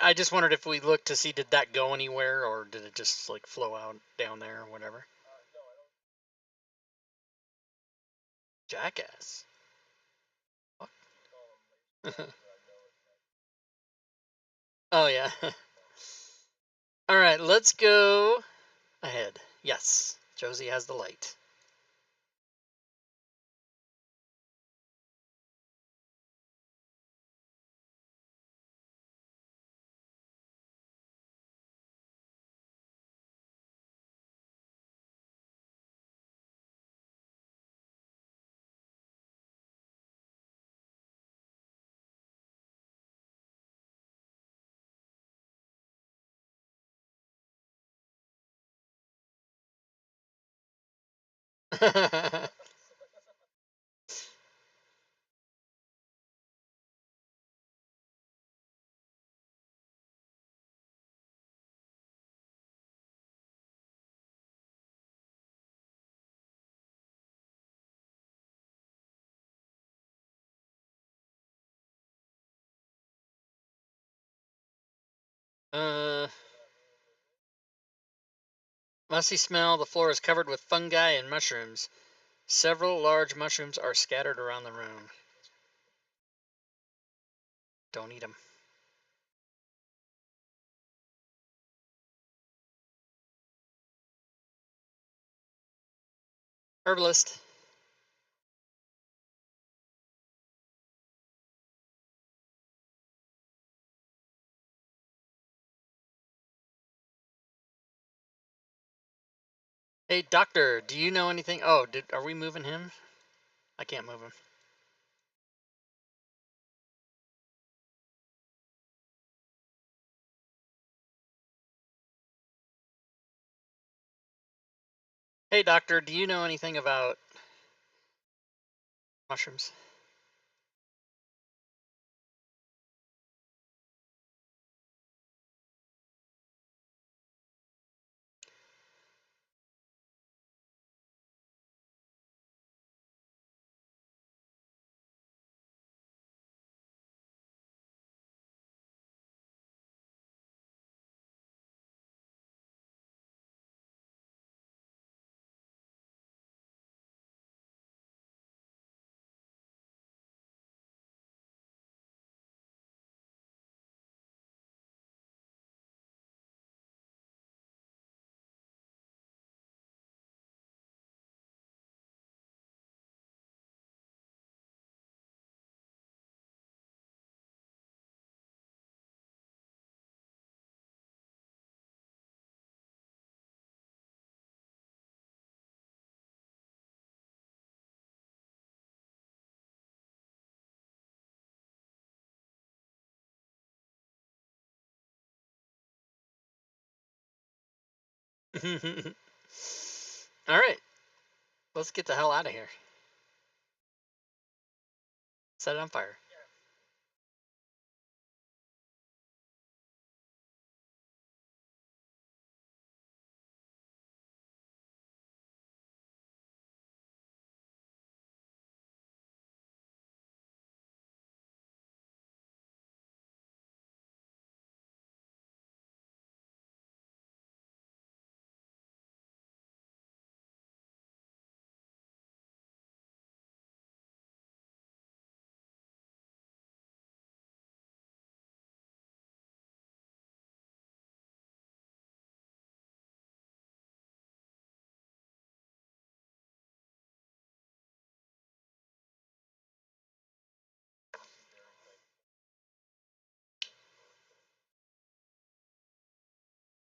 I just wondered if we looked to see, did that go anywhere, or did it just like flow out down there or whatever? Jackass. Oh yeah. All right, let's go ahead. Yes, Josie has the light. uh, musty smell. The floor is covered with fungi and mushrooms. Several large mushrooms are scattered around the room. Don't eat them. Herbalist. Hey, doctor, do you know anything? Oh, are we moving him? I can't move him. Hey, doctor, do you know anything about mushrooms? All right, let's get the hell out of here. Set it on fire.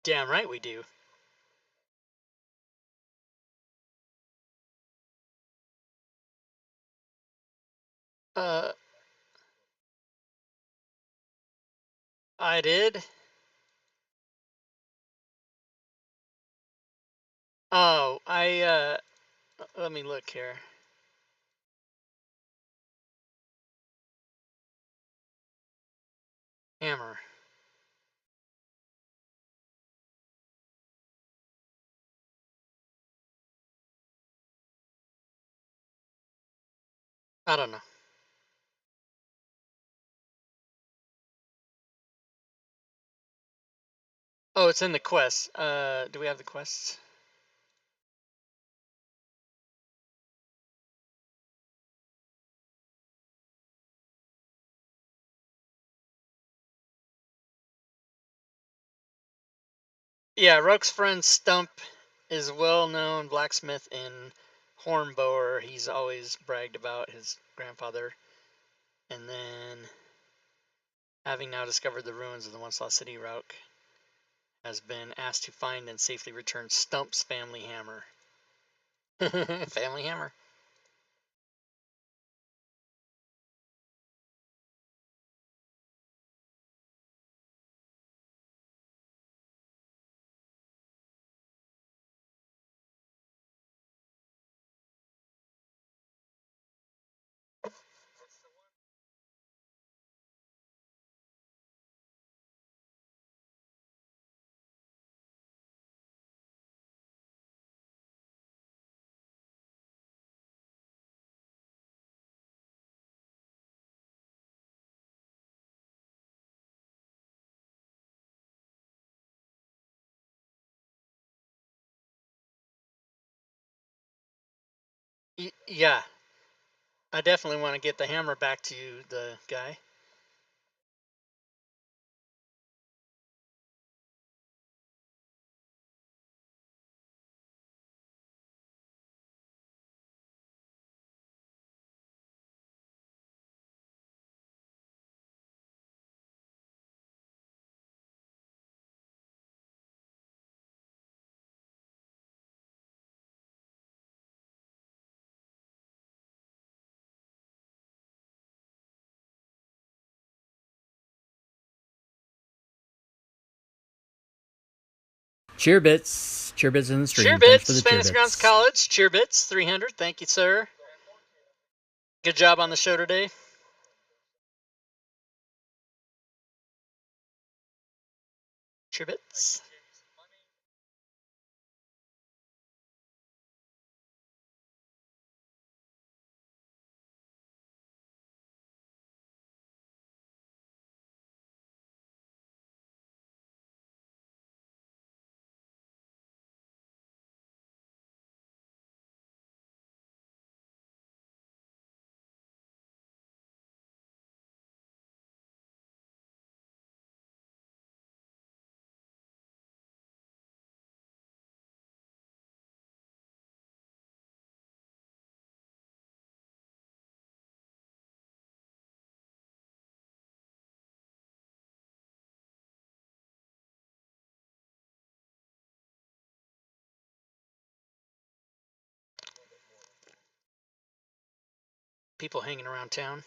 Damn right we do. Uh, I did. Oh, let me look here. Hammer. I don't know. Oh, it's in the quest. Do we have the quests? Yeah, Roke's friend Stump is a well-known blacksmith in Hornbower. He's always bragged about his grandfather. And then, having now discovered the ruins of the once lost city, Roke has been asked to find and safely return Stump's family hammer. Family hammer. Yeah, I definitely want to get the hammer back to you, the guy. Cheerbits. Cheerbits in the stream. Thanks for the Cheerbits, Fantasy Grounds cheerbits. College. Cheerbits, 300. Thank you, sir. Good job on the show today. Cheerbits. People hanging around town.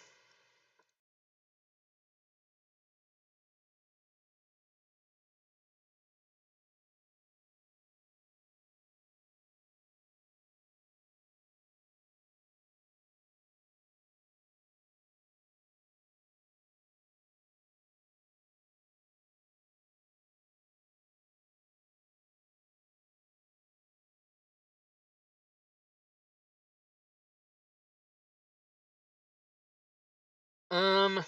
Um,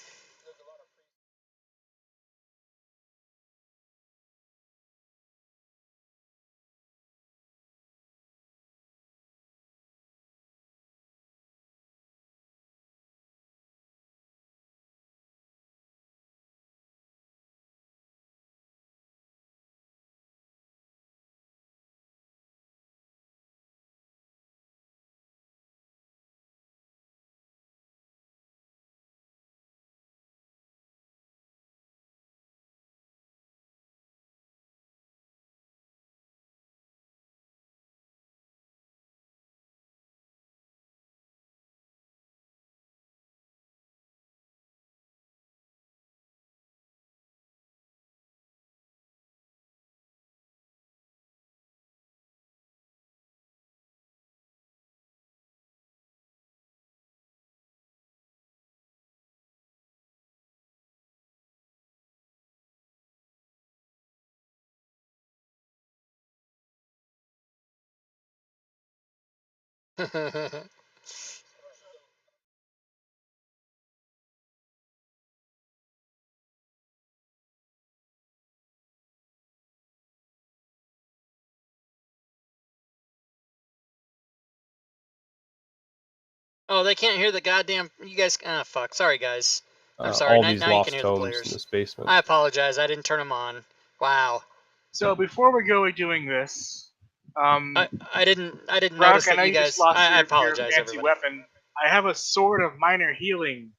Oh, they can't hear the goddamn. You guys. Fuck. Sorry, guys. I'm sorry. All Now, these now you can lost hear the tomes players. in this basement. I apologize. I didn't turn them on. Wow. So before we go doing this, I didn't Brock, notice I that know you you just guys. lost I your apologize, fancy everybody. weapon. I have a sword of minor healing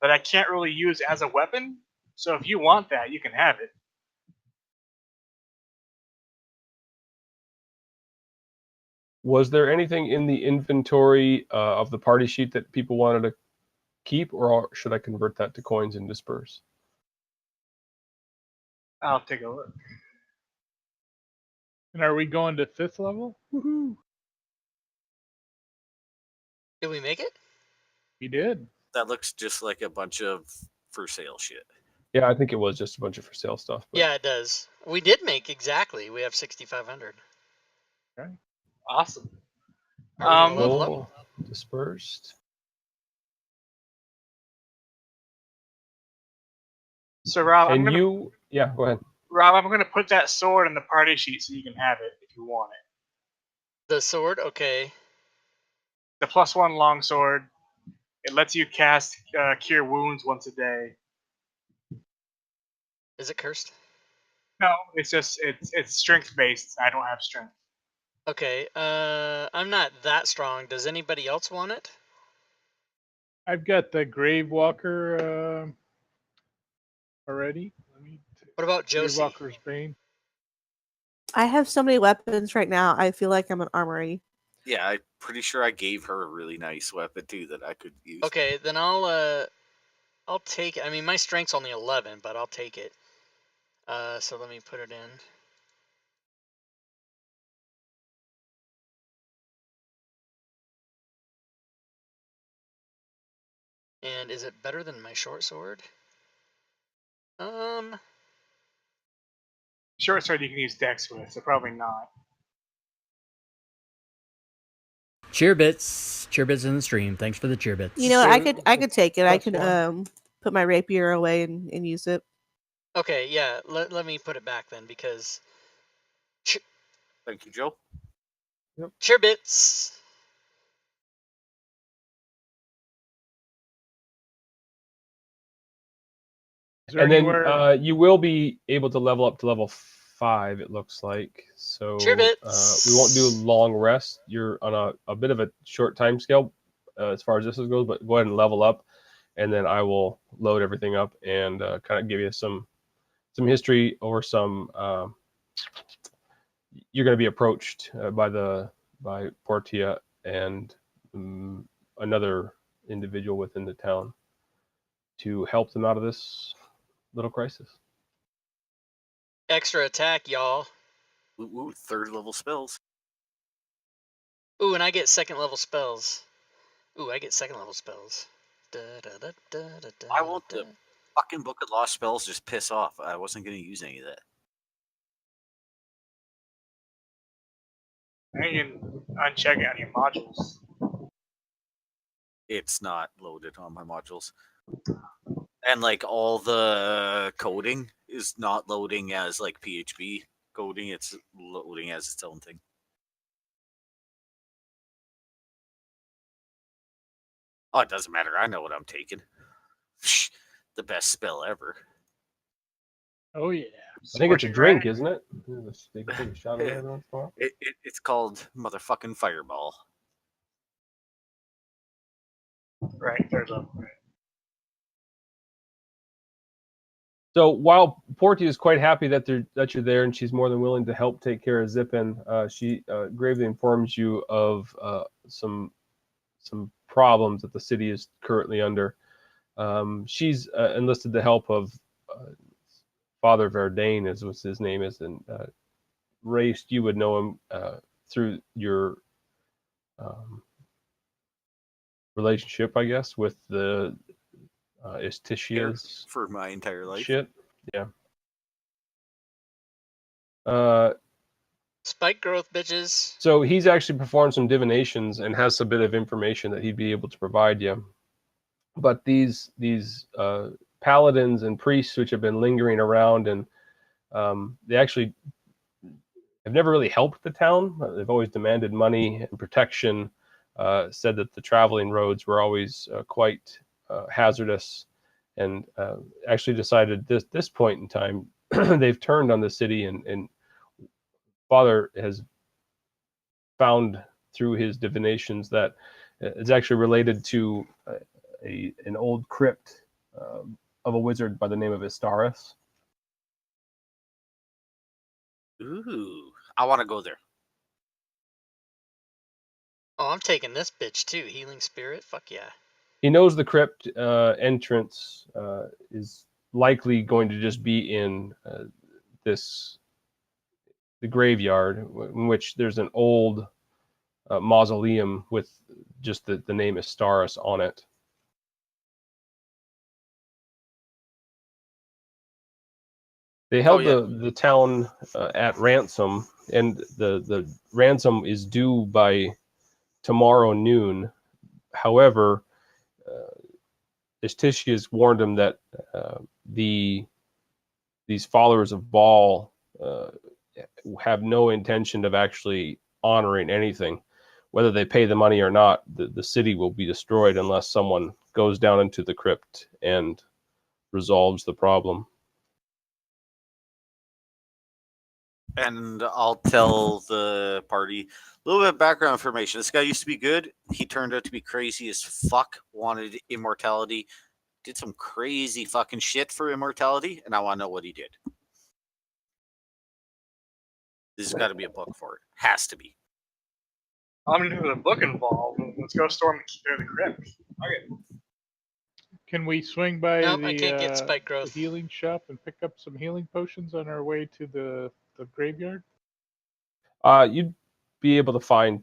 that I can't really use as a weapon. So if you want that, you can have it. Was there anything in the inventory of the party sheet that people wanted to keep, or should I convert that to coins and disperse? I'll take a look. And are we going to 5th level? Woohoo! Did we make it? We did. That looks just like a bunch of for sale shit. Yeah, I think it was just a bunch of for sale stuff. But... Yeah, it does. We did make exactly. We have 6,500. Okay. Awesome. Are we gonna level up? Cool. Dispersed. So Rob, And yeah, go ahead. Rob, I'm gonna put that sword in the party sheet so you can have it if you want it. The sword, okay. The +1 longsword. It lets you cast Cure Wounds once a day. Is it cursed? No, it's just it's strength based. I don't have strength. Okay. I'm not that strong. Does anybody else want it? I've got the Gravewalker already. Let me What about Josie? Gravewalker's Bane. I have so many weapons right now. I feel like I'm an armory. Yeah, I'm pretty sure I gave her a really nice weapon too that I could use. Okay, then I'll take it. I mean, my strength's only 11, but I'll take it. So let me put it in. And is it better than my short sword? Short sword you can use Dex with, so probably not. Cheerbits in the stream. Thanks for the cheerbits. You know, So- I could take it. I Plus could one. put my rapier away and use it. Okay, yeah. Let me put it back then because Thank you, Joe. cheerbits. Is there And then anywhere? you will be able to level up to level 5, it looks like. So Cheerbits. we won't do a long rest. You're on a bit of a short time scale as far as this goes, but go ahead and level up, and then I will load everything up and kind of give you some history or some. You're going to be approached by Portia and another individual within the town to help them out of this little crisis. Extra attack, y'all. Ooh, 3rd level spells. Ooh, and I get 2nd level spells. Ooh, I get 2nd level spells. I want the fucking Book of Lost Spells just piss off. I wasn't going to use any of that. And you can uncheck it on your modules. It's not loaded on my modules. And like all the coding is not loading as like PHP coding, it's loading as its own thing. Oh, it doesn't matter. I know what I'm taking. The best spell ever. Oh yeah. I think it's a Scorching drink, Ray. isn't it? They can take a shot of it every once in a while. It's called motherfucking Fireball. Right, 3rd level. Right. So while Portia is quite happy that you're there, and she's more than willing to help take care of Zippin, she gravely informs you of some problems that the city is currently under. She's enlisted the help of Father Verdane, as was his name is, and Race, you would know him through your relationship, I guess, with the Istitia's For my entire life. shit. Yeah. Spike growth, bitches. So he's actually performed some divinations and has a bit of information that he'd be able to provide you. But these paladins and priests which have been lingering around, and they actually have never really helped the town. They've always demanded money and protection said that the traveling roads were always quite hazardous, and actually decided this point in time they've turned on the city, and Father has found through his divinations that it's actually related to an old crypt of a wizard by the name of Istaris. Ooh, I want to go there. Oh, I'm taking this bitch too. Healing spirit. Fuck yeah. He knows the crypt entrance is likely going to just be in the graveyard, in which there's an old mausoleum with just the name Istaris on it. They held the town at ransom, and the ransom is due by tomorrow noon. However, Istitius warned him that these followers of Baal have no intention of actually honoring anything. Whether they pay the money or not, the city will be destroyed unless someone goes down into the crypt and resolves the problem. And I'll tell the party a little bit of background information. This guy used to be good. He turned out to be crazy as fuck, wanted immortality, did some crazy fucking shit for immortality, and I want to know what he did. There's got to be a book for it. Has to be. I'm gonna do the book involved. Let's go storm the crypt. Okay. Can we swing by Nope, I can't get spike the growth. healing shop and pick up some healing potions on our way to the graveyard? You'd be able to find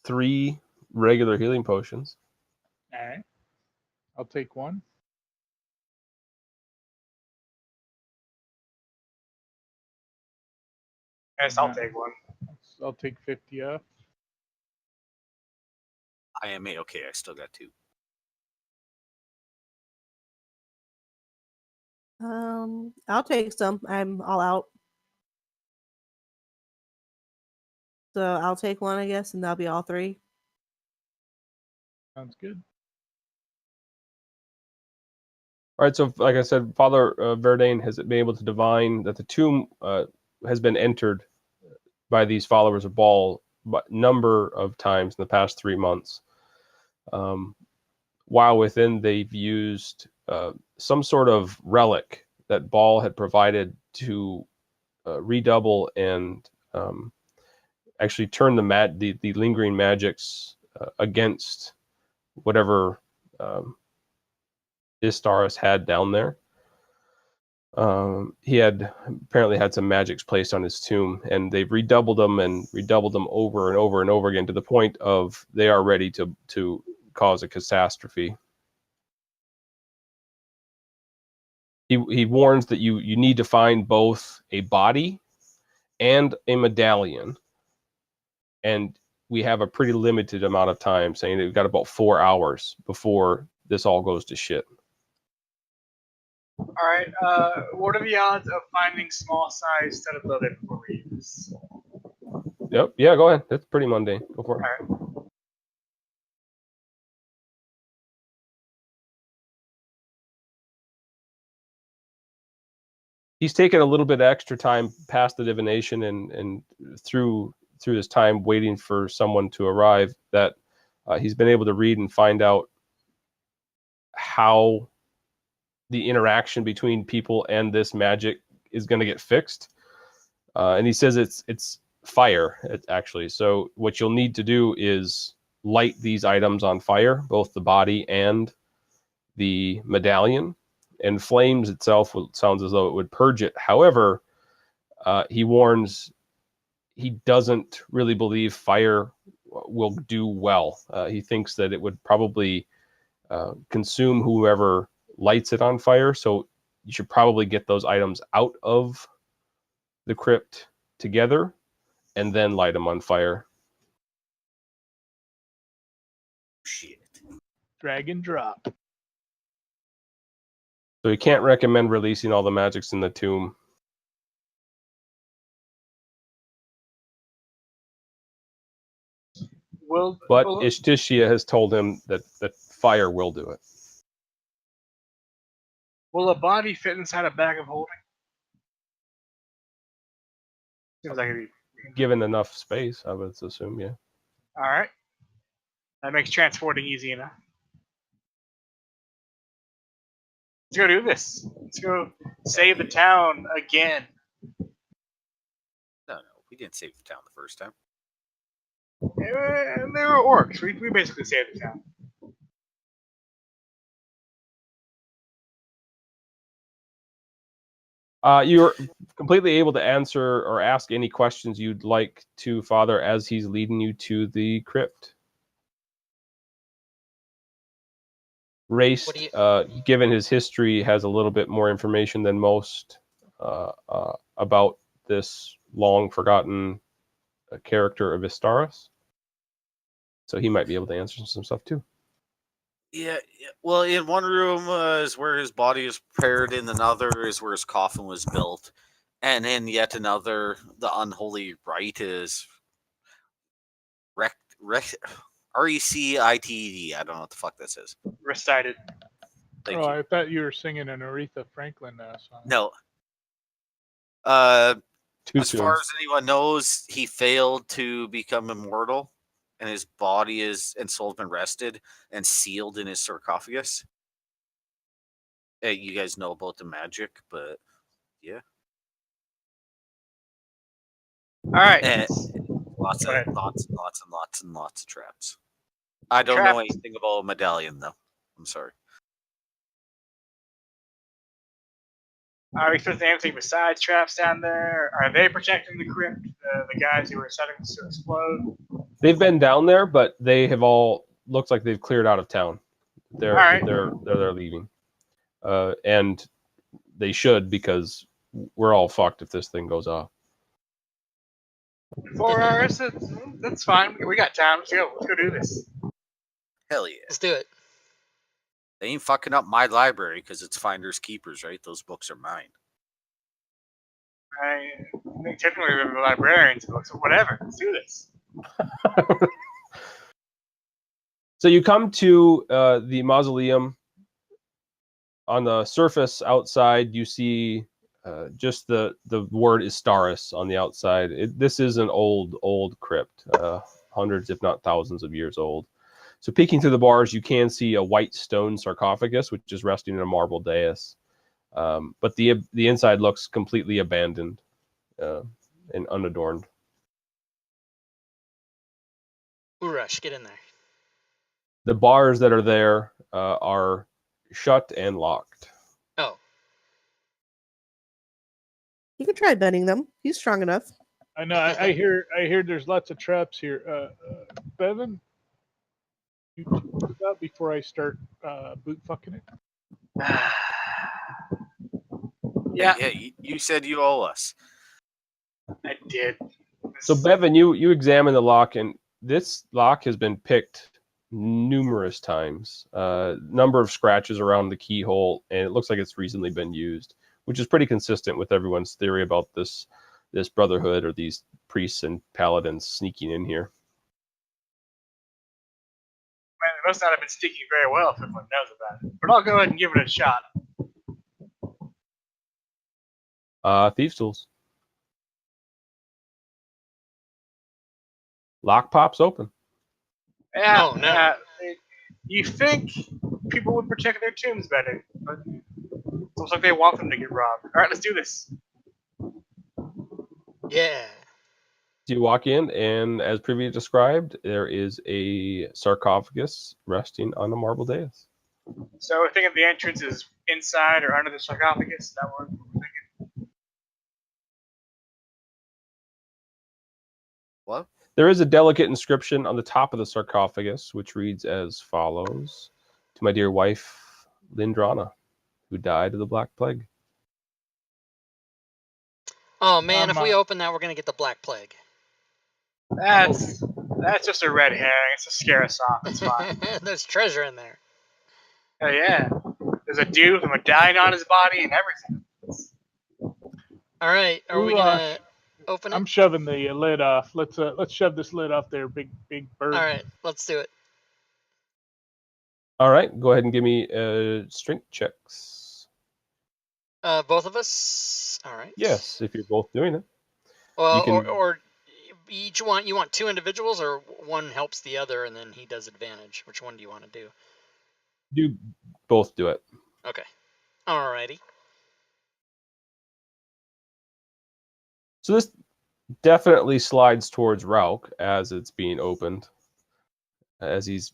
3 regular healing potions. All right. I'll take one. Yes, I'll take one. I'll take 50 off. I am okay. I still got 2. I'll take some. I'm all out. So I'll take one, I guess, and that'll be all 3. Sounds good. All right, so like I said, Father Verdane has been able to divine that the tomb has been entered by these followers of Baal a number of times in the past 3 months. While within, they've used some sort of relic that Baal had provided to redouble and actually turn the lingering magics against whatever Istaris had down there. He had apparently had some magics placed on his tomb, and they've redoubled them over and over and over again to the point of they are ready to cause a catastrophe. He warns that you need to find both a body and a medallion, and we have a pretty limited amount of time, saying that we've got about 4 hours before this all goes to shit. All right. What are the odds of finding small size set of building before we use? Yep. Yeah, go ahead. That's pretty mundane. Go for it. All right. He's taken a little bit of extra time past the divination and through this time waiting for someone to arrive, that he's been able to read and find out how the interaction between people and this magic is going to get fixed. And he says it's fire, actually. So what you'll need to do is light these items on fire, both the body and the medallion. And flames itself sounds as though it would purge it. However, he warns he doesn't really believe fire will do well. He thinks that it would probably consume whoever lights it on fire. So you should probably get those items out of the crypt together and then light them on fire. Shit. Drag and drop. So you can't recommend releasing all the magics in the tomb. But Ishtishia has told him that fire will do it. Will a body fit inside a bag of holding? Seems like it'd be. Given enough space, I would assume, yeah. All right. That makes transporting easy enough. Let's go do this. Let's go save the town again. No, we didn't save the town the first time. They were orcs. We basically saved the town. You're completely able to answer or ask any questions you'd like to Father as he's leading you to the crypt. Race, given his history, has a little bit more information than most about this long-forgotten character of Istaris. So he might be able to answer some stuff too. Yeah, well, in one room is where his body is prepared, in another is where his coffin was built, and in yet another, the unholy rite is RECITED. I don't know what the fuck this is. Recited. Thank you. I thought you were singing an Aretha Franklin song. No. Two as far as anyone knows, he failed to become immortal, and his body and soul have been rested and sealed in his sarcophagus. Hey, you guys know about the magic, but yeah. All right. And lots and lots of traps. I don't know anything about a medallion, though. I'm sorry. Are we supposed to do anything besides traps down there? Are they protecting the crypt? The guys who were setting this to explode? They've been down there, but they have all looks like they've cleared out of town. They're leaving, and they should, because we're all fucked if this thing goes off. 4 hours? That's fine. We got time. Let's go do this. Hell yeah. Let's do it. They ain't fucking up my library because it's finders keepers, right? Those books are mine. I think technically we're the librarians' books, but whatever. Let's do this. So you come to the mausoleum. On the surface outside, you see just the word Istaris on the outside. This is an old crypt, hundreds, if not thousands of years old. So peeking through the bars, you can see a white stone sarcophagus, which is resting in a marble dais. But the inside looks completely abandoned and unadorned. Urush, get in there. The bars that are there are shut and locked. Oh. You can try bending them. He's strong enough. I know. I hear there's lots of traps here. Bevan, you check it out before I start boot fucking it. Yeah, you said you owe us. I did. So Bevan, you examine the lock, and this lock has been picked numerous times. Number of scratches around the keyhole, and it looks like it's recently been used, which is pretty consistent with everyone's theory about this brotherhood or these priests and paladins sneaking in here. Man, they must not have been sneaking very well if everyone knows about it. But I'll go ahead and give it a shot. Thieves' tools. Lock pops open. Yeah, Oh, no. You think people would protect their tombs better, but it looks like they want them to get robbed. All right, let's do this. Yeah. You walk in, and as previously described, there is a sarcophagus resting on a marble dais. So we're thinking the entrance is inside or under the sarcophagus. Is that what we're thinking? What? There is a delicate inscription on the top of the sarcophagus, which reads as follows: "To my dear wife, Lindrana, who died of the Black Plague." Oh, man, if we open that, we're going to get the Black Plague. That's just a red herring. It's to scare us off. It's fine. There's treasure in there. Oh, yeah. There's a dude with a medallion on his body and everything. All right, are we going to... open it? I'm shoving the lid off. Let's shove this lid off there, big bird. All right, let's do it. All right, go ahead and give me strength checks. Both of us. All right. Yes, if you're both doing it. Well, You can- or each want, you want two individuals, or one helps the other and then he does advantage. Which one do you want to do? Do both do it. Okay. Alrighty. So this definitely slides towards Rauk as it's being opened, as he's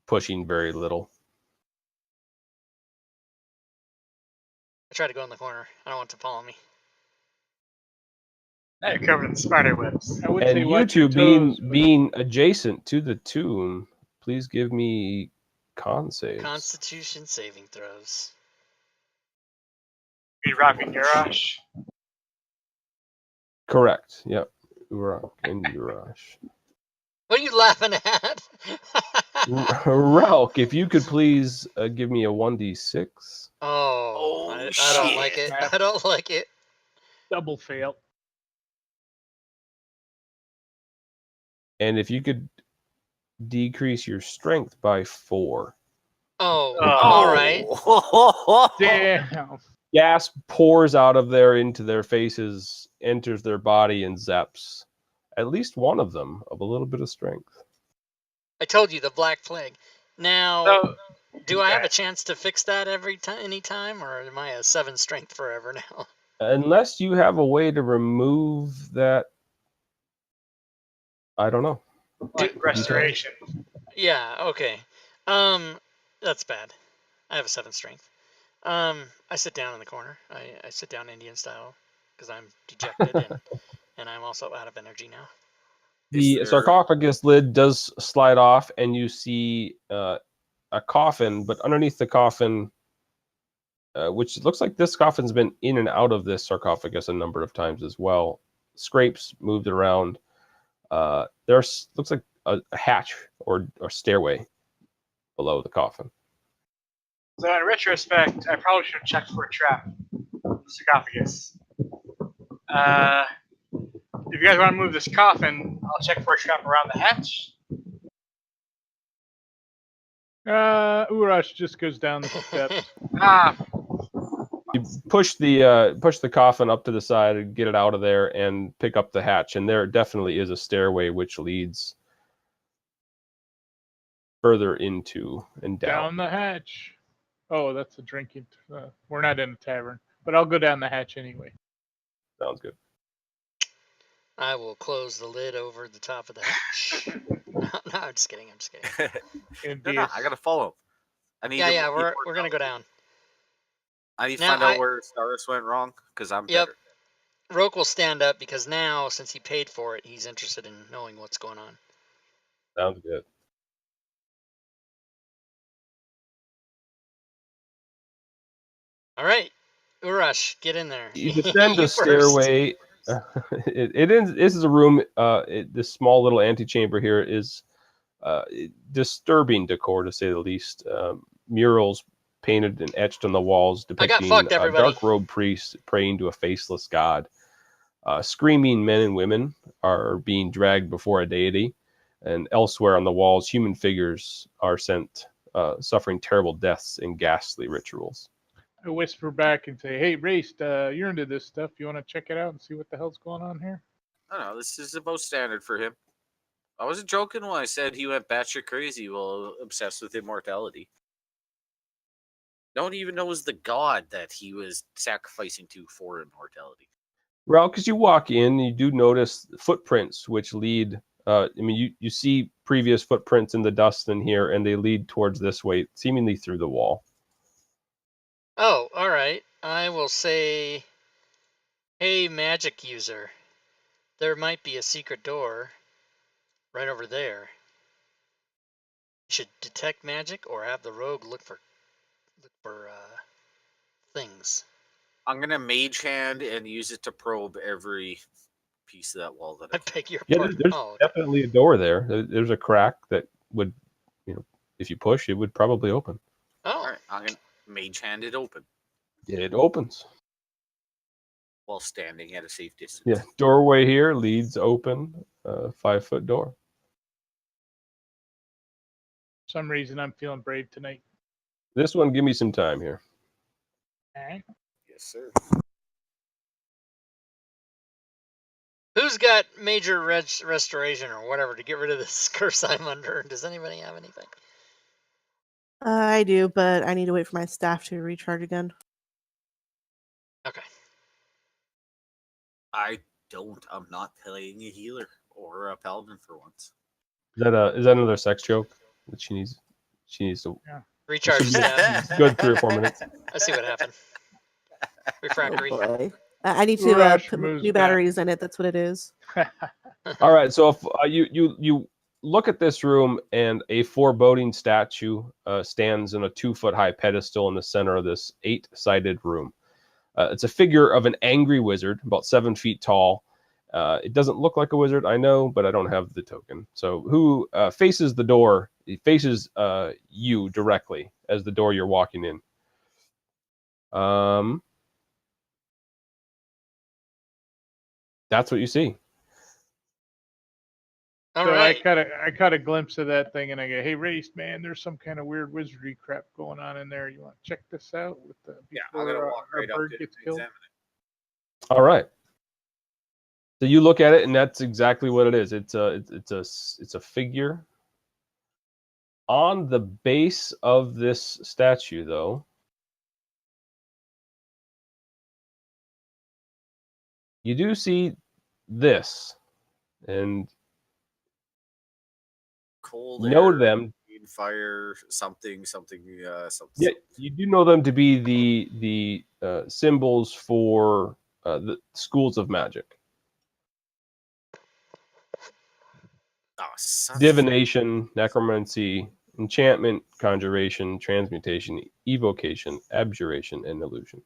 pushing very little. I try to go in the corner. I don't want it to follow me. Now you're covered in spider webs. I would say And you watch two your toes, but being adjacent to the tomb, please give me con saves. Constitution saving throws. Be rocking Garrosh. Correct. Yep. Rauk and Urash. What are you laughing at? Rauk, if you could please give me a 1d6. Oh, I don't like it. Snap. I don't like it. double fail. And if you could decrease your strength by 4. Oh, Oh. all right. Damn. Gas pours out of there into their faces, enters their body, and zaps at least one of them of a little bit of strength. I told you, the Black Plague. Now, So, do I have a okay. chance to fix that any time, or am I a 7 strength forever now? Unless you have a way to remove that, I don't know. like restoration. Yeah, okay. That's bad. I have a 7 strength. I sit down in the corner. I sit down Indian style because I'm dejected and I'm also out of energy now. The sarcophagus lid does slide off, and you see a coffin, but underneath the coffin, which looks like this coffin's been in and out of this sarcophagus a number of times as well. Scrapes moved around. There's looks like a hatch or stairway below the coffin. So in retrospect, I probably should have checked for a trap. Sarcophagus. If you guys want to move this coffin, I'll check for a trap around the hatch. Urash just goes down the steps. You push the coffin up to the side and get it out of there and pick up the hatch, and there definitely is a stairway which leads further into and Down the hatch. Oh, that's a drinking. We're not in a tavern, but I'll go down the hatch anyway. Sounds good. I will close the lid over the top of the hatch. No, I'm just kidding. I'm just kidding. No, I gotta follow him. I need. Yeah, we're gonna go down. I need to Now, find out where Staris went wrong because I'm Yep. better. Roke will stand up because now, since he paid for it, he's interested in knowing what's going on. Sounds good. All right, Urash, get in there. You descend You a first. stairway. This is a room. This small little antechamber here is disturbing decor, to say the least. Murals painted and etched on the walls depicting fucked, a everybody. dark-robed priest praying to a faceless god. Screaming men and women are being dragged before a deity, and elsewhere on the walls, human figures are sent suffering terrible deaths in ghastly rituals. I whisper back and say, "Hey, Race, you're into this stuff. You want to check it out and see what the hell's going on here?" I don't know. This is about standard for him. I wasn't joking when I said he went batshit crazy while obsessed with immortality. No one even knows the god that he was sacrificing to for immortality. Well, because you walk in, you do notice footprints which lead. You see previous footprints in the dust in here, and they lead towards this way, seemingly through the wall. Oh, all right. I will say, hey, magic user, there might be a secret door right over there. You should detect magic or have the rogue look for things. I'm gonna mage hand and use it to probe every piece of that wall that I beg your Yeah, pardon. there's Oh, definitely a door there. There's a crack that would, if you push, it would probably open. oh. All right, I'm gonna mage hand it open. It opens. while standing at a safe distance. Yeah, doorway here leads open, 5-foot door. For some reason, I'm feeling brave tonight. This one, give me some time here. All right. Yes, sir. Who's got major restoration or whatever to get rid of this curse I'm under? Does anybody have anything? I do, but I need to wait for my staff to recharge again. Okay. I don't. I'm not playing a healer or a paladin for once. Is that another sex joke that she needs? She needs to Recharge Should be staff. good 3 or 4 minutes. I see what happened. Oh Refractory. boy. I need to Rush put moves new back. batteries in it. That's what it is. All right, so if you look at this room, and a foreboding statue stands in a 2-foot high pedestal in the center of this 8-sided room. It's a figure of an angry wizard, about 7 feet tall. It doesn't look like a wizard, I know, but I don't have the token. So who faces the door? He faces you directly as the door you're walking in. That's what you see. All So right. I caught a glimpse of that thing, and I go, "Hey, Race, man, there's some kind of weird wizardry crap going on in there. You want to check this out with the Yeah, I'm before gonna walk our right up bird to gets killed?" examine All right. So you look at it, and that's exactly what it is. It's a figure. On the base of this statue, though, you do see this, and Cold know air, them. fire, something. Yeah, you do know them to be the symbols for the schools of magic: Oh, son of- divination, necromancy, enchantment, conjuration, transmutation, evocation, abjuration, and illusion.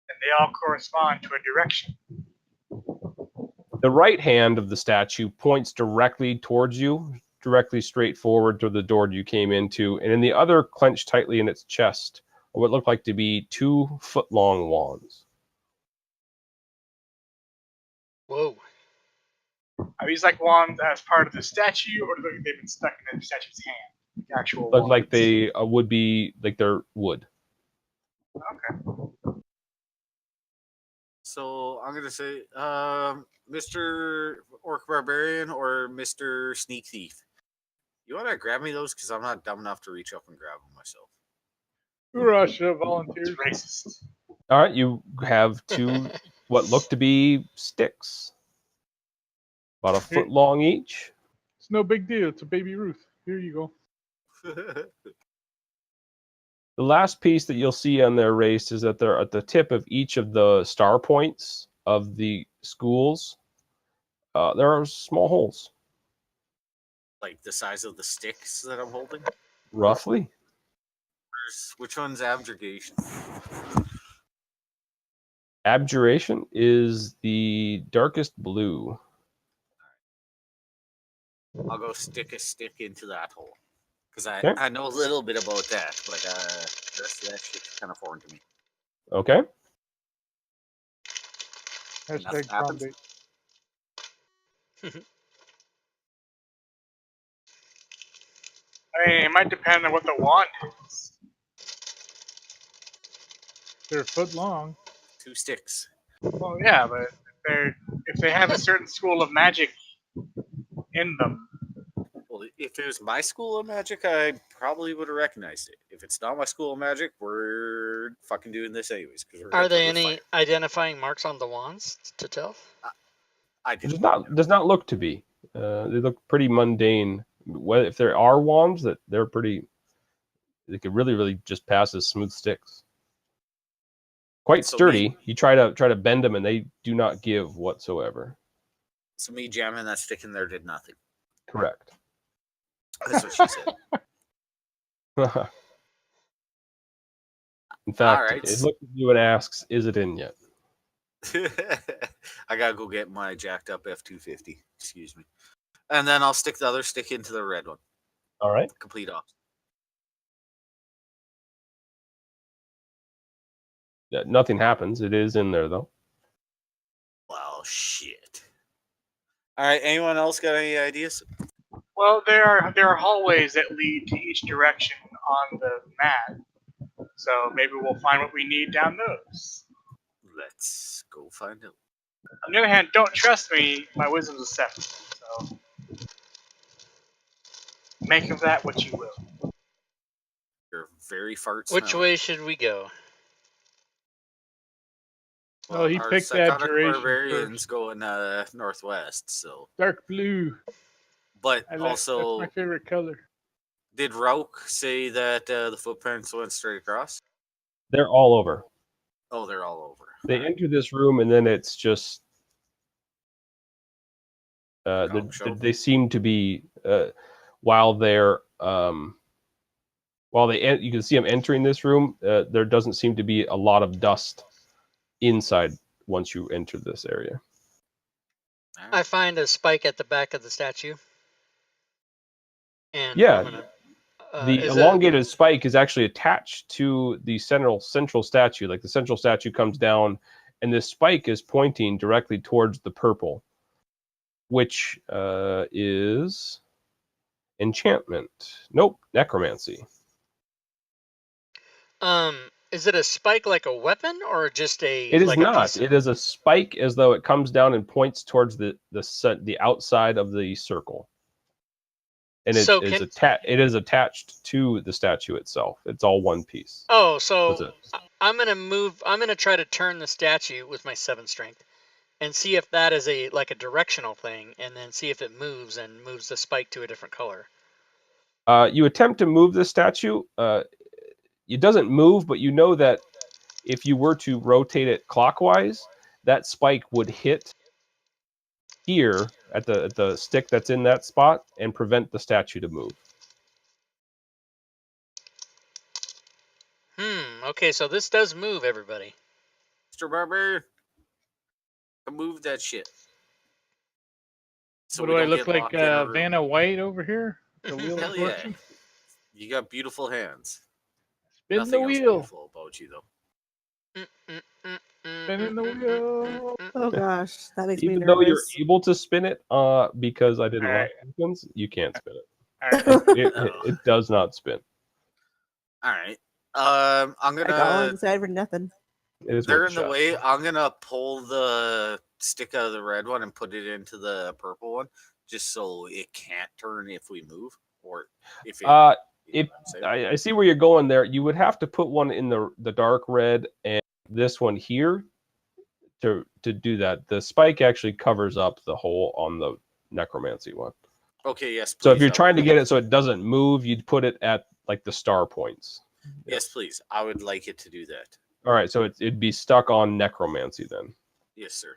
And they all correspond to a direction. The right hand of the statue points directly towards you, directly straight forward to the door you came into, and in the other, clenched tightly in its chest, are what look like to be 2-foot-long wands. Whoa. Are these like wands as part of the statue, or do they, they've been stuck in the statue's hand? The actual Look like wands? they would be, like they're wood. Okay. So I'm gonna say, Mr. Orc Barbarian or Mr. Sneak Thief. You want to grab me those? Because I'm not dumb enough to reach up and grab them myself. Urasha volunteers. It's racist. All right, you have 2 what look to be sticks, about a foot long each. It's no big deal. It's a baby Ruth. Here you go. The last piece that you'll see on their race is that they're at the tip of each of the star points of the schools. There are small holes, Like the size of the sticks that I'm holding. roughly. Which one's abjuration? Abjuration is the darkest blue. I'll go stick a stick into that hole. Because Okay. I know a little bit about that, but the rest of that shit's kind of foreign to me. Okay. Nothing Hashtag prom happens. date. I mean, it might depend on what the wand is. They're a foot long. 2 sticks. Well, yeah, but if they have a certain school of magic in them, Well, if it was my school of magic, I probably would have recognized it. If it's not my school of magic, we're fucking doing this anyways. Are there any identifying marks on the wands to tell? I It did does not look to be. They look pretty mundane. If there are wands, that they're pretty, they could really just pass as smooth sticks. Quite So sturdy. You try to bend them, and they do not give whatsoever. So me jamming that stick in there did nothing. Correct. That's what she said. In fact, All right. it looks at you and asks, "Is it in yet?" I gotta go get my jacked up F-250. Excuse me. And then I'll stick the other stick into the red one. All right. Complete off. Yeah, nothing happens. It is in there though. Well, shit. All right. Anyone else got any ideas? Well, there are hallways that lead to each direction on the map, so maybe we'll find what we need down those. Let's go find out. On the other hand, don't trust me. My wisdom's a 7, so make of that what you will. You're very fart Which smelling. way should we go? Well, Oh, he our picked that psychotic duration barbarians first. going northwest. So, Dark blue. but That's also, my favorite color. did Rauk say that the footprints went straight across? They're all over. Oh, they're all over. They enter this room, and then it's just they seem to be while they're you can see them entering this room. There doesn't seem to be a lot of dust inside once you enter this area. All I right. find a spike at the back of the statue. And Yeah, I'm gonna, the is elongated spike is actually attached to the central statue. Like the central statue comes down, and this spike is pointing directly towards the purple, which is enchantment. Nope, necromancy. is it a spike like a weapon or just a? It is like not. A piece of... It is a spike as though it comes down and points towards the outside of the circle, and it So is can- it is attached to the statue itself. It's all one piece. Oh, What's so it? I'm gonna move. I'm gonna try to turn the statue with my 7 strength, and see if that is a directional thing, and then see if it moves and moves the spike to a different color. You attempt to move the statue. It doesn't move, but you know that if you were to rotate it clockwise, that spike would hit here at the stick that's in that spot and prevent the statue to move. Okay, so this does move, everybody. Mr. Barber, move that shit. So What we do I don't look get like, locked in a room. Vanna White over here? The wheel of Hell yeah. fortune? You got beautiful hands. Spin Nothing the else wheel. beautiful about you, though. Spinning the wheel. Oh gosh, that makes me Even though you're nervous. able to spin it, because I didn't All right. lock weapons, you can't spin it. All right. It does not spin. All right. I'm I got gonna. one inside for nothing. It is They're worth in a the shot. way. I'm gonna pull the stick out of the red one and put it into the purple one, just so it can't turn if we move, or if it. If I see where you're going there, you would have to put one in the dark red and this one here to do that. The spike actually covers up the hole on the necromancy one. Okay. Yes. Please, So if you're trying to get it so it doesn't move, you'd put it at like the star points. Yes, please. I would like it to do that. All right, so it'd be stuck on necromancy then. Yes, sir.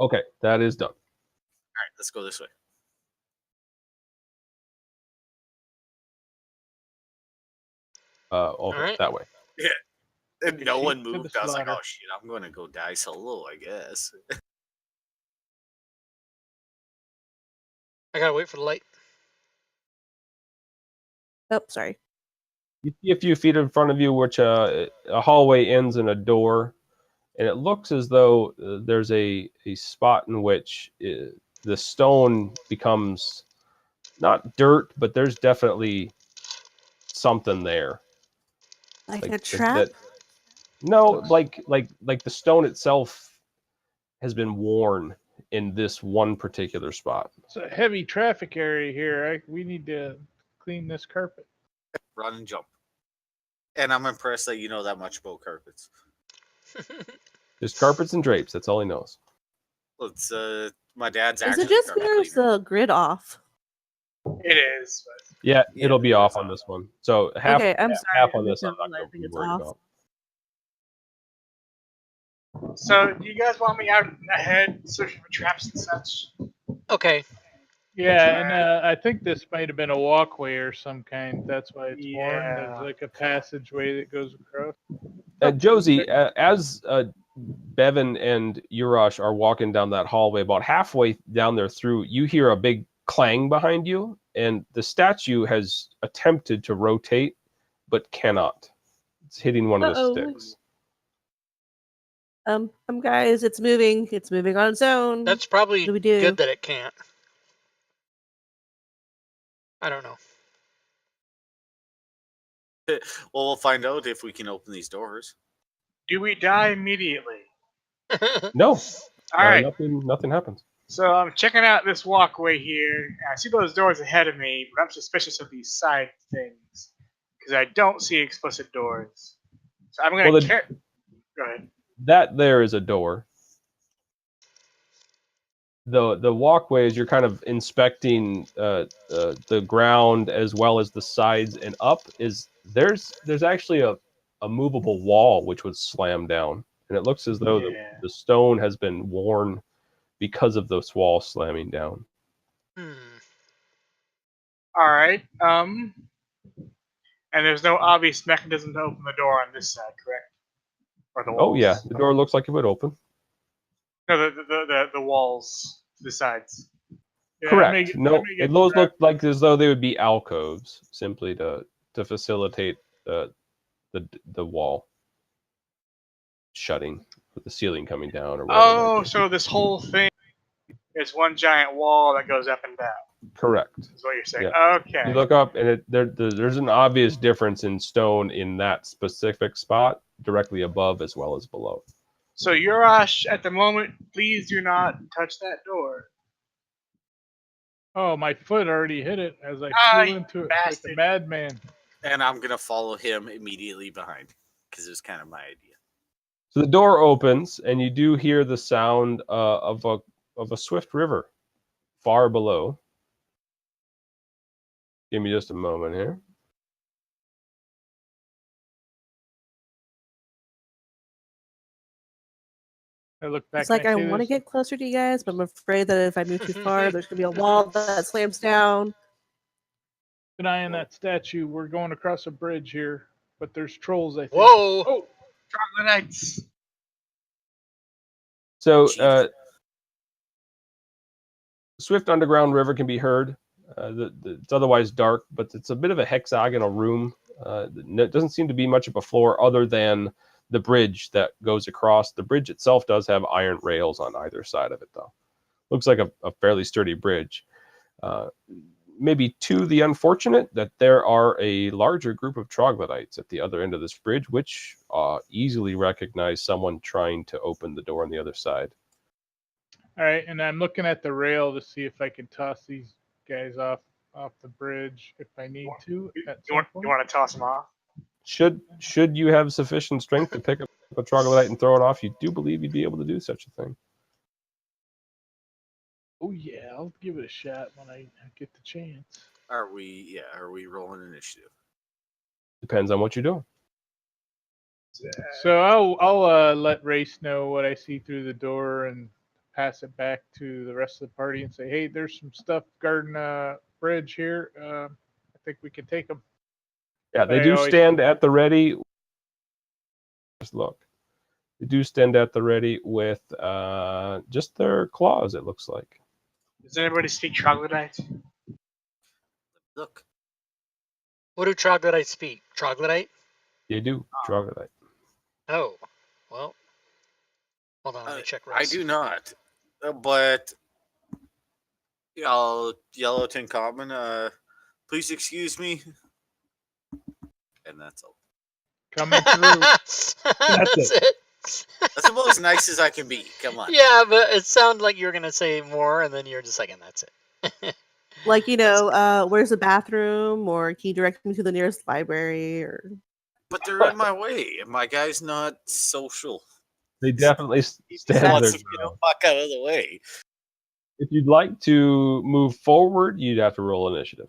Okay, that is done. All right. Let's go this way. Okay, right. that way. And no sheep one to the moved. I was like, slaughter. oh shit, I'm gonna go die solo, I guess. I gotta wait for the light. Oh, sorry. You see a few feet in front of you, which a hallway ends in a door, and it looks as though there's a spot in which the stone becomes not dirt, but there's definitely something there. Like a Like trap? No, like the stone itself has been worn in this one particular spot. It's a heavy traffic area here. We need to clean this carpet. Run and jump. And I'm impressed that you know that much about carpets. There's carpets and drapes. That's all he knows. Well, it's my dad's Is actually it just carpet there's cleaner. the grid off? It is. But Yeah, Yeah, it'll be it off is on off. this one. So half Okay, I'm sorry. half I on this I'm didn't not realize going to be it's worried off. about. so, do you guys want me out ahead searching for traps and such? Okay. Yeah, and I think this might have been a walkway or some kind. That's why it's worn. Yeah. There's like a passageway that goes across. Josie, as Bevan and Urash are walking down that hallway, about halfway down there through, you hear a big clang behind you, and the statue has attempted to rotate, but cannot. It's hitting one of the Uh-oh. sticks. Guys, it's moving. It's moving on its own. That's What probably do we do? good that it can't. I don't know. Well, we'll find out if we can open these doors. Do we die immediately? No, All right. nothing happens. So I'm checking out this walkway here. And I see those doors ahead of me, but I'm suspicious of these side things because I don't see explicit doors. So I'm gonna Well, Go ahead. that there is a door. The walkways, you're kind of inspecting the ground as well as the sides and up. There's actually a movable wall which would slam down, and it looks as though the stone has been worn because of this wall slamming down. All right. And there's no obvious mechanism to open the door on this side, correct? Or the walls? Oh yeah, the door looks like it would open. No, the walls to the sides. Yeah, Correct. Those look like as though they would be alcoves, simply to facilitate the wall shutting, with the ceiling coming down or whatever. Oh, so this whole thing is one giant wall that goes up and down. Correct. Is what you're saying. Yeah. Okay. You look up, and there's an obvious difference in stone in that specific spot, directly above as well as below. So Yurash, at the moment, please do not touch that door. Oh, my foot already hit it as I flew into it like a madman. And I'm gonna follow him immediately behind because it was kind of my idea. So the door opens, and you do hear the sound of a swift river far below. Give me just a moment here. I look back. It's like I want to get closer to you guys, but I'm afraid that if I move too far, there's gonna be a wall that slams down. Keep an eye on that statue. We're going across a bridge here, but there's trolls. I think. Whoa! Oh, troglodytes. So, swift underground river can be heard. It's otherwise dark, but it's a bit of a hexagonal room. It doesn't seem to be much of a floor other than the bridge that goes across. The bridge itself does have iron rails on either side of it, though. Looks like a fairly sturdy bridge. Maybe to the unfortunate that there are a larger group of troglodytes at the other end of this bridge, which easily recognize someone trying to open the door on the other side. All right, and I'm looking at the rail to see if I can toss these guys off the bridge if I need to. You want to toss them off? Should you have sufficient strength to pick up a troglodyte and throw it off, you do believe you'd be able to do such a thing. Oh yeah, I'll give it a shot when I get the chance. Are we rolling initiative? Depends on what you're doing. So I'll let Race know what I see through the door and pass it back to the rest of the party and say, hey, there's some stuff guarding a bridge here. I think we can take them. Yeah, they do stand at the ready. Just look. They do stand at the ready with just their claws, it looks like. Does anybody speak troglodyte? Look. What do troglodytes speak? Troglodyte? They do, troglodyte. Oh, well. Hold on, let me check. I do not. But I'll yell out in common, please excuse me. And that's all. Coming through. That's it. That's about as nice as I can be. Come on. Yeah, but it sounded like you were gonna say more, and then you're just like, and that's it. Like, where's the bathroom, or can you direct me to the nearest library, or? But they're in my way, and my guy's not social. They definitely stand wants there. to get the fuck out of the way. If you'd like to move forward, you'd have to roll initiative.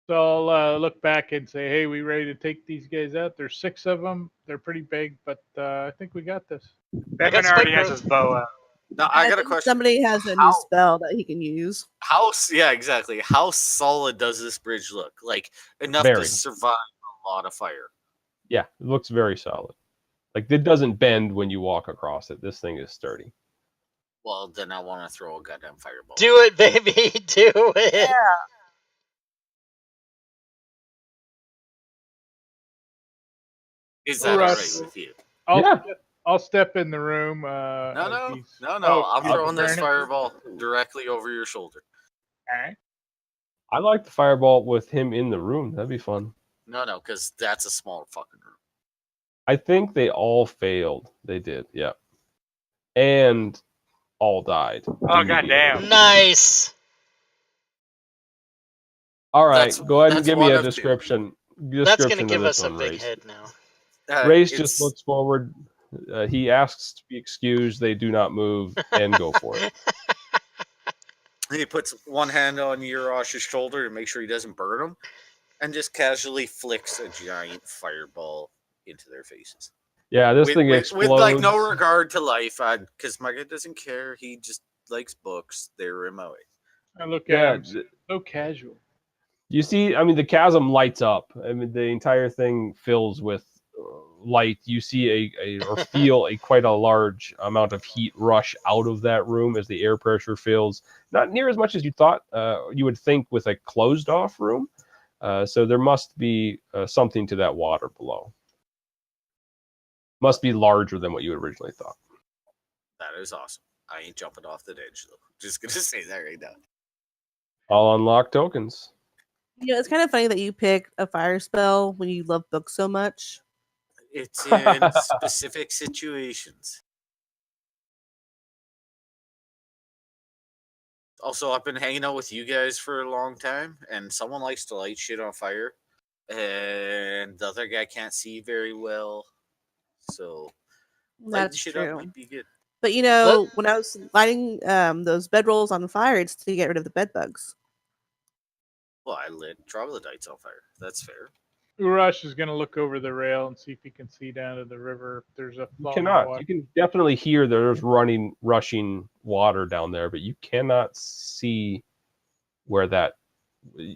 So I'll look back and say, hey, we ready to take these guys out? There's 6 of them. They're pretty big, but I think we got this. Bevan already has his bow out. Now, I got a question. Somebody has a new spell that he can use. Yeah, exactly. How solid does this bridge look? Like, enough to survive a lot of fire? Yeah, it looks very solid. Like, it doesn't bend when you walk across it. This thing is sturdy. Well, then I want to throw a goddamn fireball. Do it, baby. Do it. Yeah. Is that Rush. alright with you? I'll step in the room. No. Oh, I'm you're throwing this preparing it? fireball directly over your shoulder. All right. I like the fireball with him in the room. That'd be fun. No, because that's a small fucking room. I think they all failed. They did, yeah. And all died. Oh, goddamn. Nice. All right, That's- go ahead and that's give me one a of two. description. That's going to of give this us a one, big Race. head now. Race It's- just looks forward. He asks to be excused. They do not move and go for it. He puts one hand on Urash's shoulder to make sure he doesn't burn him, and just casually flicks a giant fireball into their faces. Yeah, this with, thing with, explodes. with like no regard to life, because my guy doesn't care. He just likes books. They're in my way. I look Yeah, at him. So casual. You see, I mean, the chasm lights up. I mean, the entire thing fills with light. You see or feel quite a large amount of heat rush out of that room as the air pressure fills. Not near as much as you thought you would think with a closed off room. So there must be something to that water below. Must be larger than what you originally thought. That is awesome. I ain't jumping off the edge though. Just gonna say that right now. I'll unlock tokens. You know, it's kind of funny that you pick a fire spell when you love books so much. It's in specific situations. Also, I've been hanging out with you guys for a long time, and someone likes to light shit on fire, and the other guy can't see very well, so lighting That's shit up true. might be good. But you know, when I was lighting those bedrolls on fire, it's to get rid of the bed bugs. Well, I lit troglodytes on fire. That's fair. Urash is going to look over the rail and see if he can see down to the river. If there's a You flowing cannot. water. You can definitely hear there's rushing water down there, but you cannot see where that,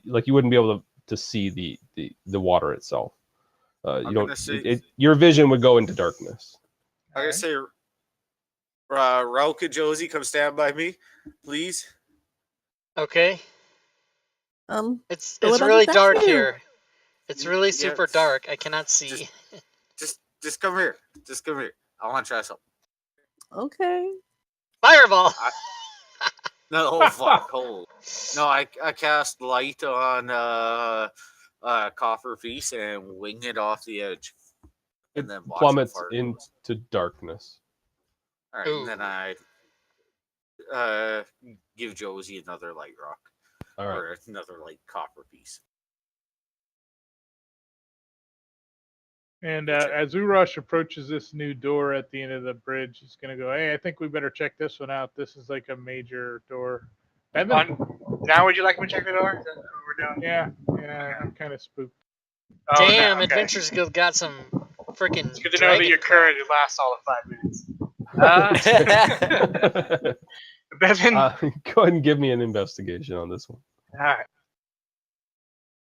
like, you wouldn't be able to see the water itself. You don't. Your vision would go into darkness. I'm gonna say, Rauka Josie, come stand by me, please. Okay. It's really dark here. It's really super dark. I cannot see. Just come here. Just come here. I want to try something. Okay. Fireball. No, fuck, hold. No, I cast light on Copper Feast and wing it off the edge, and then watch plummets it into darkness. All right, and then I give Josie another light rock, or another light copper piece. And as Urash approaches this new door at the end of the bridge, he's going to go, hey, I think we better check this one out. This is like a major door. Now would you like me to check the door? Is that what we're doing? Yeah, I'm kind of spooked. Oh, Damn, no, okay. Adventures Guild got some freaking. It's good to know that your courage lasts all of 5 minutes. Bevan? Go ahead and give me an investigation on this one. All right.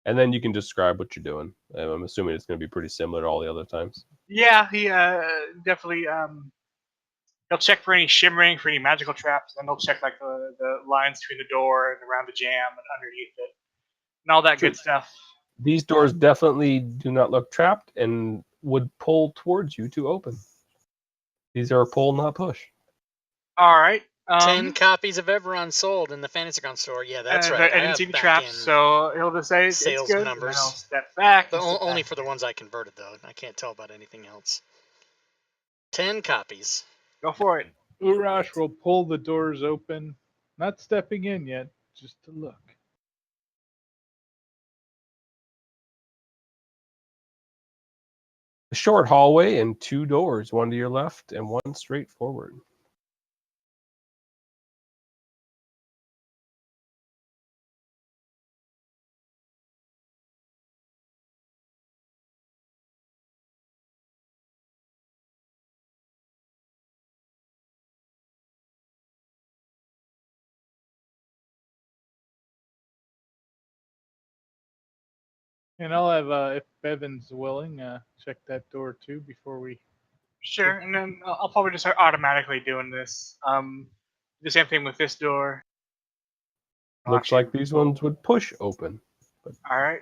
And then you can describe what you're doing. I'm assuming it's going to be pretty similar to all the other times. Yeah, he definitely he'll check for any shimmering, for any magical traps, and he'll check like the lines between the door and around the jam and underneath it, and all that good stuff. These doors definitely do not look trapped and would pull towards you to open. These are a pull, not push. All right. 10 copies of Everon sold in the Fantasy Ground store. Yeah, that's right. I didn't see the traps, so he'll just say sales it's good. numbers. And I'll step back. But only for the ones I converted, though. I can't tell about anything else. 10 copies. Go for it. Urash will pull the doors open, not stepping in yet, just to look. A short hallway and 2 doors, one to your left and one straight forward. And I'll have, if Bevan's willing, check that door too before we. Sure, and then I'll probably just start automatically doing this. The same thing with this door. Looks like these ones would push open. All right.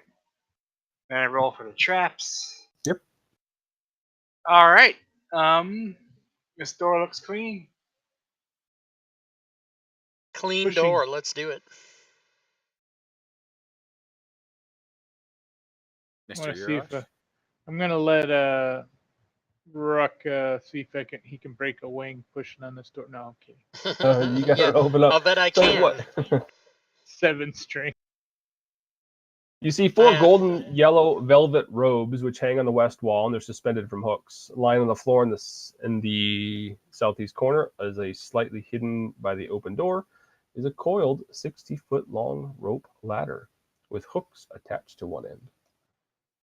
Then I roll for the traps. Yep. All right. This door looks clean. Clean Pushing. door. Let's do it. I Mr. want to see if Urash? I'm gonna let Ruck see if he can break a wing pushing on this door. No, I'm kidding. You gotta Yeah, open up. I'll bet I So can. what? 7 string. You see 4 Yeah. golden yellow velvet robes which hang on the west wall, and they're suspended from hooks. Lying on the floor in the southeast corner, as a slightly hidden by the open door, is a coiled 60-foot-long rope ladder with hooks attached to one end.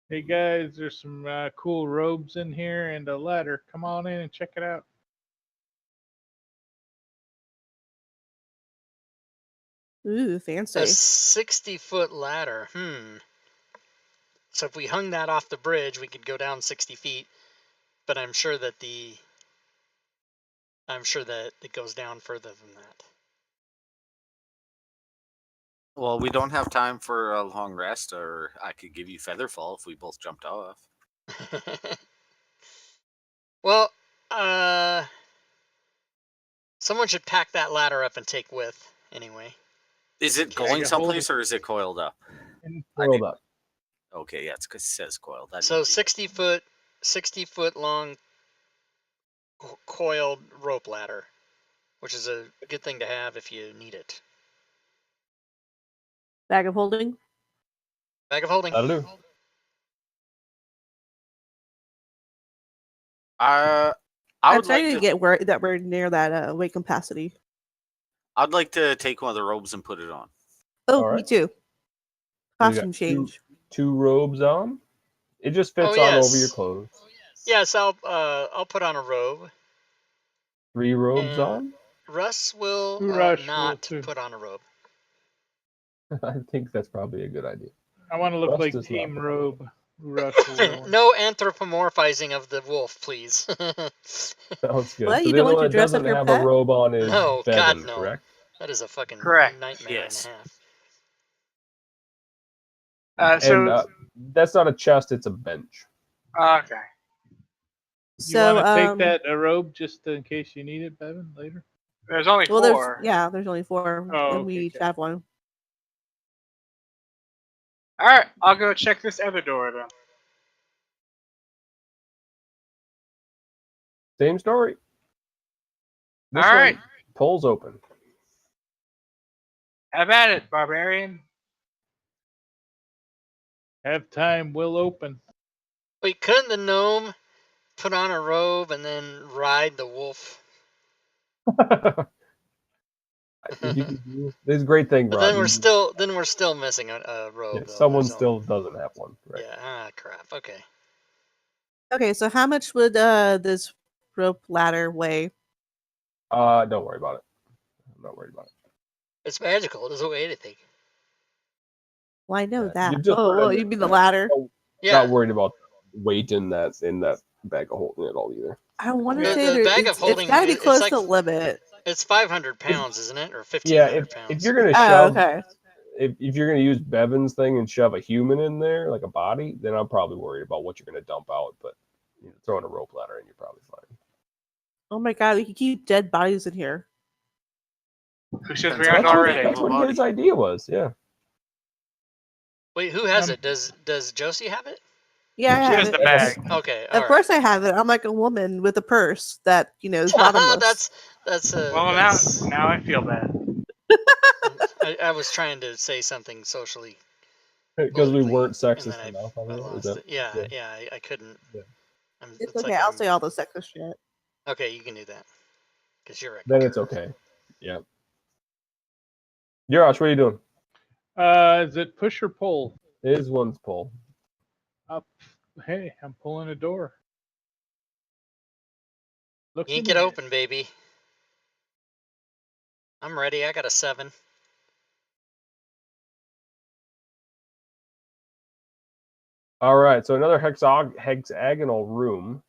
Hey guys, there's some cool robes in here and a ladder. Come on in and check it out. Ooh, A fancy. 60-foot ladder. So if we hung that off the bridge, we could go down 60 feet. But I'm sure that it goes down further than Well, we don't have time for a long rest, or I could give you Featherfall if we both jumped off. that. Well, someone should pack that ladder up and take with anyway. Is it I going can someplace hold or is it coiled up? And Coiled up. Okay, yeah, it's 'cause it says coiled. That So means- 60 foot long coiled rope ladder, which is a good thing to have if you need it. Bag of holding. Bag of holding. That'll do. I I'm would like starting to get worried that we're near that weight capacity. I'd like to take one of the robes and put it on. Oh, All me right. too. So you Costume got change. two robes on. It just fits Oh, on over yes. your clothes. Yes, I'll put on a robe. 3 robes And on. Russ will Rush will not too. put on a robe. I think that's probably a good idea. I want to look Russ like does Team not. Robe. Rush will wear one. No anthropomorphizing of the wolf, please. Sounds good. What? So You the don't other want one to that dress up doesn't your have pet? a robe on is No, God, Bevan, no. correct? That is a fucking Correct. nightmare Yes. and a half. And that's not a chest; it's a bench. Okay. You So, want to take that robe just in case you need it, Bevan, later? There's only well, 4. there's only 4, Oh, and we okay, each okay. have one. All right, I'll go check this other door then. Same story. This All right. one pulls open. Have at it, barbarian. Have time, will open. Wait, couldn't the gnome put on a robe and then ride the wolf? This great thing, But Rod. then we're still missing a robe. Though. Someone There's still doesn't have one. Right? Yeah. Crap. Okay. Okay, so how much would this rope ladder weigh? Don't worry about it. I'm not worried about it. It's magical. It doesn't weigh anything. Well, I know You that. just Oh, put well, it- you mean the ladder? Yeah. Not worried about weight in that bag of holding at all either. I want to The- say the bag of it's holding got to be it's close like- to the limit. It's 500 pounds, isn't it, or Yeah, 1,500 if pounds? you're gonna Oh, shove, okay. if you're gonna use Bevan's thing and shove a human in there, like a body, then I'm probably worried about what you're gonna dump out. But throwing a rope ladder in, you're probably fine. Oh my god, we can keep dead bodies in here. Who says we Depends aren't on already? big That's of a what his body. idea was. Yeah. Wait, who has Um, it? Does Josie have it? Yeah, I She have has it. the It's- bag. Okay. Of course I have it. I'm like a woman with a purse that, is bottomless. that's Well, now I feel bad. I was trying to say something socially Because we politically, weren't and sexist then enough. I Is lost that, it. Yeah, I couldn't. Yeah. It's It's okay. like I'll say all the sexist shit. Okay, you can do that because you're a Then it's girl. okay. Yeah. Yarash, what are you doing? Is it push or pull? His one's pull. Up. Hey, I'm pulling a door. Looking Yank it in. open, baby. I'm ready. I got a 7. All right, so another hexagonal room.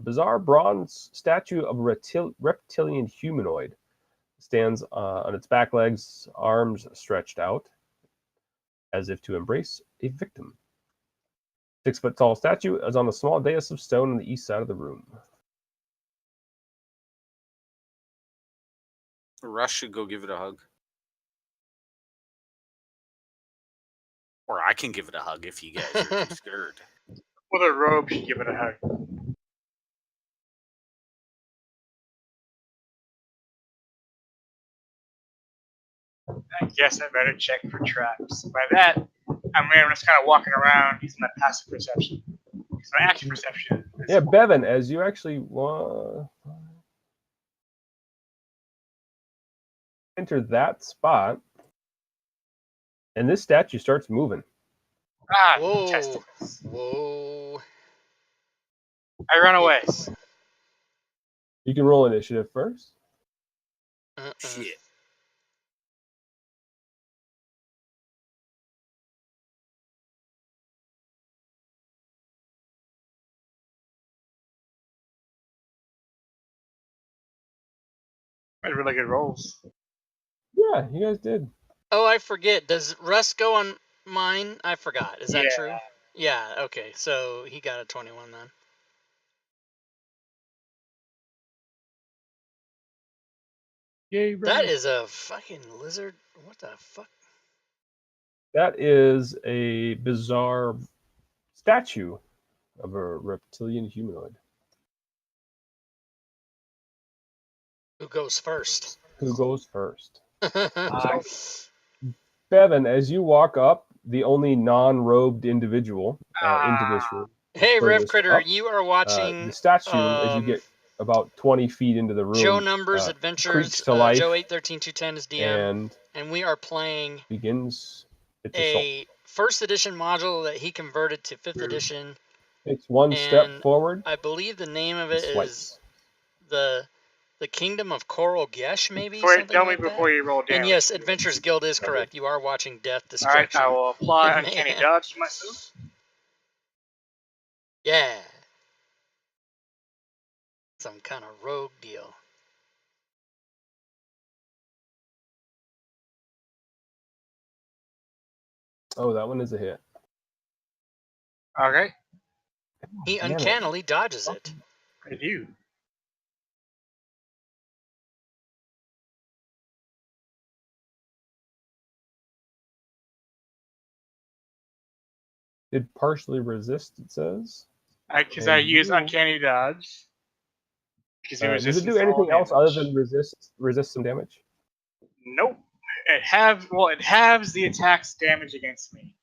Bizarre bronze statue of a reptilian humanoid stands on its back legs, arms stretched out, as if to embrace a victim. 6-foot tall statue is on a small dais of stone on the east side of the room. Rush should go give it a hug. Or I can give it a hug if you guys are too scared. Well, the robe should give it a hug. I guess I better check for traps. By that, I'm just kind of walking around using my passive perception. Because my active perception is... Yeah, Bevan, as you actually enter that spot, and this statue starts moving. Ah, Whoa. testicles. Whoa. I run away. Yes. You can roll initiative first. Shit. I had really good rolls. Yeah, you guys did. Oh, I forget. Does Russ go on mine? I forgot. Is that Yeah. true? Yeah, okay. So he got a 21 then. Yay, That Russ. is a fucking lizard. What the fuck? That is a bizarre statue of a reptilian humanoid. Who goes first? Who goes first? I- Bevan, as you walk up, the only non-robed individual into this room. Hey, Rev furthest Critter, up, you are watching the statue, as you get about 20 feet into the room, Joe Numbers creaks Adventures. to life Joe813210 is DM, and we are playing begins its assault. a first edition module that he converted to 5th edition. Takes one step and forward. I believe the name of it Swipes. is the Kingdom of Coral Gesh, maybe. Wait, something tell me like before that. you roll damage. And yes, Adventures Guild is correct. You are watching Death, All right, Destruction. I will apply and Uncanny mayhem. Dodge to myself. Yeah. Some kind of rogue deal. Oh, that one is a hit. Okay, He Damn it. uncannily dodges it. I do. Did partially resist, it says. Because I And use you- Uncanny Dodge. Because Does it do anything else other than resist some damage? Nope. It halves the attack's damage against me.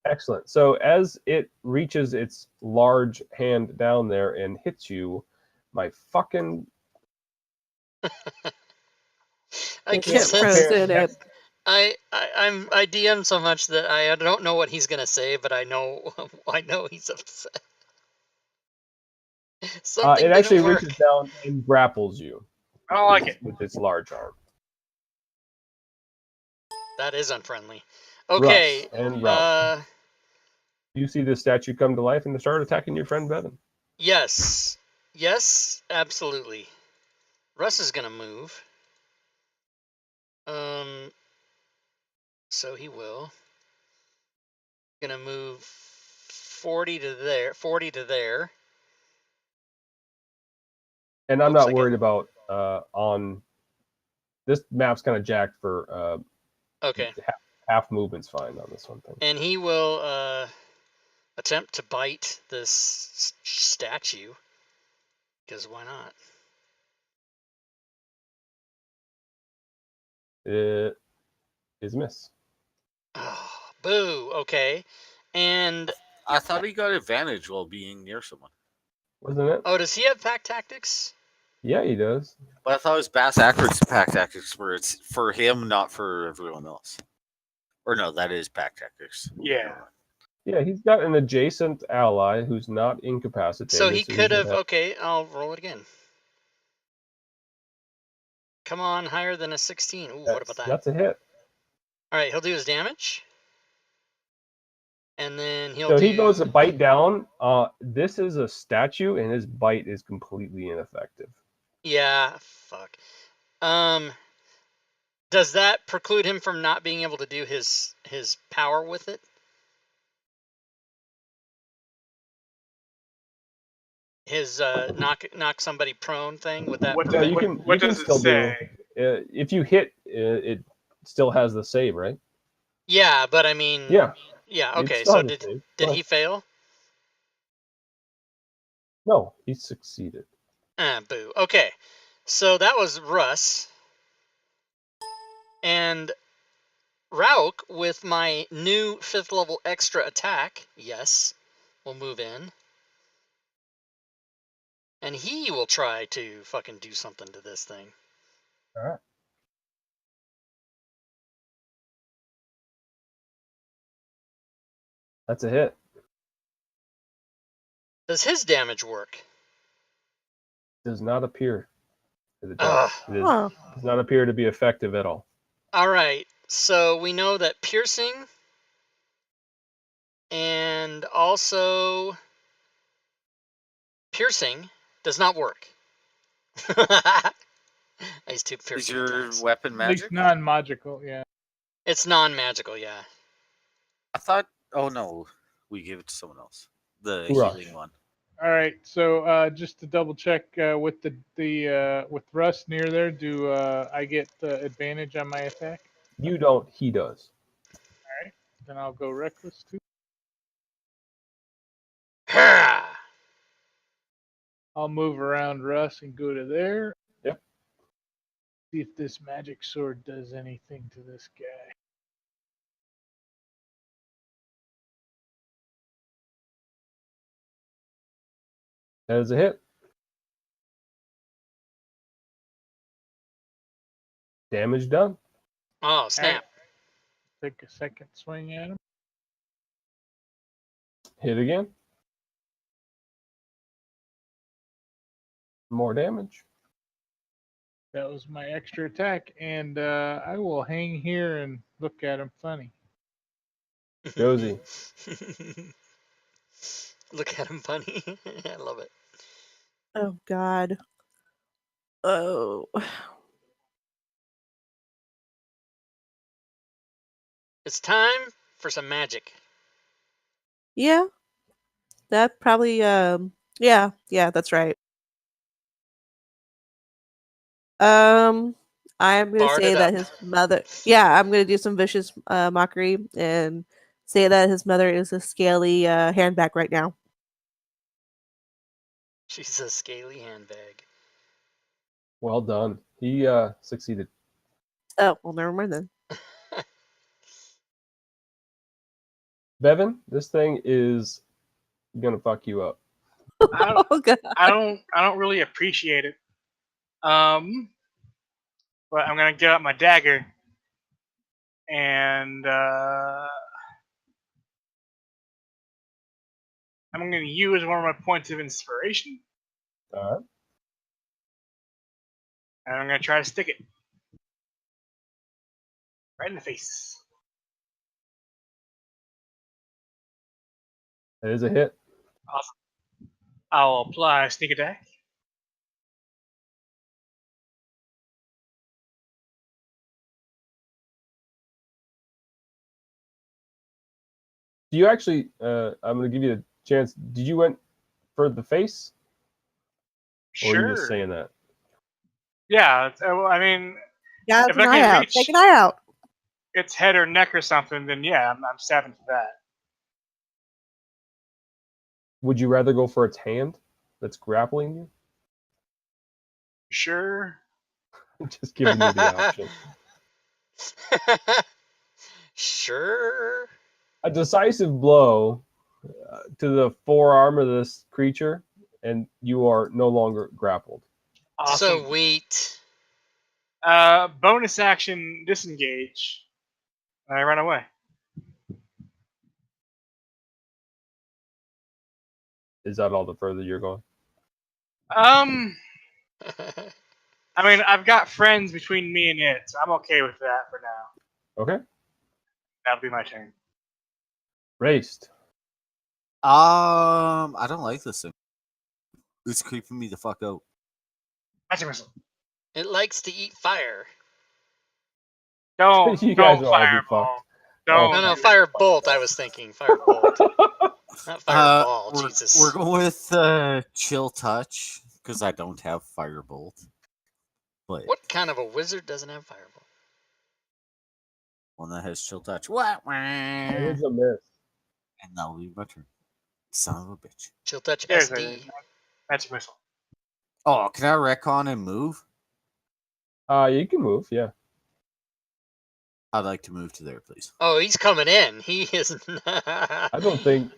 Excellent. So as it reaches its large hand down there and hits you, my fucking I I can can't sense. present it. I DM so much that I don't know what he's gonna say, but I know he's upset. Something it actually didn't work. reaches down and grapples you I don't like it. with its large arm. That is unfriendly. Okay. Russ and Ralph. You see the statue come to life and start attacking your friend Bevan. Yes. Yes, absolutely. Russ is gonna move. So he will. Gonna move 40 to there. And I'm Looks not like worried about on this map's kind of jacked for Okay. half movement's fine on this one thing. And he will attempt to bite this statue. Because why not? It is a miss. Oh, boo. Okay. And I thought he got advantage while being near someone. Wasn't it? oh, does he have pack tactics? Yeah, he does. But I thought it was Bass Ackford's pack tactics where it's for him, not for everyone else. Or no, that is pack tactics. Yeah. Yeah, he's got an adjacent ally who's not incapacitated. So he could have. have. Okay, I'll roll it again. Come on, higher than a 16. Ooh, what about that? That's a hit. All right, he'll do his damage. And then he'll So do... he goes to bite down. This is a statue, and his bite is completely ineffective. Yeah, fuck. Does that preclude him from not being able to do his power with it? His knock somebody prone thing? Would that What No, prevent? you can what does it still say? do. If you hit, it still has the save, right? Yeah, but I mean, Yeah. yeah. It Okay, still so has the save. did Go he ahead. fail? No, he succeeded. Boo. Okay, so that was Russ and Rauk with my new 5th level extra attack. Yes, will move in. And he will try to fucking do something to this thing. All right. That's a hit. Does his damage work? Does not appear that it Ugh. does. It Huh. does not appear to be effective at all. Alright, so we know that piercing and also piercing does not work. I used two Is piercing your attacks. weapon At magic? least non-magical, yeah. It's non-magical, yeah. I thought. Oh no, we give it to someone else. The Hoorah. healing one. All right, so just to double check with the with Russ near there, do I get advantage on my attack? You don't. He does. Then I'll go reckless too. I'll move around Russ and go to there. Yep. See if this magic sword does anything to this guy. That is a hit. Damage done. Oh, snap. Take a second swing at him. Hit again. More damage. That was my extra attack, and I will hang here and look at him funny. Josie. Look at him funny. I love it. Oh God. Oh. It's time for some magic. Yeah. That probably yeah, that's right. I'm gonna Bard say it that up. his mother I'm gonna do some vicious mockery and say that his mother is a scaly handbag right now. She's a scaly handbag. Well done. He succeeded. Oh, well never mind then. Bevan, this thing is gonna fuck you up. I don't, Oh God. I don't really appreciate it. But I'm gonna get out my dagger and I'm gonna use one of my points of inspiration, All right. and I'm gonna try to stick it right in the face. That is a hit. Awesome. I'll apply a sneak attack. Do you actually? I'm gonna give you a chance. Did you went for the face, or are you just Sure. saying that? Yeah. Well, I mean, Yeah, if an I eye can out. reach Take an eye out. its head or neck or something, then yeah, I'm stabbing for that. Would you rather go for its hand that's grappling you? Sure. Just giving you the option. Sure. A decisive blow to the forearm of this creature, and you are no longer grappled. Awesome. Sweet. Bonus action disengage. And I run away. Is that all the further you're going? I mean, I've got friends between me and it, so I'm okay with that for now. Okay. That'll be my turn. Raced. I don't like this thing. It's creeping me the fuck out. Magic missile. It likes to eat fire. Don't You guys don't will all be fireball. fucked. Don't. No, no, do fire bolt. I was thinking fire bolt, not fireball. We're Jesus. going with chill touch because I don't have firebolt, but What kind of a wizard doesn't have fireball? one that has chill touch. What? That And is a miss. that'll be my turn. Son of a bitch. Chill touch There's a SD. magic missile. Oh, can I recon and move? You can move, yeah. I'd like to move to there, please. Oh, he's coming in. He is. I don't think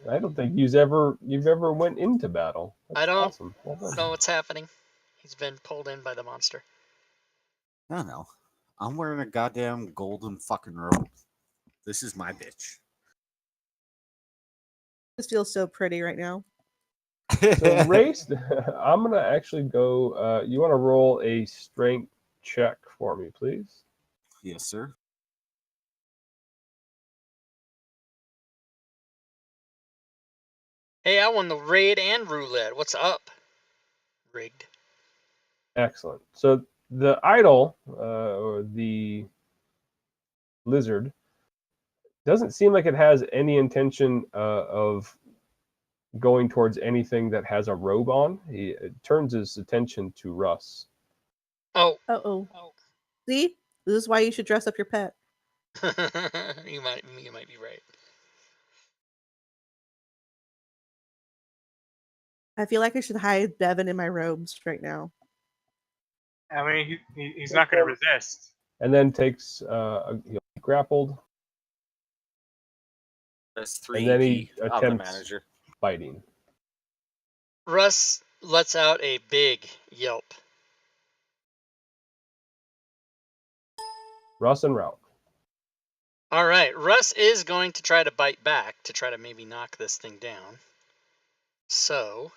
you've ever went into battle. That's I don't awesome. Well done. know what's happening. He's been pulled in by the monster. No, no. I'm wearing a goddamn golden fucking robe. This is my bitch. This feels so pretty right now. So race, I'm gonna actually go. You want to roll a strength check for me, please? Yes, sir. Hey, I won the raid and roulette. What's up? Rigged. Excellent. So the idol, or the lizard, doesn't seem like it has any intention of going towards anything that has a robe on. He turns his attention to Russ. Oh. Uh-oh. See? This is why you should dress up your pet. you might be right. I feel like I should hide Bevan in my robes right now. I mean, he's not going to resist. And then takes he'll be grappled, That's 3 and then he EP on the attempts manager. biting. Russ lets out a big yelp. Russ and Ralph. All right, Russ is going to try to bite back to try to maybe knock this thing down. So,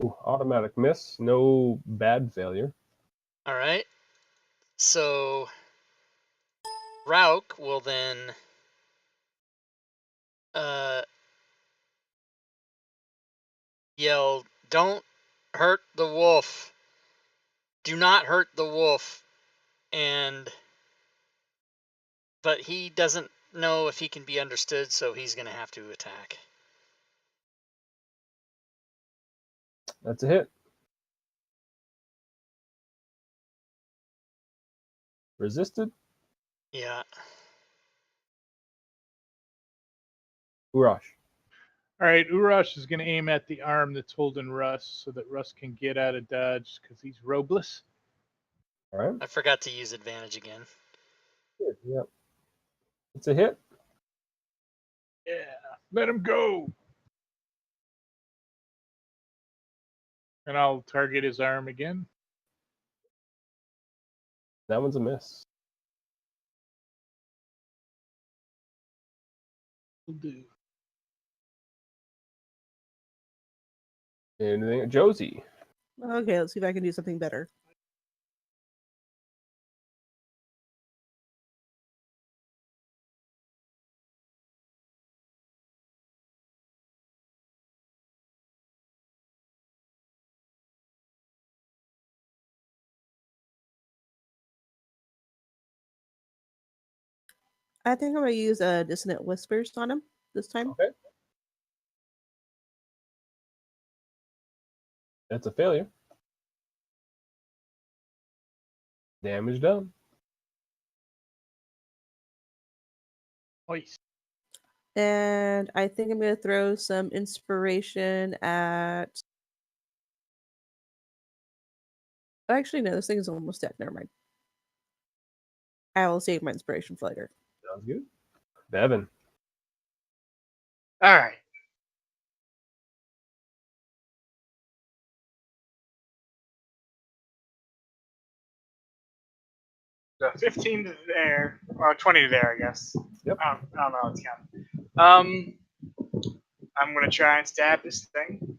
Ooh, automatic miss. No bad failure. all right. So, Rauk will then yell, "Don't hurt the wolf. Do not hurt the wolf." But he doesn't know if he can be understood, so he's going to have to attack. That's a hit. Resisted. Yeah. Urash. All right, Urash is going to aim at the arm that's holding Russ so that Russ can get out of dodge because he's robeless. All right. I forgot to use advantage again. Good. Yep. It's a hit. Yeah, let him go. And I'll target his arm again. That one's a miss. Will do. Anything? Josie. Okay, let's see if I can do something better. I think I'm going to use Dissonant Whispers on him this time. Okay. That's a failure. Damage done. Nice. And I think I'm going to throw some inspiration at... Actually, no, this thing is almost dead. Never mind. I will save my inspiration for later. Sounds good. Bevan. All right. So 15 to there, or 20 to there, I guess. Yep. I don't know how it's counting. I'm going to try and stab this thing.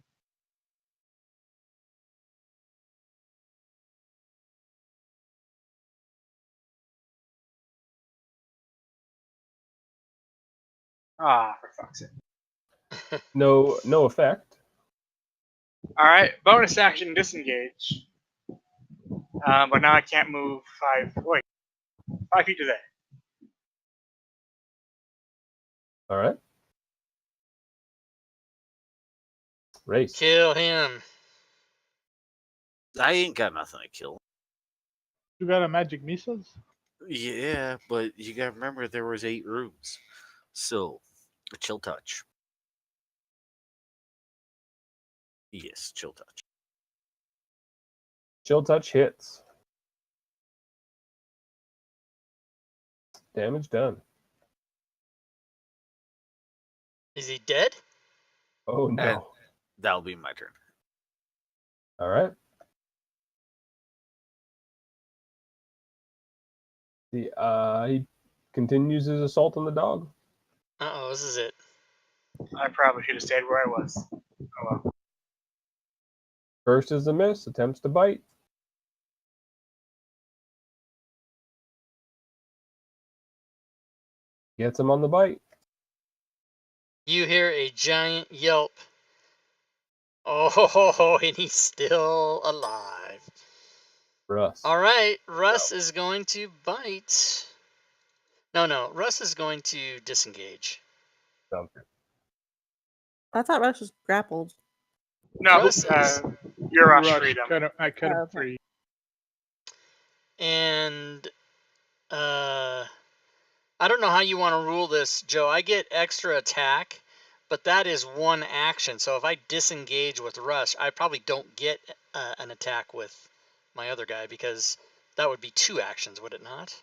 Ah, for fuck's sake. No effect. All right, bonus action disengage. But now I can't move 5 feet today. All right. Race. Kill him. I ain't got nothing to kill. You got a magic missiles? Yeah, but you gotta remember there was 8 rooms. So, a chill touch. Yes, chill touch. Chill touch hits. Damage done. Is he dead? Oh no. And that'll be my turn. All right. He continues his assault on the dog. Uh-oh, this is it. I probably should have stayed where I was. Oh well. First is a miss. Attempts to bite. Gets him on the bite. You hear a giant yelp. Oh, and he's still alive. Russ. All right, Russ is going to bite. No, Russ is going to disengage. Sounds good. I thought Rush was grappled. No, Russ is- you're Rush, rush freedom. I cut him Okay. free. And I don't know how you want to rule this, Joe. I get extra attack, but that is one action. So if I disengage with Rush, I probably don't get an attack with my other guy because that would be 2 actions, would it not?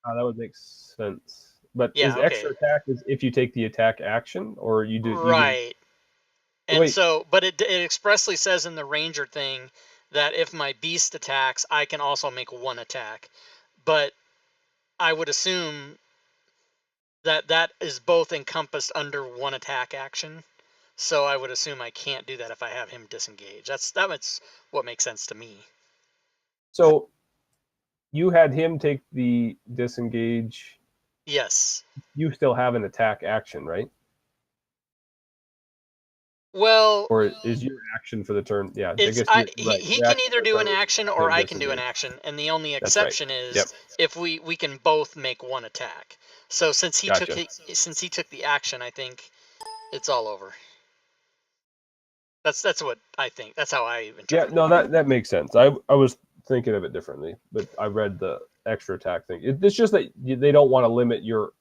That would make sense. But Yeah, is okay. extra attack is if you take the attack action, or you do Right. And Wait. so, but it expressly says in the Ranger thing that if my beast attacks, I can also make 1 attack. But I would assume that that is both encompassed under 1 attack action. So I would assume I can't do that if I have him disengage. That's what makes sense to me. So you had him take the disengage. Yes. You still have an attack action, right? Well, Or is your action for the turn? Yeah, it's you're right. he Your can action either for the do turn an is action to or take I can do an disengage. action, and the only That's right. exception is Yep. if we can both make 1 attack. So since he Gotcha. took the action, I think it's all over. That's what I think. That's how I interpret Yeah, it. no, that makes sense. I was thinking of it differently, but I read the extra attack thing. It's just that they don't want to limit your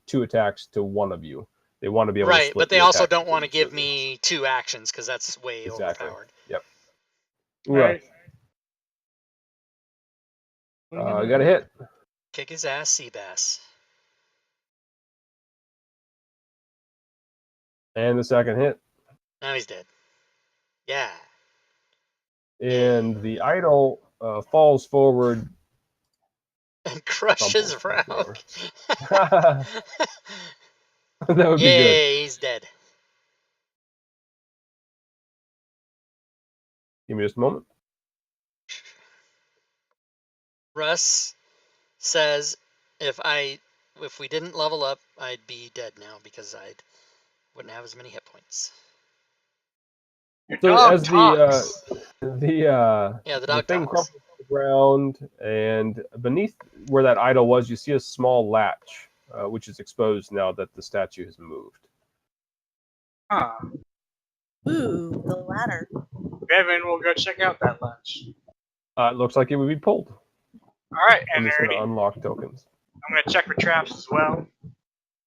2 attacks to one of you. They want to be able to Right, split but they your also attacks don't want to between give each of you. me 2 actions because that's way Exactly. overpowered. Yep. All Right. right. I got a hit. Kick his ass, Seabass. And the second hit. Now he's dead. Yeah. And the idol falls forward. And crushes Crumbles, Rogue. that would be good. Yay, he's dead. Give me just a moment. Russ says if we didn't level up, I'd be dead now because I wouldn't have as many hit points. Your So dog as talks. Yeah, the dog thing talks. crumbles to the ground, and beneath where that idol was, you see a small latch, which is exposed now that the statue has moved. Huh. Ooh, the ladder. Bevan will go check out that lunch. It looks like it would be pulled. All right, I'm and just going to Nerdy, unlock tokens. I'm going to check for traps as well.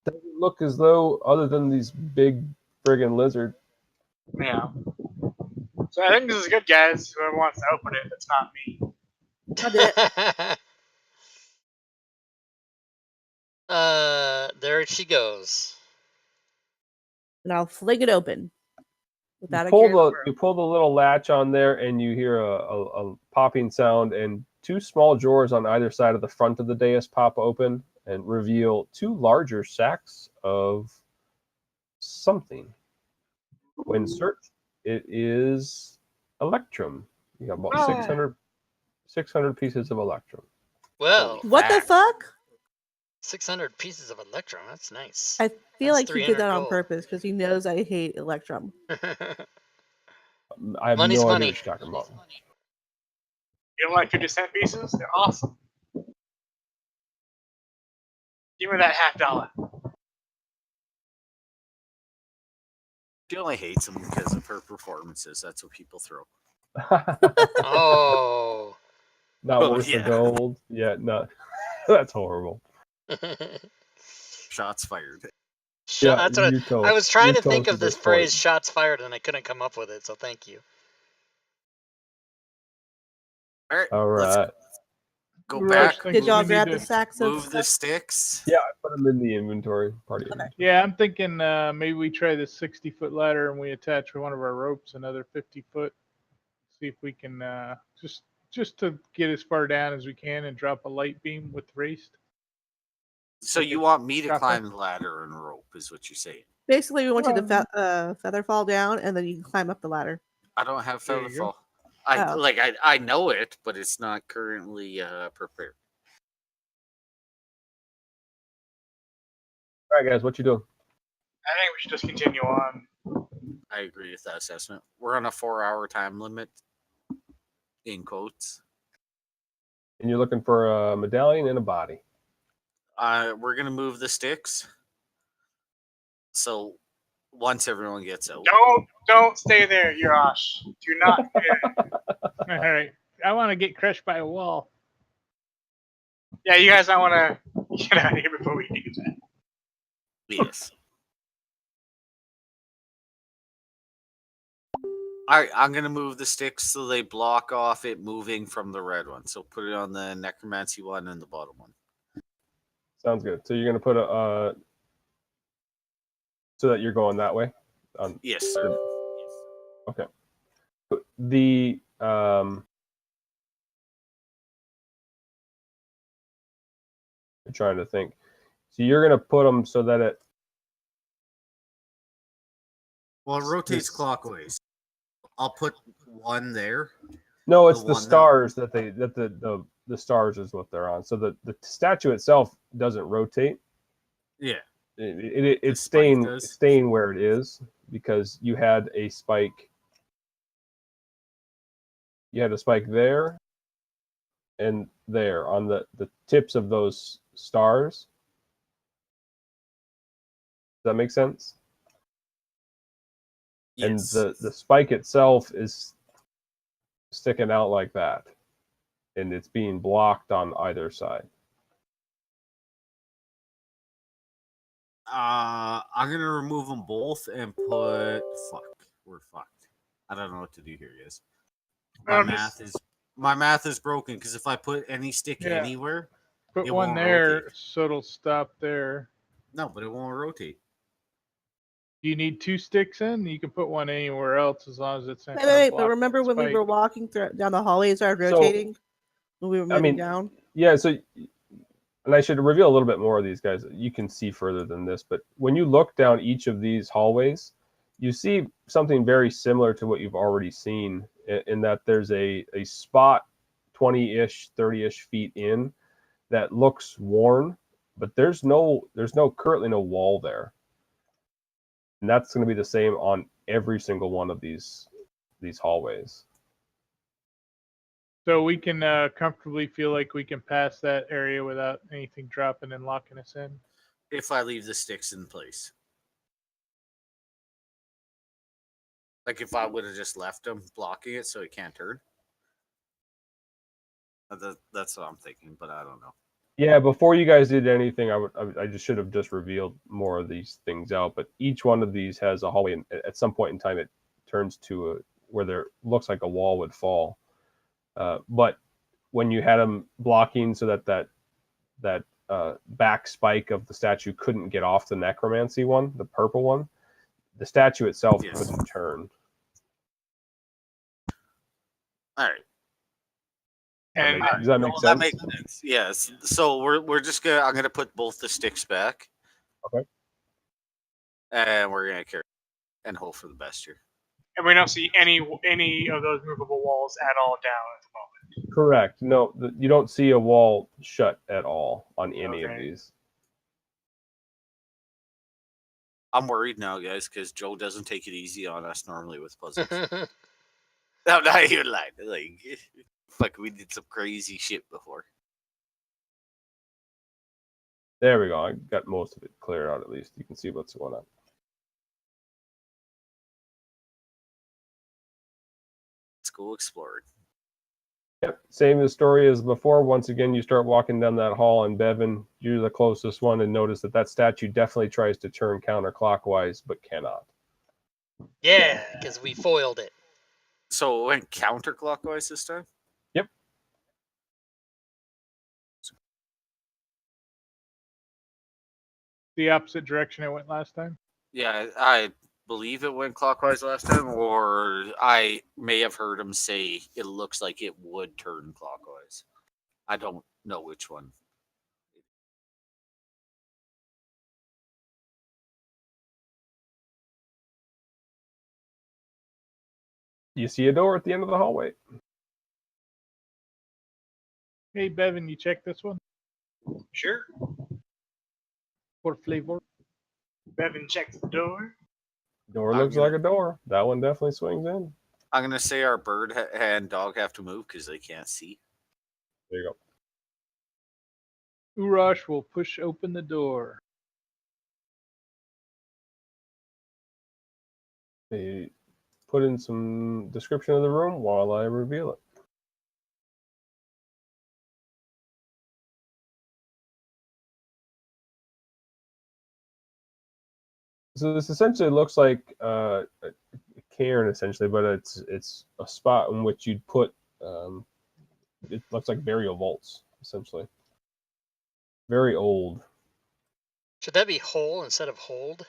Doesn't look as though, other than these big friggin' lizard. Yeah. So I think this is good, guys. Whoever wants to open it, that's not me. I'll do it. There she goes. And I'll fling it open. Without You a pull the little latch on there, and you hear a popping sound, and 2 small drawers on either side of the front of the dais pop open and reveal 2 larger sacks of something. When searched, it is electrum. You got about 600 pieces of electrum. Well, What the fuck? 600 pieces of Electrum. That's nice. I feel That's like he did 300 that on gold. purpose because he knows I hate Electrum. I have Money's no money. idea what you're talking about. You don't like 50-cent pieces? They're awesome. Give me that $50. She only hates him because of her performances. That's what people throw. Oh. Not Oh, worth the yeah. gold. Yeah, no. That's horrible. Shots fired. Yeah, That's what you I was trying to think of this this phrase "shots fired" and I couldn't come up with it. So thank you. All right. All Let's right. go Rush back. thinks Did y'all we grab need the to- sacks of Move the sticks. Yeah, I put them in the inventory. Party inventory. Yeah, I'm thinking maybe we try this 60-foot ladder and we attach one of our ropes another 50-foot. See if we can just to get as far down as we can and drop a light beam with Raced. So Okay. you want me to Copper. climb the ladder and rope, is what you're saying? Basically, we want you to feather fall down, and then you can climb up the ladder. I don't have There you go. Featherfall. I know it, but it's not currently prepared. All right, guys, what you doing? I think we should just continue on. I agree with that assessment. We're on a 4-hour time limit, in quotes. And you're looking for a medallion and a body. We're gonna move the sticks. So once everyone gets out, Don't stay there, Yurash. Do not. All right. I want to get crushed by a wall. Yeah, you guys, I want to get out of here before we do that. yes. All right, I'm gonna move the sticks so they block off it moving from the red one. So put it on the necromancy one and the bottom one. Sounds good. So you're gonna put a so that you're going that way. Yes, sir. Okay. The I'm trying to think. So you're gonna put them so that it. Well, it rotates clockwise. I'll put one there. No, it's the one that- stars that the stars is what they're on. So the statue itself doesn't rotate. Yeah. It's spike does. staying where it is because you had a spike. You had a spike there and there on the tips of those stars. Does that make sense? Yes. And the spike itself is sticking out like that. And it's being blocked on either side. I'm gonna remove them both and put. Fuck, we're fucked. I don't know what to do here, guys. My math is broken because if I put any stick Yeah. anywhere, Put it one won't there rotate. so it'll stop there. No, but it won't rotate. Do you need 2 sticks in? You can put one anywhere else as long as it's not. Wait, but remember when we were walking down the hallway and started rotating? When we were moving down? Yeah, so, and I should reveal a little bit more of these guys. You can see further than this, but when you look down each of these hallways, you see something very similar to what you've already seen in that there's a spot 20-ish, 30-ish feet in that looks worn, but there's currently no wall there. And that's going to be the same on every single one of these hallways. So we can comfortably feel like we can pass that area without anything dropping and locking us in. If I leave the sticks in place. Like if I would have just left them blocking it so it can't turn. That's what I'm thinking, but I don't know. Yeah, before you guys did anything, I just should have just revealed more of these things out. But each one of these has a hallway, and at some point in time, it turns to where there looks like a wall would fall. But when you had them blocking so that back spike of the statue couldn't get off the necromancy one, the purple one, the statue itself couldn't turn. All right. Does that make sense? That makes sense. Yes. So we're just gonna. I'm gonna put both the sticks back. Okay. And we're gonna carry and hope for the best here. And we don't see any of those movable walls at all down at the moment. Correct. No, you don't see a wall shut at all on any of these. I'm worried now, guys, because Joe doesn't take it easy on us normally with puzzles. I'm not even lying. Like, fuck, we did some crazy shit before. There we go. I got most of it cleared out at least. You can see what's going on. Let's go explore. Yep, same story as before. Once again, you start walking down that hall, and Bevan, you're the closest one, and notice that that statue definitely tries to turn counterclockwise, but cannot. Yeah, because we foiled it. So it went counterclockwise this time? Yep. The opposite direction it went last time. Yeah, I believe it went clockwise last time, or I may have heard him say it looks like it would turn clockwise. I don't know which one. You see a door at the end of the hallway. Hey, Bevan, you check this one Sure. for flavor. Bevan checks the door. Door I'm looks gonna- like a door. That one definitely swings in. I'm gonna say our bird and dog have to move because they can't see. There you go. Urash will push open the door. They put in some description of the room while I reveal it. So this essentially looks like a cairn, essentially, but it's a spot in which you'd put. It looks like burial vaults, essentially. Very old. Should that be hole instead of hold?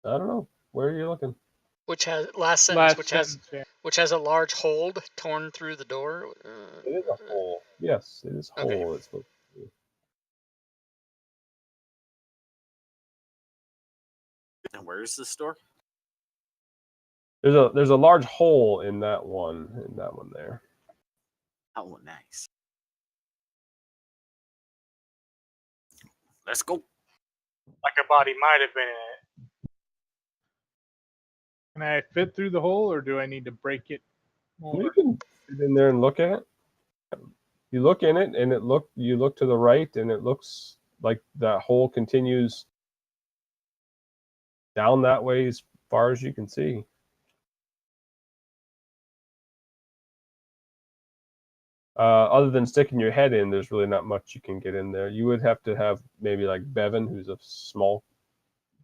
I don't know. Where are you looking? Which has last sentence, Last sentence, yeah. which has a large hold torn through the door. It is a hole. Yes, it is Okay. hole. It's supposed to be. And where is this door? There's a large hole in that one there. Oh, nice. Let's go. Like a body might have been in it. Can I fit through the hole, or do I need to break it more? You can get in there and look at it. You look in it, and you look to the right, and it looks like that hole continues down that way as far as you can see. Other than sticking your head in, there's really not much you can get in there. You would have to have maybe like Bevan, who's a small.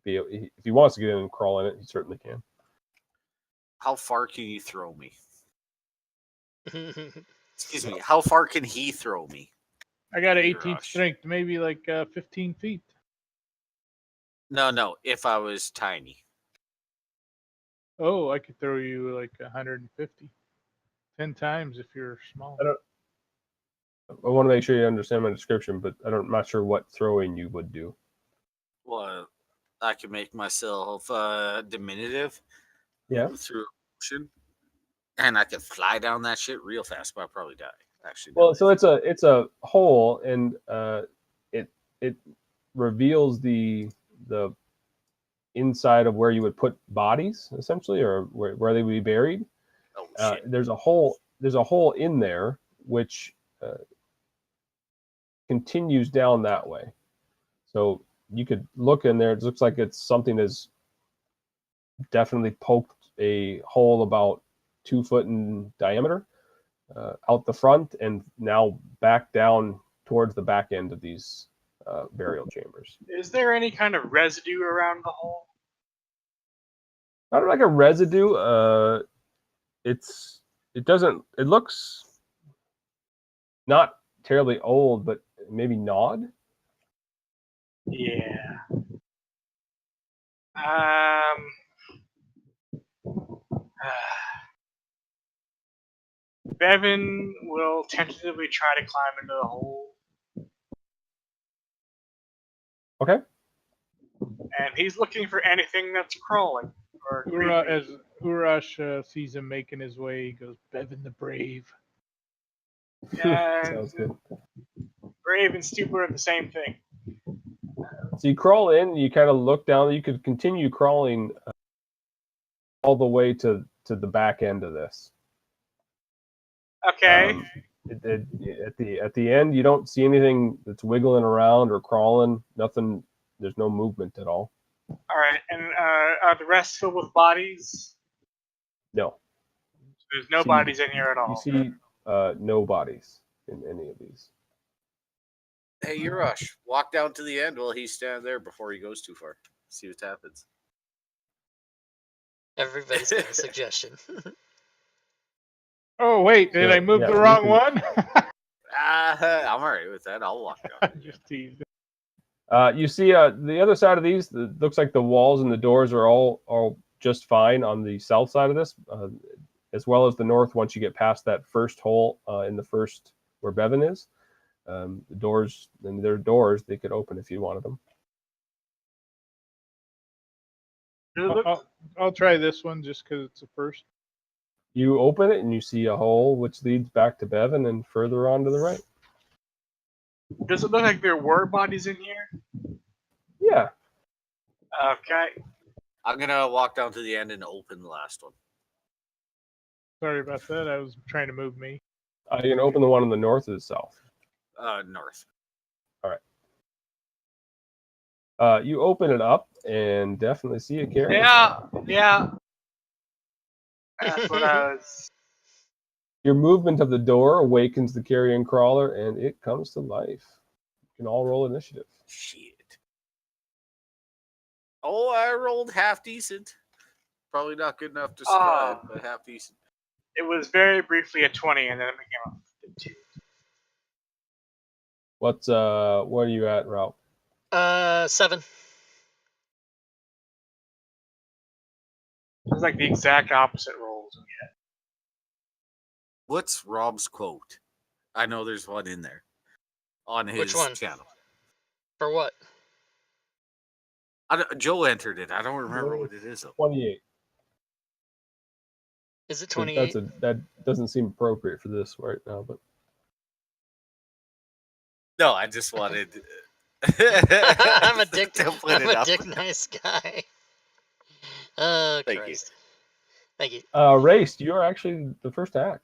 If he wants to get in and crawl in it, he certainly can. How far can you throw me? Excuse me. How far can he throw me? I got an 18 Urash. strength, maybe like 15 feet. No. If I was tiny. Oh, I could throw you like 150. 10 times if you're small. I want to make sure you understand my description, but I'm not sure what throwing you would do. Well, I could make myself diminutive. Yeah. Through ocean, and I could fly down that shit real fast, but I'll probably die. Actually. Well, so it's a hole, and it reveals the inside of where you would put bodies, essentially, or where they would be buried. Oh shit. There's a hole in there which continues down that way. So you could look in there. It looks like it's something that's definitely poked a hole about 2 foot in diameter out the front, and now back down towards the back end of these burial chambers. Is there any kind of residue around the hole? Not like a residue. It looks not terribly old, but maybe gnawed. Yeah. Bevan will tentatively try to climb into the hole. Okay. And he's looking for anything that's crawling. Or As Urash sees him making his way, he goes, Bevan the Brave. Sounds good. Brave and stupid are the same thing. So you crawl in, you kind of look down. You could continue crawling all the way to the back end of this. Okay. At the end, you don't see anything that's wiggling around or crawling. Nothing. There's no movement at all. All right. And are the rest filled with bodies? No. There's no bodies in here at all. You see no bodies in any of these. Hey, Urash, walk down to the end while he's standing there before he goes too far. See what happens. Everybody's got a suggestion. Oh wait, did I move the wrong one? I'm alright with that. I'll walk down. Just teased. You see the other side of these. It looks like the walls and the doors are all just fine on the south side of this, as well as the north. Once you get past that first hole in the first where Bevan is, the doors, and they're doors they could open if you wanted them. I'll try this one just because it's the first. You open it and you see a hole which leads back to Bevan and further on to the right. Does it look like there were bodies in here? Yeah. Okay. I'm gonna walk down to the end and open the last one. Sorry about that. I was trying to move me. You can open the one on the north or the south. North. All right. You open it up and definitely see a carrier. Yeah. That's what I was. Your movement of the door awakens the carrion crawler, and it comes to life. You can all roll initiative. Shit. Oh, I rolled half decent. Probably not good enough to survive, but half decent. It was very briefly a 20, and then it became a 2. What are you at, Ralph? 7. It's like the exact opposite rolls we had. What's Rob's quote? I know there's one in there on his Which one? channel. For what? Joe entered it. I don't remember what it is though. 28. Is it 28? That doesn't seem appropriate for this right now, but No, I just wanted. I'm a dick. to put I'm it a up. dick nice guy. Oh, Thank Christ. Thank you. Race, you're actually the first to act.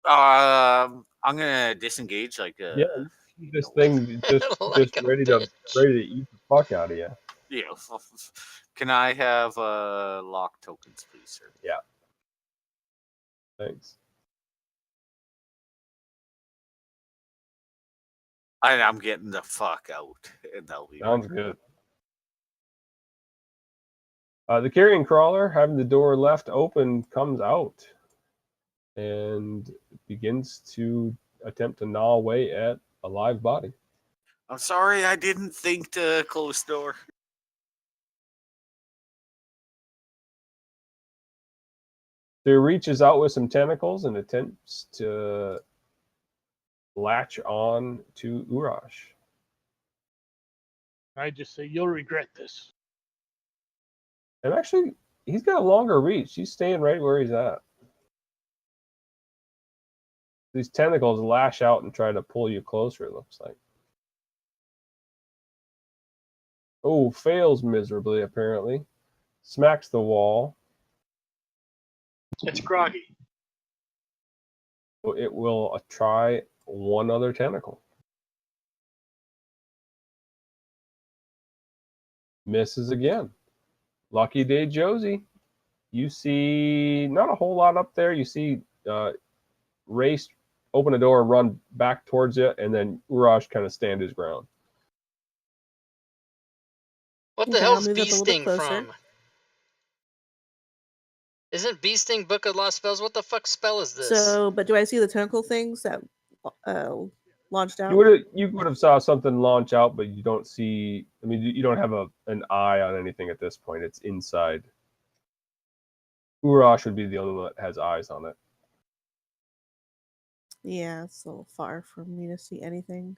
I'm gonna disengage like This thing just Like a ready to eat the fuck out of you. Yeah. Can I have lock tokens, please, sir? Yeah. Thanks. I'm getting the fuck out, and that'll be Sounds good. The carrion crawler, having the door left open, comes out and begins to attempt to gnaw away at a live body. I'm sorry, I didn't think to close the door. So he reaches out with some tentacles and attempts to latch on to Urash. I just say you'll regret this. And actually, he's got a longer reach. He's staying right where he's at. These tentacles lash out and try to pull you closer, it looks like. Oh, fails miserably, apparently. Smacks the wall. It's groggy. So it will try one other tentacle. Misses again. Lucky day, Josie. You see not a whole lot up there. You see Race open a door, run back towards you, and then Urash kind of stand his ground. What the Okay, hell's I'll move up bee a little sting closer. from? Isn't bee sting Book of Lost Spells? What the fuck spell is this? So, but do I see the tentacle things that launched out? You would have saw something launch out, but you don't see. I mean, you don't have an eye on anything at this point. It's inside. Urash would be the only one that has eyes on it. Yeah, it's a little far for me to see anything.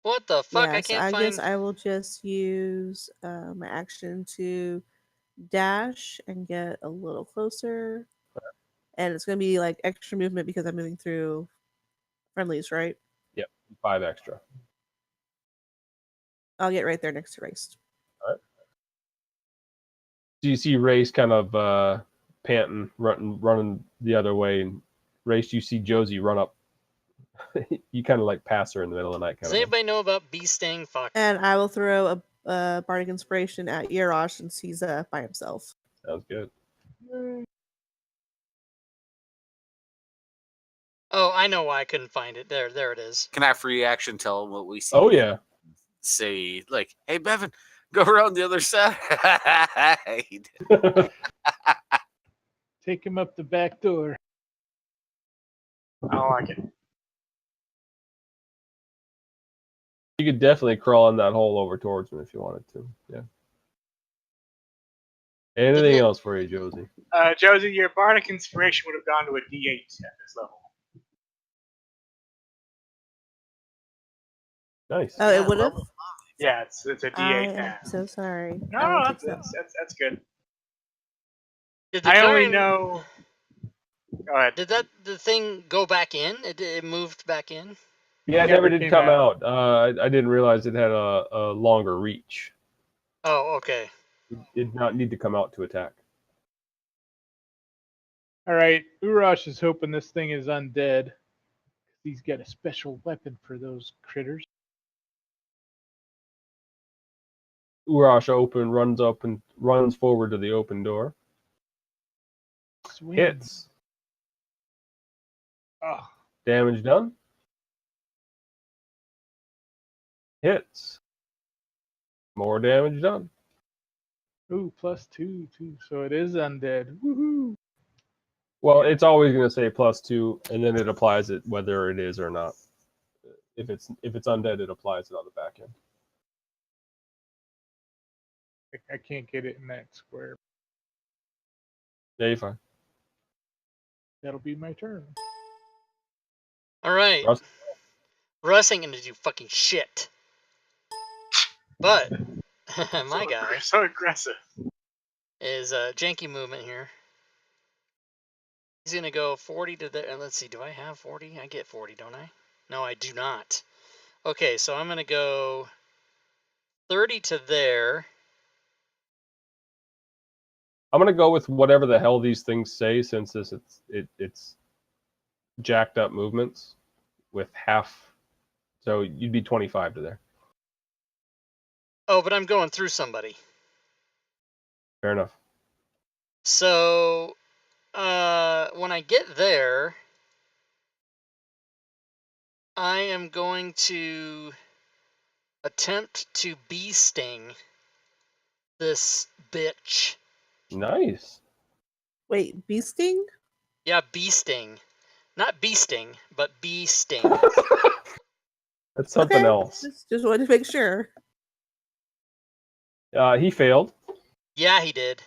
What the fuck? Yeah, I so can't I find. guess I will just use my action to dash and get a little closer. And it's going to be like extra movement because I'm moving through friendlies, right? Yep, 5 extra. I'll get right there next to Race. So you see Race kind of panting, running the other way, and Race, you see Josie run up. You kind of like pass her in the middle of the night. Does anybody know about bee sting? Fuck. And I will throw a bardic inspiration at Yarosh since he's by himself. Sounds good. Oh, I know why I couldn't find it. There it is. Can I free action tell him what we see? Oh yeah. Say like, hey Bevan, go around the other side. Take him up the back door. I like it. You could definitely crawl in that hole over towards him if you wanted to. Yeah. Anything else for you, Josie? Josie, your bardic inspiration would have gone to a D8 at this level. Nice. Oh, it would have. Yeah, it's a I D8 am now. so sorry. No, I will no, take some. that's good. Did the I only Clarion- know. Go ahead. Did the thing go back in? It moved back in? Yeah, it Never never did came come out. out. I didn't realize it had a longer reach. Oh, okay. It did not need to come out to attack. All right, Urash is hoping this thing is undead. He's got a special weapon for those critters. Urash runs forward to the open door. Swing. Hits. Oh, Damage done. Hits. More damage done. ooh, +2 too. So it is undead. Woohoo! Well, it's always going to say +2, and then it applies it whether it is or not. If it's undead, it applies it on the back end. I can't get it in that square. Yeah, you're fine. That'll be my turn. All right. Russ? Russ ain't gonna do fucking shit. But my guy So aggressive. is janky movement here. He's gonna go 40 to there. Let's see. Do I have 40? I get 40, don't I? No, I do not. Okay, so I'm gonna go 30 to there. I'm going to go with whatever the hell these things say, since it's jacked up movements with half. So you'd be 25 to there. Oh, but I'm going through somebody. Fair enough. So when I get there, I am going to attempt to bee sting this bitch. Nice. Wait, bee sting? Yeah, bee sting. Not bee sting, but bee sting. That's something Okay, else. Just wanted to make sure. He failed. Yeah, he did.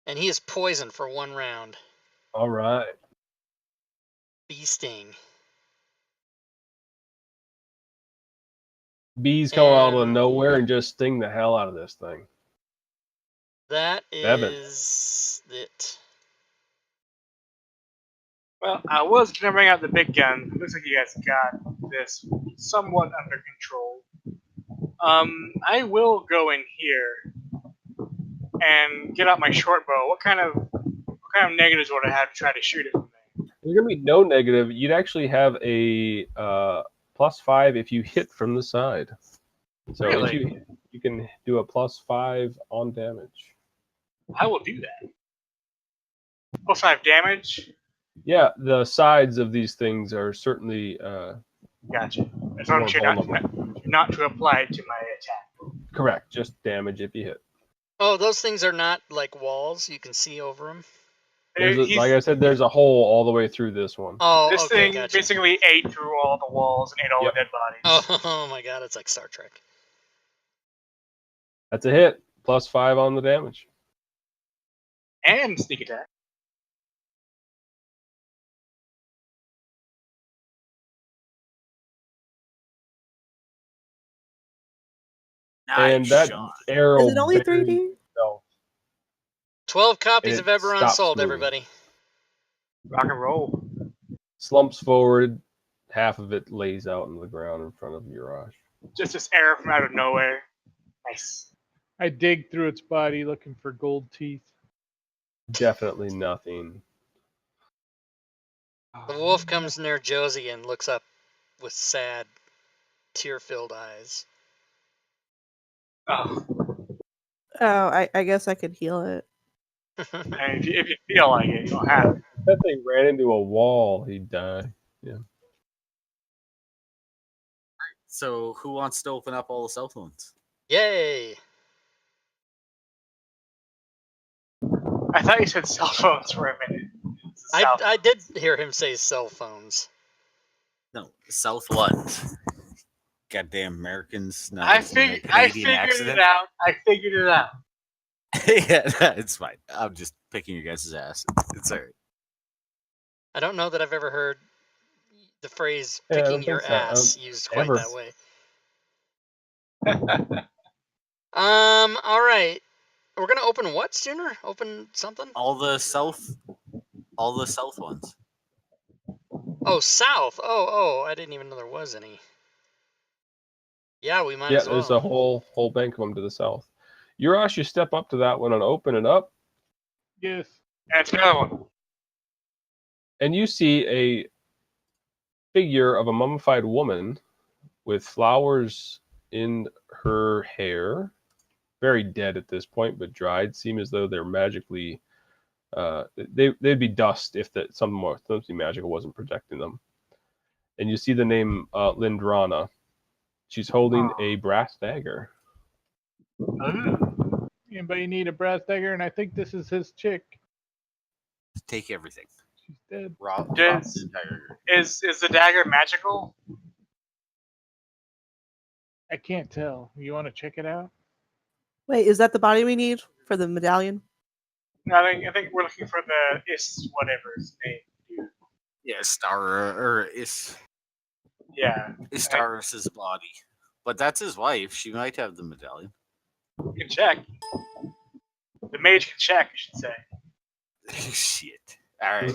And he is poisoned for 1 round. All right. Bee sting. Bees come out of And nowhere and just sting the hell out of this thing. that Bevan. is it. Well, I was gonna bring out the big gun. Looks like you guys got this somewhat under control. I will go in here and get out my short bow. What kind of negatives would I have to try to shoot it from there? There's gonna be no negative. You'd actually have a +5 if you hit from the side. So Really? if you can do a +5 on damage. I will do that. +5 damage. Yeah, the sides of these things are certainly Gotcha. As long as you're not to apply it to my attack. correct. Just damage if you hit. Oh, those things are not like walls. You can see over them. Like I said, there's a hole all the way through this one. Oh, This okay, thing gotcha. basically ate through all the walls and ate all Yep. the dead bodies. Oh my god, it's like Star Trek. That's a hit. +5 on the damage. And sneak attack. And that shot. arrow. Is it only buries 3D? itself. 12 copies And of it Eberron stops sold, moving. everybody. Rock and roll. Slumps forward, half of it lays out on the ground in front of Urash. Just this arrow from out of nowhere. Nice. I dig through its body looking for gold teeth. Definitely nothing. The wolf comes near Josie and looks up with sad, tear-filled eyes. Oh, Oh, I guess I could heal it. and if you feel like it, you don't have to. If that thing ran into a wall, he'd die. Yeah. So who wants to open up all the south ones? Yay! I thought you said cell phones for a minute. I did hear him say cell phones. No, south ones. Goddamn Americans. Not I listening to figured Canadian accent. it out. I figured it out. Yeah, it's fine. I'm just picking your guys' ass. It's alright. I don't know that I've ever heard the phrase Yeah, I don't "picking your think so. ass" used quite Ever. that way. All right. We're gonna open what sooner? Open something? All the south ones. Oh, south. Oh, I didn't even know there was any. Yeah, we might Yeah, as well. there's a whole bank of them to the south. Urash, you step up to that one and open it up, Yes. That's another one. and you see a figure of a mummified woman with flowers in her hair, very dead at this point, but dried, seem as though they're magically they'd be dust if something magical wasn't protecting them. And you see the name Lindrana. She's holding a brass dagger. Anybody need a brass dagger? And I think this is his chick. Take everything. She's dead. Rob Does- the entire. Is the dagger magical? I can't tell. You want to check it out? Wait, is that the body we need for the medallion? No, I think we're looking for the whatever his name. Dude. Yeah, Yeah, Istaris's body. But that's his wife. She might have the medallion. you can check. The mage can check, I should say. Shit. Alright.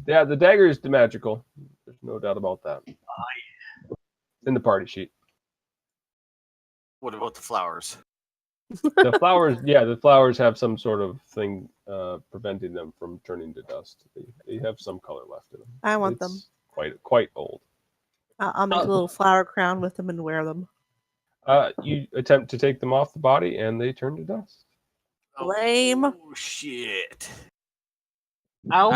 Yeah, the dagger is magical. There's no doubt about that. In the party sheet. What about the flowers? The flowers have some sort of thing preventing them from turning to dust. They have some color left in them. I want them. Quite old. I'll make a little flower crown with them and wear them. You attempt to take them off the body, and they turn to dust. Lame. Oh shit. I'll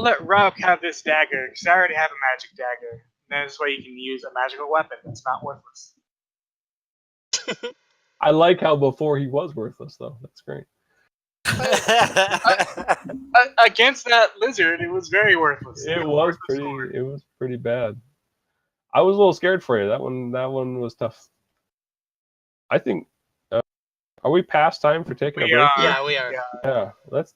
let Rob have this dagger because I already have a magic dagger. And this way you can use a magical weapon that's not worthless. I like how before he was worthless, though. That's great. Against that lizard, it was very worthless. It was pretty bad. I was a little scared for you. That one was tough. I think. Are we past time for taking a break? Yeah, we are. Yeah, let's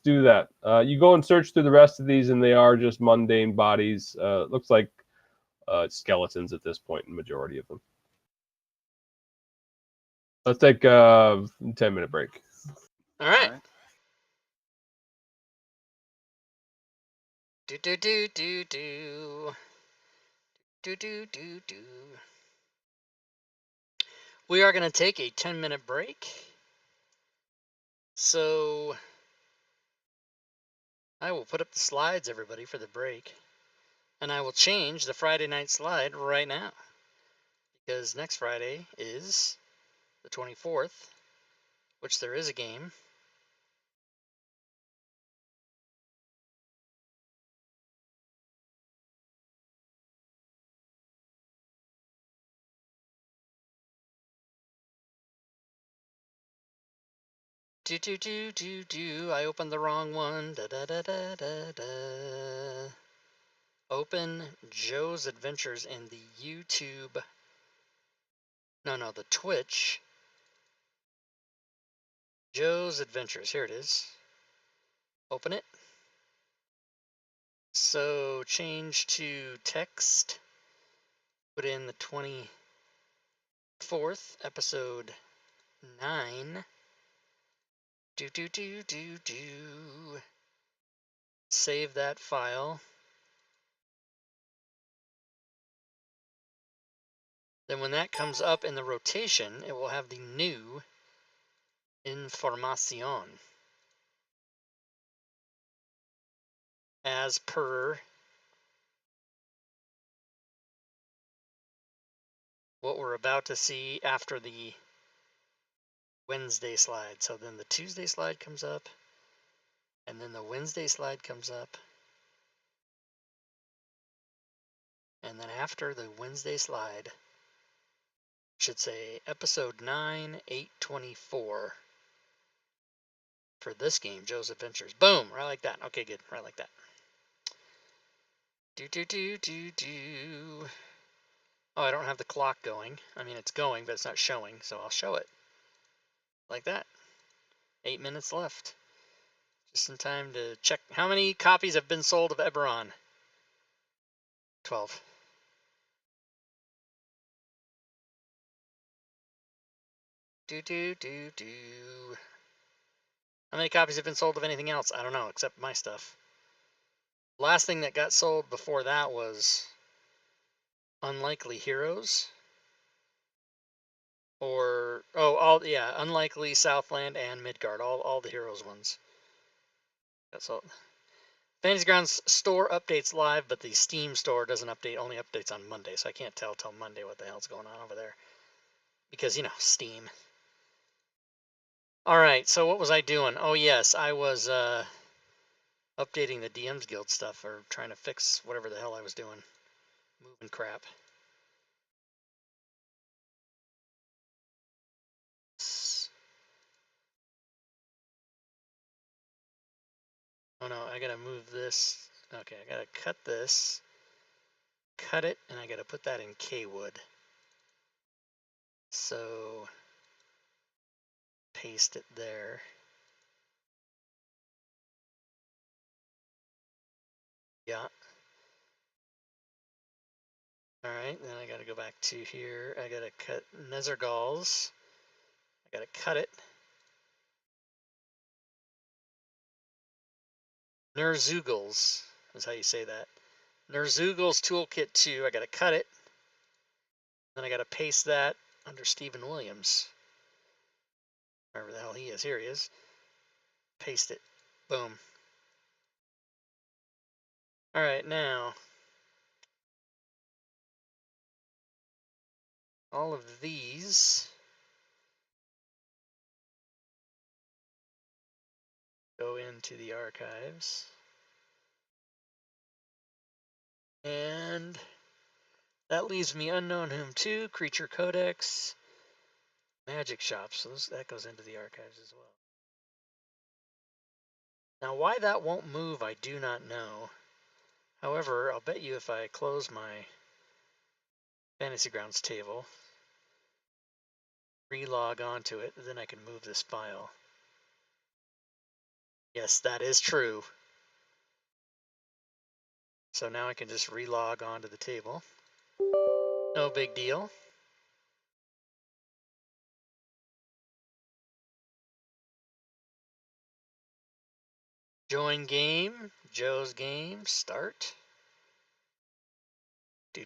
do that. You go and search through the rest of these, and they are just mundane bodies. Looks like skeletons at this point, in majority of them. Let's take a 10-minute break. All right. Do. We are going to take a 10-minute break. So I will put up the slides, everybody, for the break. And I will change the Friday night slide right now. Because next Friday is the 24th, which there is a game. I opened the wrong one. Open Joe's Adventures in the YouTube. No, the Twitch. Joe's Adventures. Here it is. Open it. So change to text. Put in the 24th, episode 9. Save that file. Then when that comes up in the rotation, it will have the new información as per what we're about to see after the Wednesday slide. So then the Tuesday slide comes up, and then the Wednesday slide comes up, and then after the Wednesday slide, should say episode 9/8/24 for this game, Joe's Adventures. Boom, right like that. Okay, good, right like that. Oh, I don't have the clock going. I mean, it's going, but it's not showing, so I'll show it. Like that. 8 minutes left. Just in time to check how many copies have been sold of Eberron. 12. How many copies have been sold of anything else? I don't know, except my stuff. Last thing that got sold before that was Unlikely Heroes. Or, Unlikely, Southland, and Midgard. All the Heroes ones. That's all. Fantasy Grounds store updates live, but the Steam store doesn't update, only updates on Monday, so I can't tell till Monday what the hell's going on over there. Because, you know, Steam. Alright, so what was I doing? Oh yes, I was updating the DM's Guild stuff, or trying to fix whatever the hell I was doing. Moving crap. Oh no, I gotta move this. Okay, I gotta cut this. Cut it, and I gotta put that in K-Wood. So, paste it there. Yeah. Alright, then I gotta go back to here. I gotta cut Nezergals. I gotta cut it. Nerzugals is how you say that. Nerzugals Toolkit 2. I gotta cut it. Then I gotta paste that under Stephen Williams. Wherever the hell he is. Here he is. Paste it. Boom. Alright, now. All of these go into the archives. And that leaves me Unknown Whom 2, Creature Codex, Magic Shop. So that goes into the archives as well. Now why that won't move, I do not know. However, I'll bet you if I close my Fantasy Grounds table, relog onto it, then I can move this file. Yes, that is true. So now I can just relog onto the table. No big deal. Join game, Joe's game, start. Do.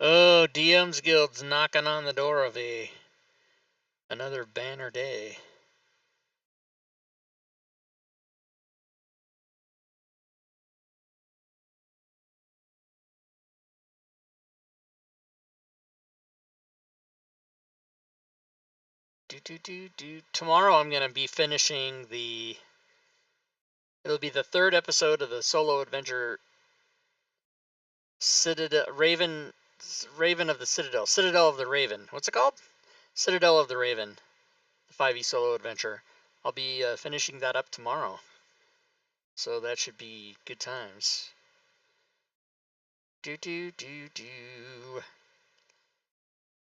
Oh, DM's Guild's knocking on the door of another banner day. Do. Tomorrow I'm gonna be finishing it'll be the 3rd episode of the solo adventure Citadel Raven of the Citadel. Citadel of the Raven. What's it called? Citadel of the Raven. The 5e solo adventure. I'll be finishing that up tomorrow. So that should be good times. Do.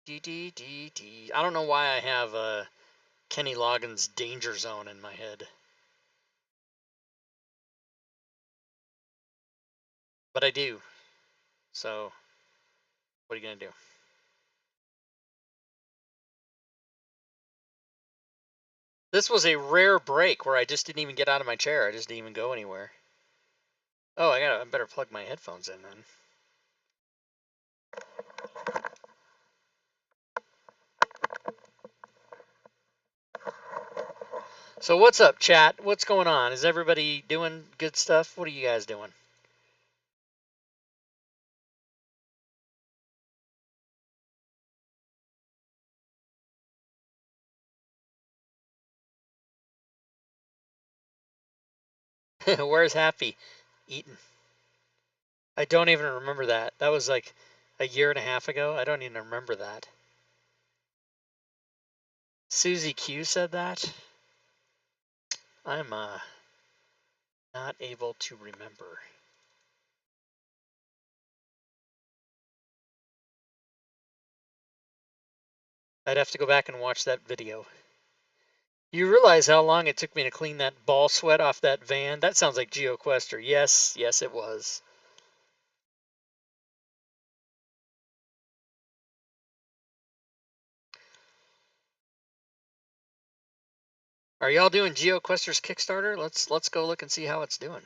I don't know why I have Kenny Loggins' Danger Zone in my head. But I do. So, what are you going to do? 'Cause This was a rare break where I just didn't even get out of my chair. I just didn't even go anywhere. Oh, I better plug my headphones in then. So what's up, chat? What's going on? Is everybody doing good stuff? What are you guys doing? Where's Happy? Eating. I don't even remember that. That was like a year and a half ago. I don't even remember that. Susie Q said that. I'm not able to remember. I'd have to go back and watch that video. You realize how long it took me to clean that ball sweat off that van? That sounds like GeoQuester. Yes, it was. Are y'all doing GeoQuester's Kickstarter? Let's go look and see how it's doing.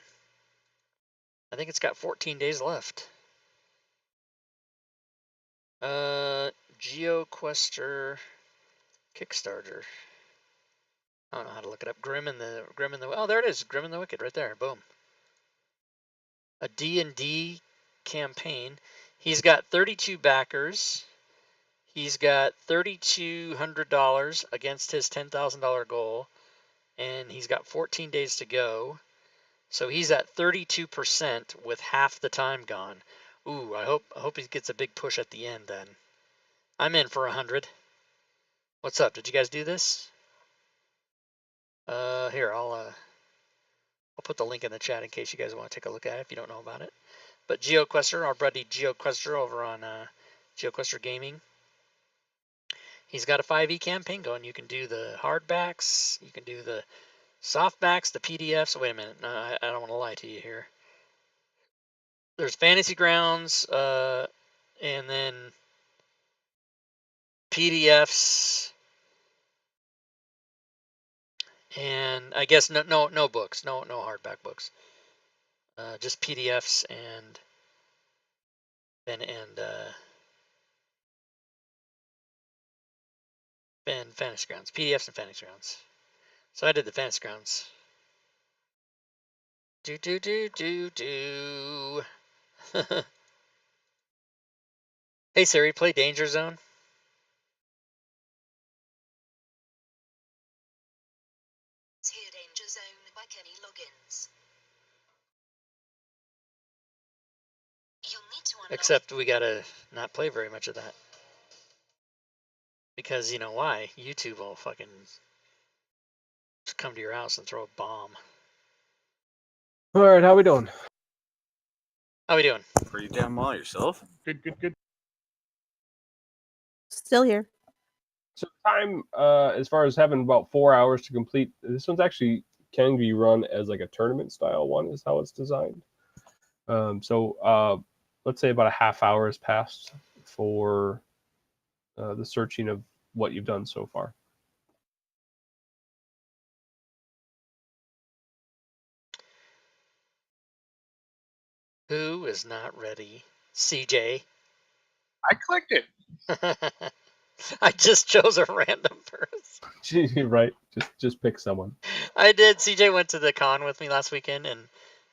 I think it's got 14 days left. GeoQuester Kickstarter. I don't know how to look it up. Grim and the oh, there it is. Grim and the Wicked right there. Boom. A D&D campaign. He's got 32 backers. He's got $3,200 against his $10,000 goal, and he's got 14 days to go. So he's at 32% with half the time gone. Ooh, I hope he gets a big push at the end then. I'm in for 100. What's up? Did you guys do this? Here, I'll put the link in the chat in case you guys want to take a look at it if you don't know about it. But GeoQuester, our buddy GeoQuester over on GeoQuester Gaming, he's got a 5e campaign going. You can do the hardbacks, you can do the softbacks, the PDFs. Wait a minute, no, I don't want to lie to you here. There's Fantasy Grounds, and then PDFs, and I guess no books, no hardback books, just PDFs and Fantasy Grounds, PDFs and Fantasy Grounds. So I did the Fantasy Grounds. Do. Hey Siri, play Danger Zone. Here Danger Zone by Kenny Loggins. You'll need to unlock. Except we gotta not play very much of that. Because you know why? YouTube will fucking just come to your house and throw a bomb. All right, how we doing? How we doing? Pretty damn well yourself. Good. Still here. So time, as far as having about 4 hours to complete, this one's actually can be run as like a tournament style one is how it's designed. So let's say about a half hour has passed for the searching of what you've done so far. Who is not ready? CJ. I clicked it. I just chose a random person. Right? Just pick someone. I did. CJ went to the con with me last weekend, and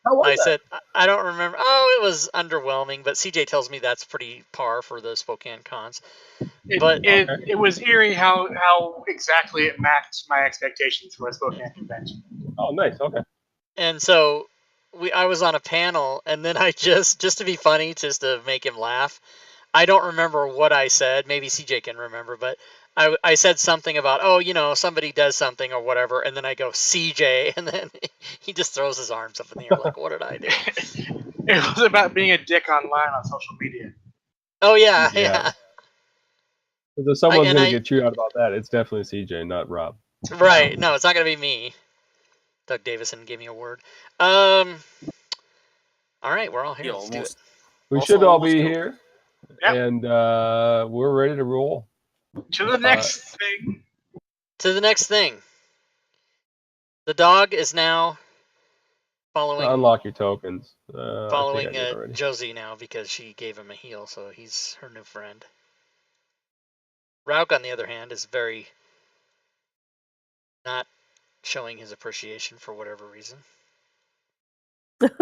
How was I that? said, I don't remember. Oh, it was underwhelming, but CJ tells me that's pretty par for the Spokane cons. It was eerie how exactly it matched my expectations for a Spokane convention. Oh, nice. Okay. And so I was on a panel, and then I just to be funny, just to make him laugh, I don't remember what I said. Maybe CJ can remember, but I said something about, oh, you know, somebody does something or whatever, and then I go, CJ, and then he just throws his arms up in the air like, what did I do? It was about being a dick online on social media. Oh, yeah. If someone's going to get chewed out about that, it's definitely CJ, not Rob. Right. No, it's not going to be me. Doug Davison gave me a word. All right, we're all here. Let's do it. We Also should all almost be killed. here. Yep. And we're ready to roll. To the next thing. To the next thing. The dog is now following Unlock your tokens. I think I did already. Josie now because she gave him a heal, so he's her new friend. Rauk, on the other hand, is very not showing his appreciation for whatever reason. Jealousy.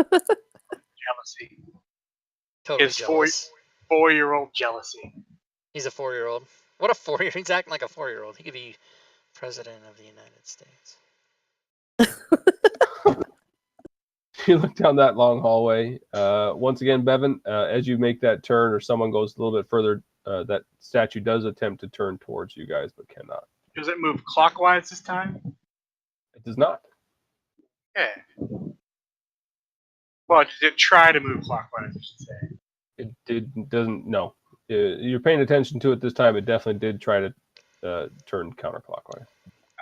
Totally His jealous. 4-year-old jealousy. He's a 4-year-old. What a 4-year-old. He's acting like a 4-year-old. He could be president of the United States. You look down that long hallway. Once again, Bevan, as you make that turn or someone goes a little bit further, that statue does attempt to turn towards you guys, but cannot. Does it move clockwise this time? It does not. Yeah. Well, did it try to move clockwise, I should say? It doesn't. No. You're paying attention to it this time. It definitely did try to turn counterclockwise.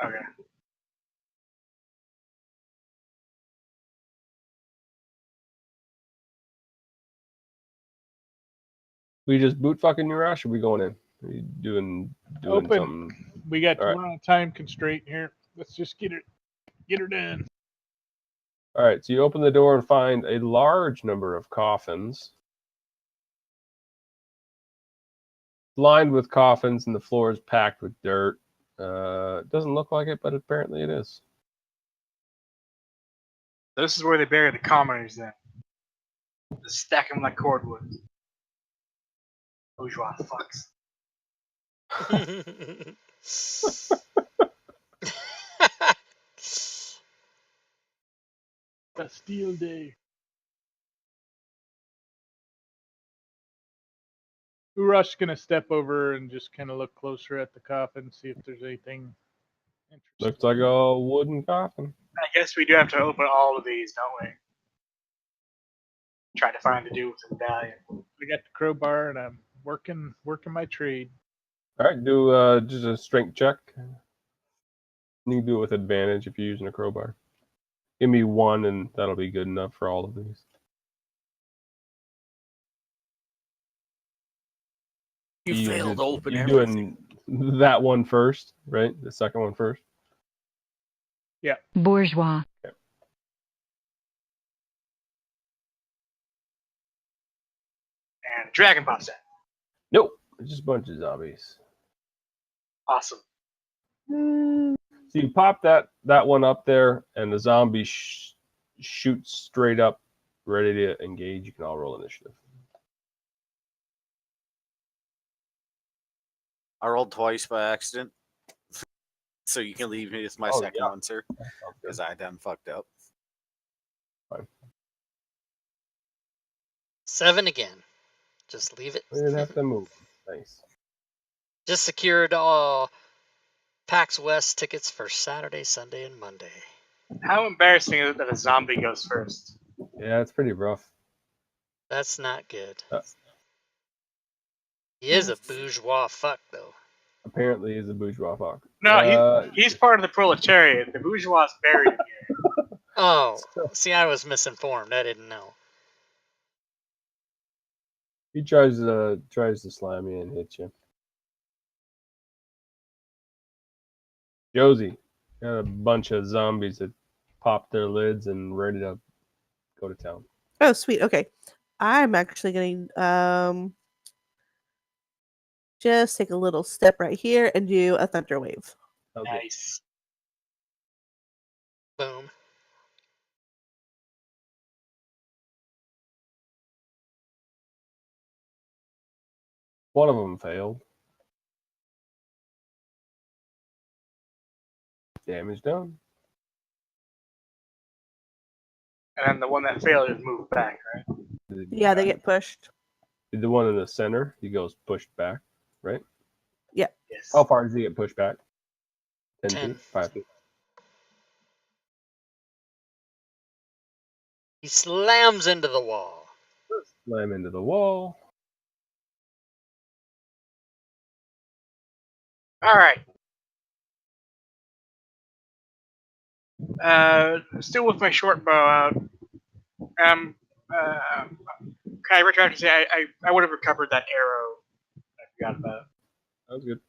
Okay. We just boot fucking you, Rush? Or are we going in? Are you doing Open. something? We got All right. we're on a time constraint here. Let's just get her done. All right, so you open the door and find a large number of coffins. Lined with coffins, and the floor is packed with dirt. It doesn't look like it, but apparently it is. This is where they bury the commoners then. They stack them like cordwood. Bourgeois fucks. Bastille Day. Urush's gonna step over and just kind of look closer at the coffin, see if there's anything interesting. Looks like a wooden coffin. I guess we do have to open all of these, don't we? Try to find the dude with the medallion. I got the crowbar and I'm working my trade. All right, do just a strength check. You can do it with advantage if you're using a crowbar. Give me 1, and that'll be good enough for all of these. You failed to open You're everything. doing that one first, right? The second one first. Yeah. Bourgeois. Okay. And a dragon pops out. Nope, it's just a bunch of zombies. Awesome. So you pop that one up there, and the zombie shoots straight up, ready to engage. You can all roll initiative. I rolled twice by accident. So you can leave me with my second one, sir. Because I done fucked up. Fine. 7 again. Just leave it. We didn't have to move. Nice. Just secured all PAX West tickets for Saturday, Sunday, and Monday. How embarrassing is it that a zombie goes first? Yeah, it's pretty rough. That's not good. He is a bourgeois fuck, though. Apparently, he's a bourgeois fuck. No, he's part of the proletariat. The bourgeois is buried here. Oh, see, I was misinformed. I didn't know. He tries to slam you and hit you. Josie, got a bunch of zombies that popped their lids and ready to go to town. Oh, sweet. Okay. I'm actually going to just take a little step right here and do a thunder wave. Okay. Nice. Boom. One of them failed. Damage done. And then the one that failed is moved back, right? Yeah, they get pushed. The one in the center, he goes pushed back, right? Yeah. Yes. How far does he get pushed back? 10 10. feet? 5 feet? He slams into the wall. Slam into the wall. All right. Still with my short bow out. Can I retroactively say I would have recovered that arrow I forgot about? That was good.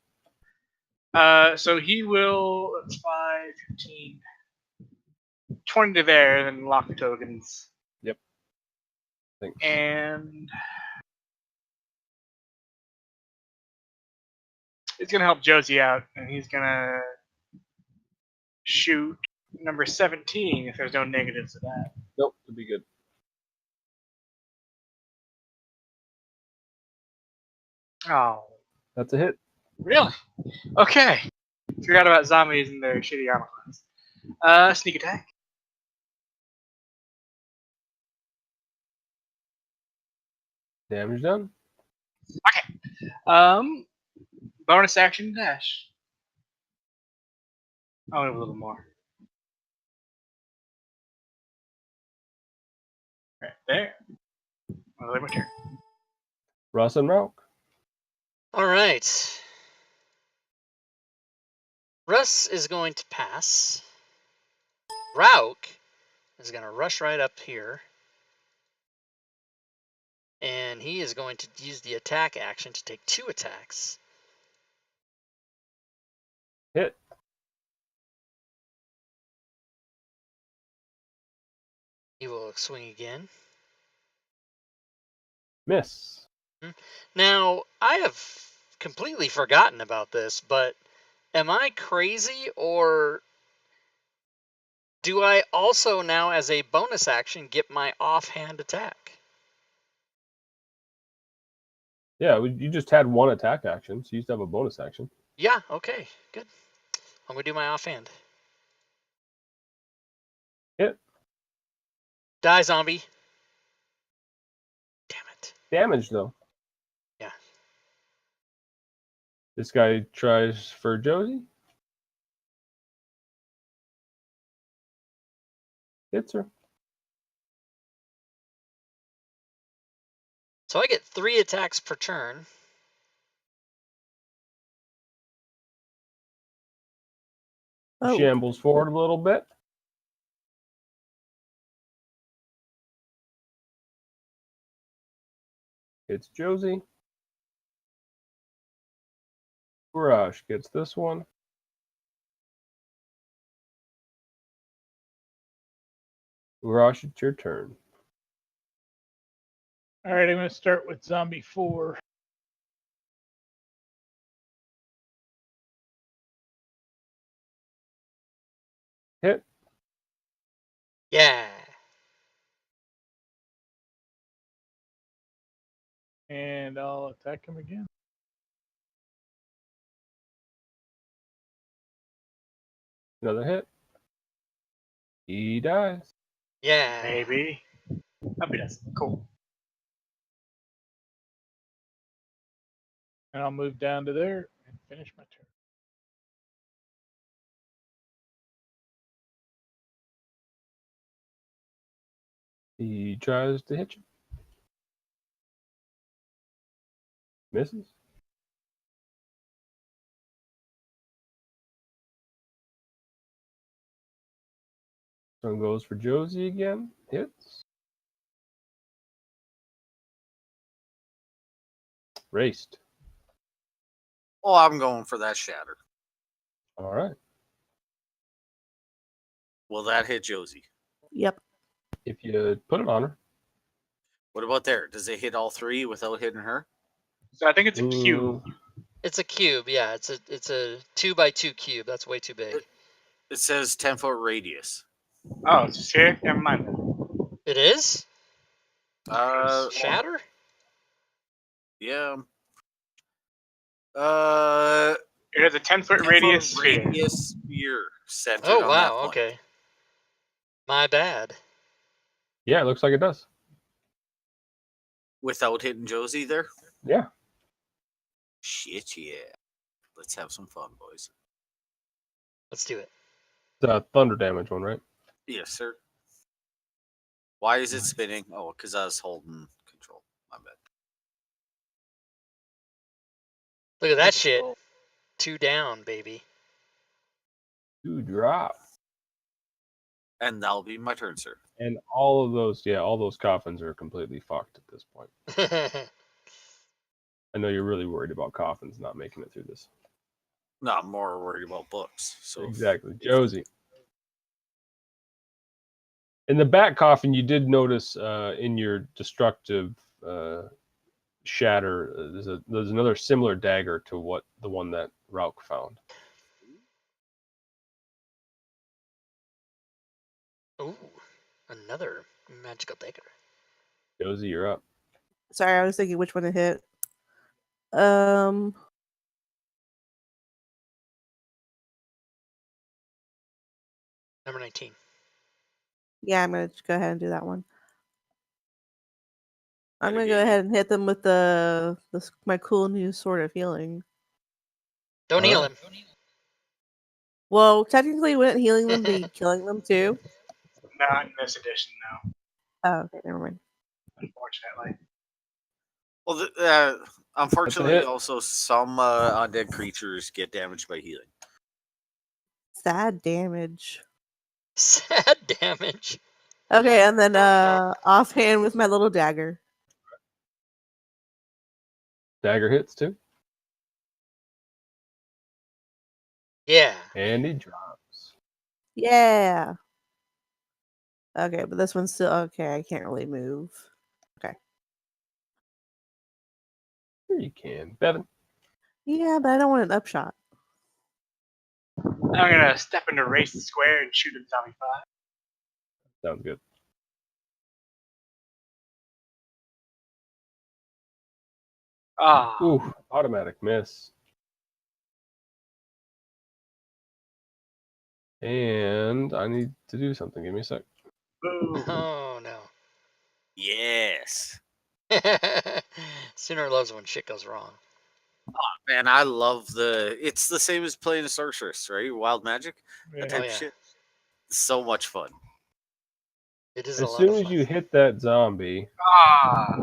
So he will. That's 5, 15. 20 to there, and then lock the tokens. Yep. Thanks. And he's gonna help Josie out, and he's gonna shoot number 17 if there's no negatives to that. Nope, it'll be good. Oh, That's a hit. really? Okay. Forgot about zombies and their shitty armor class. Sneak attack. Damage done. Okay. Bonus action dash. I'll move a little more. Right there. I'll leave my turn. Russ and Rauk. All right. Russ is going to pass. Rauk is going to rush right up here. And he is going to use the attack action to take 2 attacks. Hit. He will swing again. Miss. Now, I have completely forgotten about this, but am I crazy, or do I also now, as a bonus action, get my offhand attack? Yeah, you just had 1 attack action, so you used to have a bonus action. Yeah, okay, good. I'm going to do my offhand. Hit. Die, zombie. Damn it. Damage, though. Yeah. This guy tries for Josie. Hits her. So I get 3 attacks per turn. Oh, Shambles forward a little bit. It's Josie. Garage gets this one. Garage, it's your turn. All right, I'm going to start with zombie 4. Hit. Yeah. And I'll attack him again. Another hit. He dies. Yeah. Maybe. That'd be nice. Cool. And I'll move down to there and finish my turn. He tries to hit you. Misses. One goes for Josie again. Hits. Raced. Oh, I'm going for that shatter. All right. Will that hit Josie? yep. If you put it on her. What about there? Does it hit all 3 without hitting her? So I think it's a cube. It's a cube, yeah. It's a 2x2 cube. That's way too big. It says 10-foot radius. Oh, it's just here? Never mind then. It is? Uh, Shatter? yeah. It has a 10-foot 10-foot radius sphere. radius sphere centered Oh, on wow, that point. okay. My bad. Yeah, it looks like it does. Without hitting Josie there? Yeah. Shit, yeah. Let's have some fun, boys. Let's do it. It's a thunder damage one, right? Yes, sir. Why is it spinning? Oh, because I was holding control. My bad. Look at that shit. 2 down, baby. 2 drop. And that'll be my turn, sir. And all those coffins are completely fucked at this point. I know you're really worried about coffins not making it through this. No, I'm more worried about books. So Exactly. Josie. In the back coffin, you did notice in your destructive shatter, there's another similar dagger to the one that Rauk found. Ooh, another magical dagger. Josie, you're up. Sorry, I was thinking which one to hit. Um, Number 19. yeah, I'm gonna go ahead and do that one. I'm Better gonna go get ahead and hit them with my cool new sword of healing. Don't All heal right. him. Well, technically, wouldn't healing them be killing them too? Not in this edition, no. Oh, okay, never mind. Unfortunately. Well, unfortunately, hit. also some undead creatures get damaged by healing. Sad damage. Sad damage. Okay, and then offhand with my little dagger. Dagger hits too. Yeah. And he drops. Yeah. Okay, but this one's still okay. I can't really move. Okay. Here you can. Bevan. Yeah, but I don't want an upshot. I'm gonna step into race the square and shoot at zombie 5. Sounds good. Ah, Ooh, automatic miss. And I need to do something. Give me a sec. boo. Oh no. Yes. Sooner loves when shit goes wrong. Man, I love it's the same as playing a sorceress, right? Wild magic. Yeah. That type Oh, of yeah. shit. So much fun. It is a As lot soon of as fun. you hit that zombie, Ah,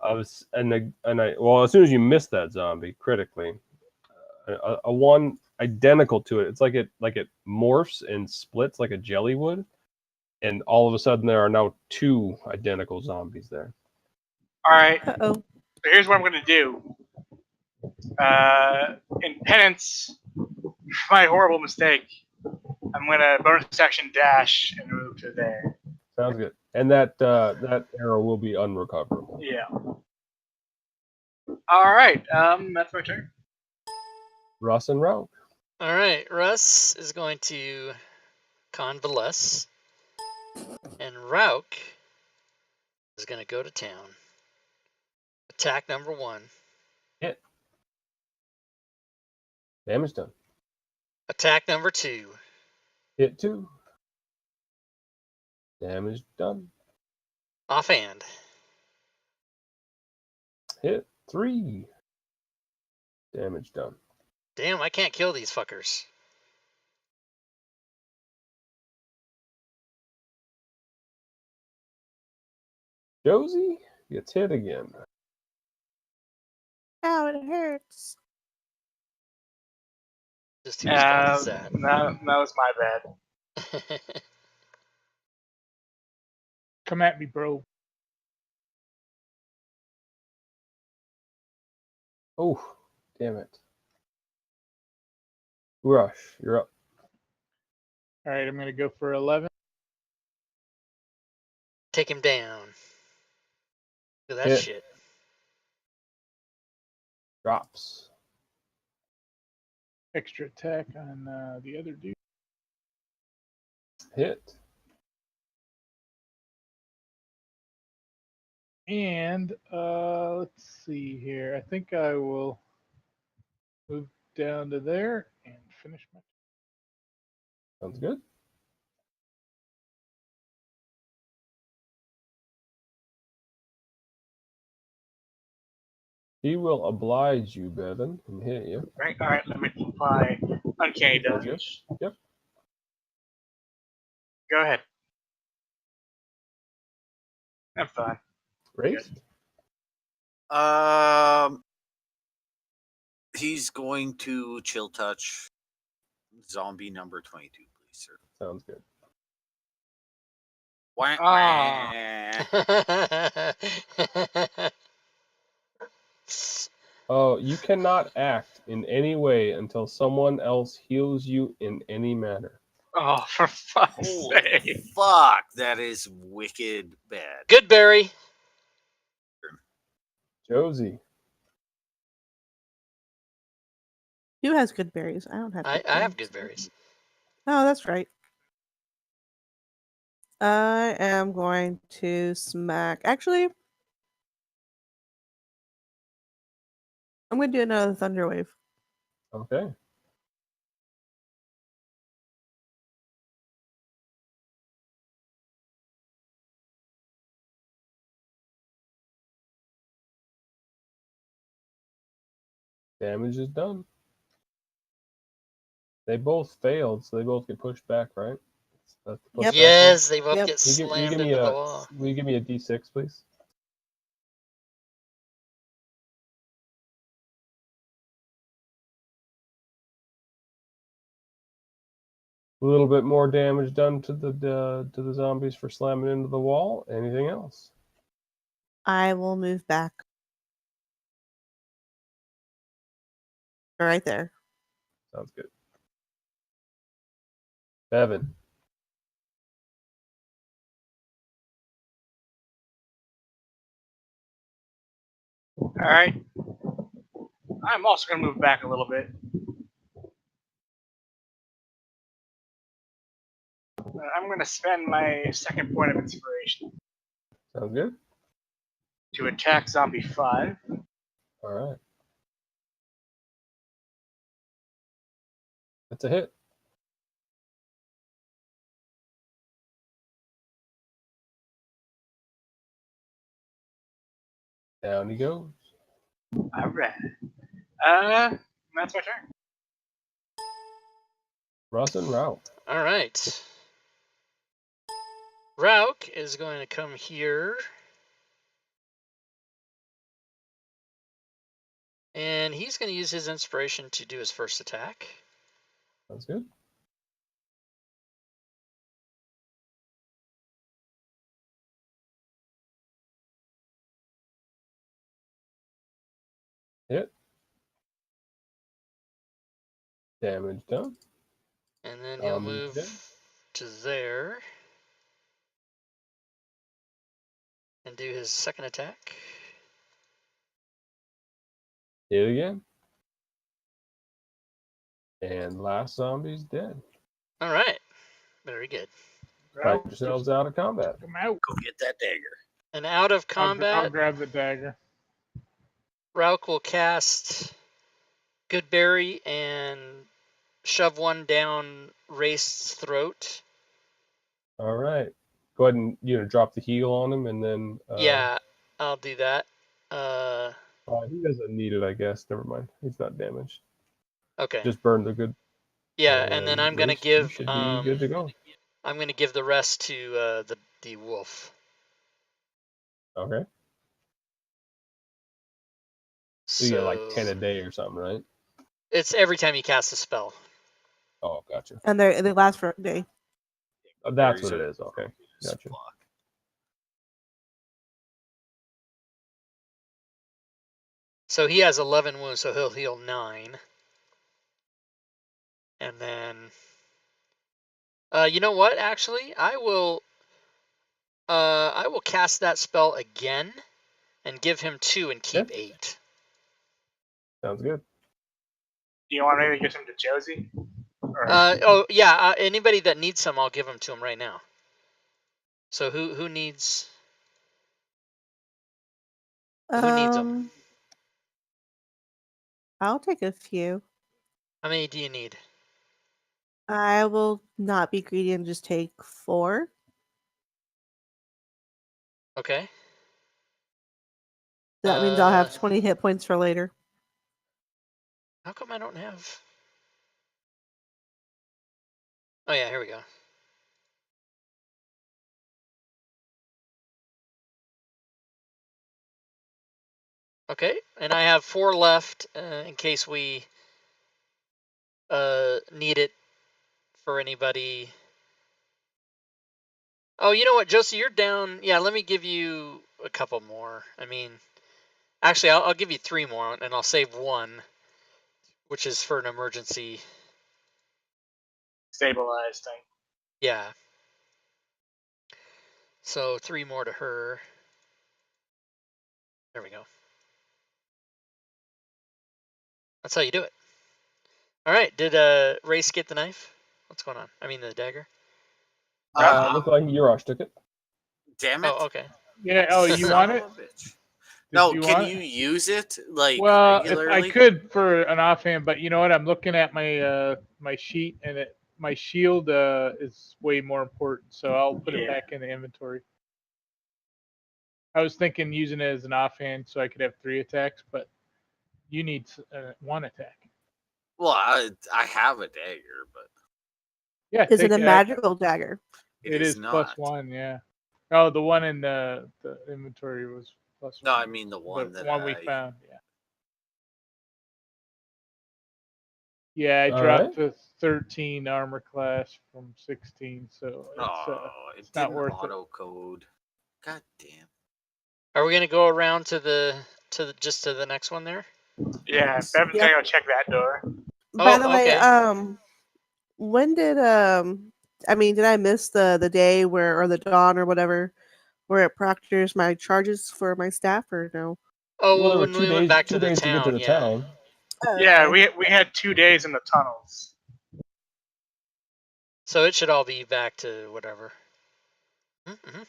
as soon as you miss that zombie critically, a one identical to it. It's like it morphs and splits like a jelly would, and all of a sudden there are now two identical zombies there. alright. Uh-oh. So here's what I'm gonna do. In penance for my horrible mistake, I'm gonna bonus action dash and move to there. Sounds good. And that arrow will be unrecoverable. Yeah. Alright, that's my turn. Russ and Rogue. All right, Russ is going to convalesce, and Rauk is going to go to town. Attack number 1. Hit. Damage done. Attack number 2. Hit 2. Damage done. Offhand. Hit 3. Damage done. Damn, I can't kill these fuckers. Josie gets hit again. Ow, it hurts. Just whose fault is That was my bad. that? Come at me, bro. Oh, damn it. Rush, you're up. All right, I'm gonna go for 11. Take him down. Look at that Hit. shit. Drops. Extra attack on the other dude. Hit. And let's see here. I think I will move down to there and finish my. Sounds good. He will oblige you, Bevan, and hit you. Right? Alright, let me apply Uncanny Sounds good. Dodge. Yep. Go ahead. I'm fine. Raised. He's going to chill touch zombie number 22, please, sir. Sounds good. Wah, Ah. wah. Oh, you cannot act in any way until someone else heals you in any manner. Oh, for fuck's Holy sake! fuck, that is wicked bad. Good berry. Josie. Who has good berries? I don't have. I Good have berries. good berries. Oh, that's right. I am going to smack. Actually, I'm going to do another thunder wave. Okay. Damage is done. They both failed, so they both get pushed back, right? That's the Yep. pushback Yes, they both Yep. get one. Will you slammed give me into the a wall. Will you give me a D6, please? A little bit more damage done to the zombies for slamming into the wall. Anything else? I will move back. Right there. Sounds good. Bevan. All right. I'm also going to move back a little bit. I'm going to spend my second point of inspiration Sounds good. to attack Zombie 5. All right. That's a hit. Down he goes. All right. That's my turn. Russ and Ralph. All right. Rauk is going to come here. And he's going to use his inspiration to do his first attack. Sounds good. Hit. Damage done. And then he'll Zombie move dead. to there. And do his second attack. Hit again. And last zombie's dead. All right. Very good. Fight yourselves out of combat. Come out. Go get that dagger. And out of I'll combat, grab the dagger. Rauk will cast Goodberry and shove one down Wraith's throat. All right. Go ahead and drop the heal on him, and then Yeah, I'll do that. he doesn't need it, I guess. Never mind. He's not damaged. Okay. Just burn the good. Yeah, and then I'm gonna Reese, give you should be good to go. I'm gonna give the rest to the wolf. Okay. So you get like 10 a day or something, right? It's every time you cast a spell. Oh, gotcha. And they last for a day. That's what it is. Okay, gotcha. So he has 11 wounds, so he'll heal 9. And then, you know what? Actually, I will cast that spell again, and give him 2 and keep 8. Sounds good. Do you want me to give some to Josie? Or... Oh yeah. Anybody that needs some, I'll give them to him right now. So who needs? Who needs them? I'll take a few. How many do you need? I will not be greedy and just take 4. Okay. That means I'll have 20 hit points for later. How come I don't have? Oh yeah, here we go. Okay, and I have 4 left in case we need it for anybody. Oh, you know what, Josie, you're down. Yeah, let me give you a couple more. I mean, actually, I'll give you 3 more, and I'll save 1, which is for an emergency. stabilized thing. Yeah. So 3 more to her. There we go. That's how you do it. All right. Did Race get the knife? What's going on? I mean the dagger. Looked like Urash took it. Damn it. Oh, okay. Yeah. Oh, you Son want of it? a bitch. Did No, you can want you it? use it like Well, if regularly? I could for an offhand, but you know what? I'm looking at my my sheet, and my shield is way more important, so I'll put it back in the inventory. I was thinking using it as an offhand so I could have 3 attacks, but you need 1 attack. Well, I have a dagger, but Yeah, Is take it a that. magical dagger? it It is not. +1, yeah. Oh, the one in the inventory was +1. No, I mean the one the that one we I. found, yeah. Yeah, I All dropped right. to 13 armor class from 16, so It it's not didn't worth it. auto code. God damn. Are we gonna go around to the just to the next one there? Yeah, Bevan's Yep. gonna go check that door. By the way, okay. when did I mean, did I miss the day where, or the dawn or whatever, where it proctors my charges for my staff, or no? Oh, Well, there were when 2 we went days. back 2 to the days to get to town, the yeah. town. Oh, Yeah, okay. we had 2 days in the tunnels. So it should all be back to whatever. Mm-hmm.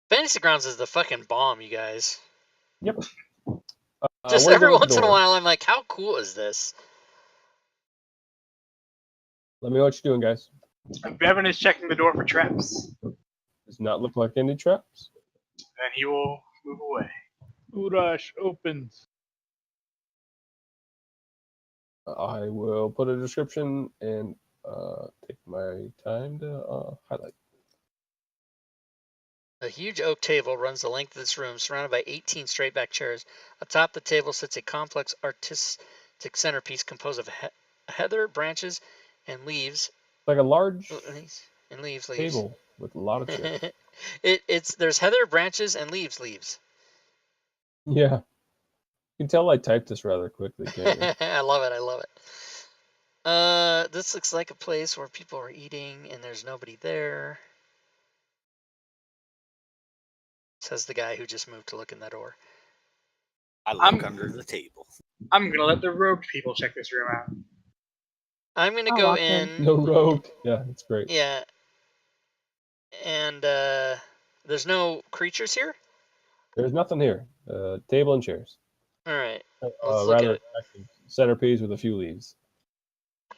Fantasy Grounds is the fucking bomb, you guys. Yep. Just where to every go with the once in a door? while, I'm like, how cool is this? Let me know what you're doing, guys. Bevan is checking the door for traps, Does not look like any traps. and he will move away. Urash opens. I will put a description and take my time to highlight. A huge oak table runs the length of this room, surrounded by 18 straight-back chairs. Atop the table sits a complex artistic centerpiece composed of heather, branches, and leaves. It's like a large And leaves. table with a lot of chairs. There's heather, branches, and leaves. Yeah. You can tell I typed this rather quickly, can't you? I love it. This looks like a place where people are eating and there's nobody there. Says the guy who just moved to look in that door. I look under the table. I'm gonna let the robed people check this room out. I'm gonna I'll go walk in. in. No rogue. Yeah, that's great. Yeah. And there's no creatures here? There's nothing here. Table and chairs. Alright. Let's look at Rather it. active centerpiece with a few leaves. I'm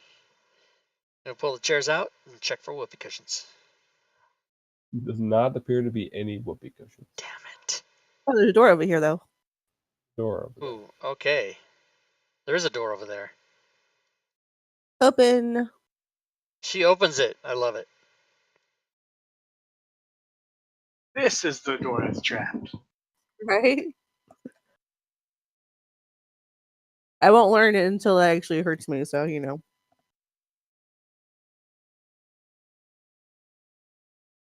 gonna pull the chairs out and check for whoopee cushions. Does not appear to be any whoopee cushions. Damn it. Oh, there's a door over here, though. Door over there. Ooh, okay. There is a door over there. Open. She opens it. I love it. This is the door that's trapped. Right? I won't learn it until it actually hurts me, so, you know.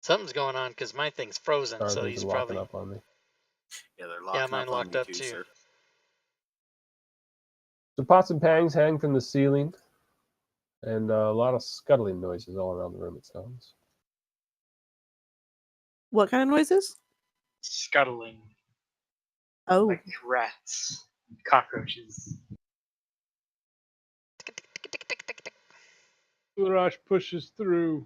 Something's going on because my thing's frozen, Sorry, so things he's are locking probably... up on me. Yeah, they're locking mine up on locked me up too, too. sir. So pots and pangs hang from the ceiling, and a lot of scuttling noises all around the room, it sounds. What kind of noises? Scuttling. Oh. Like rats. Cockroaches. Urash pushes through.